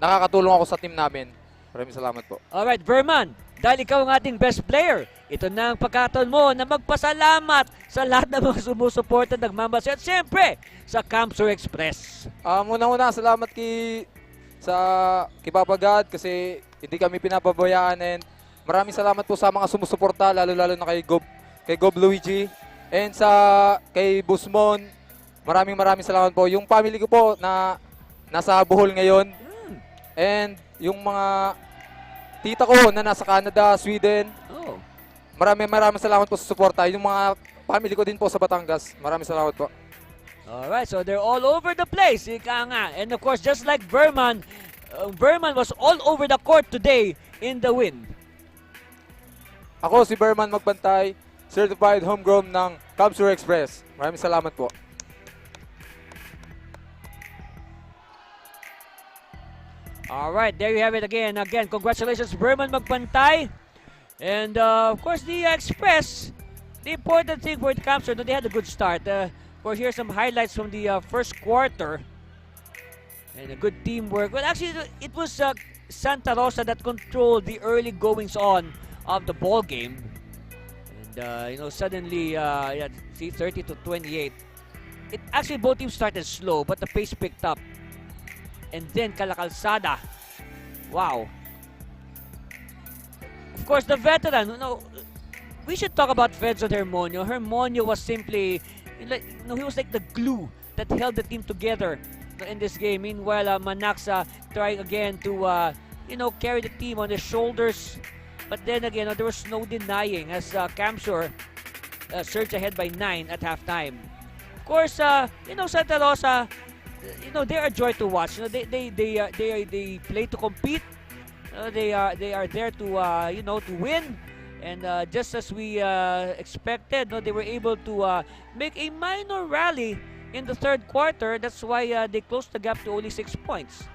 nakakatulong ako sa team namin. Maraming salamat po. Alright, Verman, dahil ikaw ang ating best player ito na ang pagkataon mo na magpasalamat sa lahat ng mga sumusuporta, nagmamahal at siyempre sa Camsur Express. Una-una, salamat kay Papa God kasi hindi kami pinapabayaan, and maraming salamat po sa mga sumusuporta, lalo-lalo na kay Gob Luigi, and kay Busmon. Maraming salamat po. Yung family ko po na nasa Bohol ngayon, and yung mga tita ko na nasa Canada, Sweden. Oh. Maraming salamat po sa suporta. Yung mga family ko din po sa Batangas. Maraming salamat po. Alright, so they're all over the place, ika nga. And of course, just like Verman, Verman was all over the court today in the win. Ako si Berman Magbantay, certified homegrown ng Camsur Express. Maraming salamat po. Alright, there you have it again. Again, congratulations, Verman Magbantay. And of course, the Express, the important thing for the Camsur, they had a good start. Of course, here's some highlights from the first quarter. And a good teamwork. Well, actually, it was Santa Rosa that controlled the early goings on of the ball game. And, suddenly, see, 30-28. Actually, both teams started slow, but the pace picked up. And then, Kalakalsada. Wow. Of course, the veteran, we should talk about Fedson Hermonio. Hermonio was simply, he was like the glue that held the team together in this game. Meanwhile, Manaxa trying again to, carry the team on his shoulders. But then again, there was no denying as Camsur surged ahead by 9 at halftime. Of course, Santa Rosa, they're a joy to watch. They play to compete. They are there to win. And just as we expected, they were able to make a minor rally in the third quarter. That's why they closed the gap to only 6 points.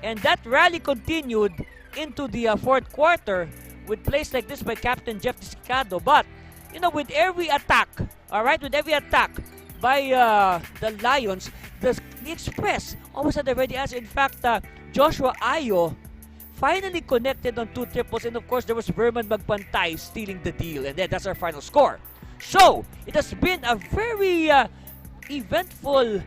And that rally continued into the fourth quarter with plays like this by Captain Jeff Descado. But, with every attack, by the Lions, the Express almost had a ready answer. In fact, Joshua Ayo finally connected on 2 triples, and of course there was Verman Magbantay stealing the deal, and then that's our final score. So it has been a very eventful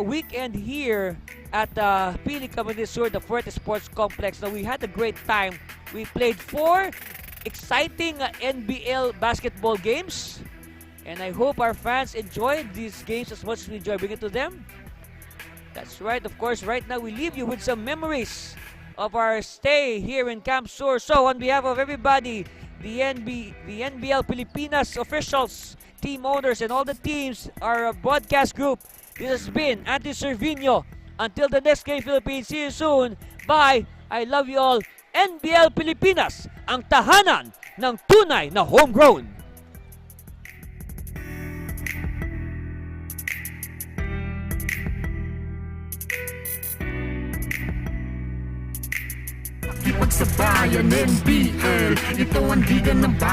weekend here at Pili Camarines Sur, the Fuerte Sports Complex. Now, we had a great time. We played 4 exciting NBL basketball games, and I hope our fans enjoyed these games as much as we enjoy bringing to them. That's right. Of course, right now we leave you with some memories of our stay here in Camp Sur. So, on behalf of everybody, the NBL Pilipinas officials, team owners, and all the teams, our broadcast group, this has been Andy Servino. Until the next game, Philippines, see you soon. Bye. I love you all. NBL Pilipinas, ang tahanan ng tunay na homegrown. Pagsabayan NBL, ito ang liga ng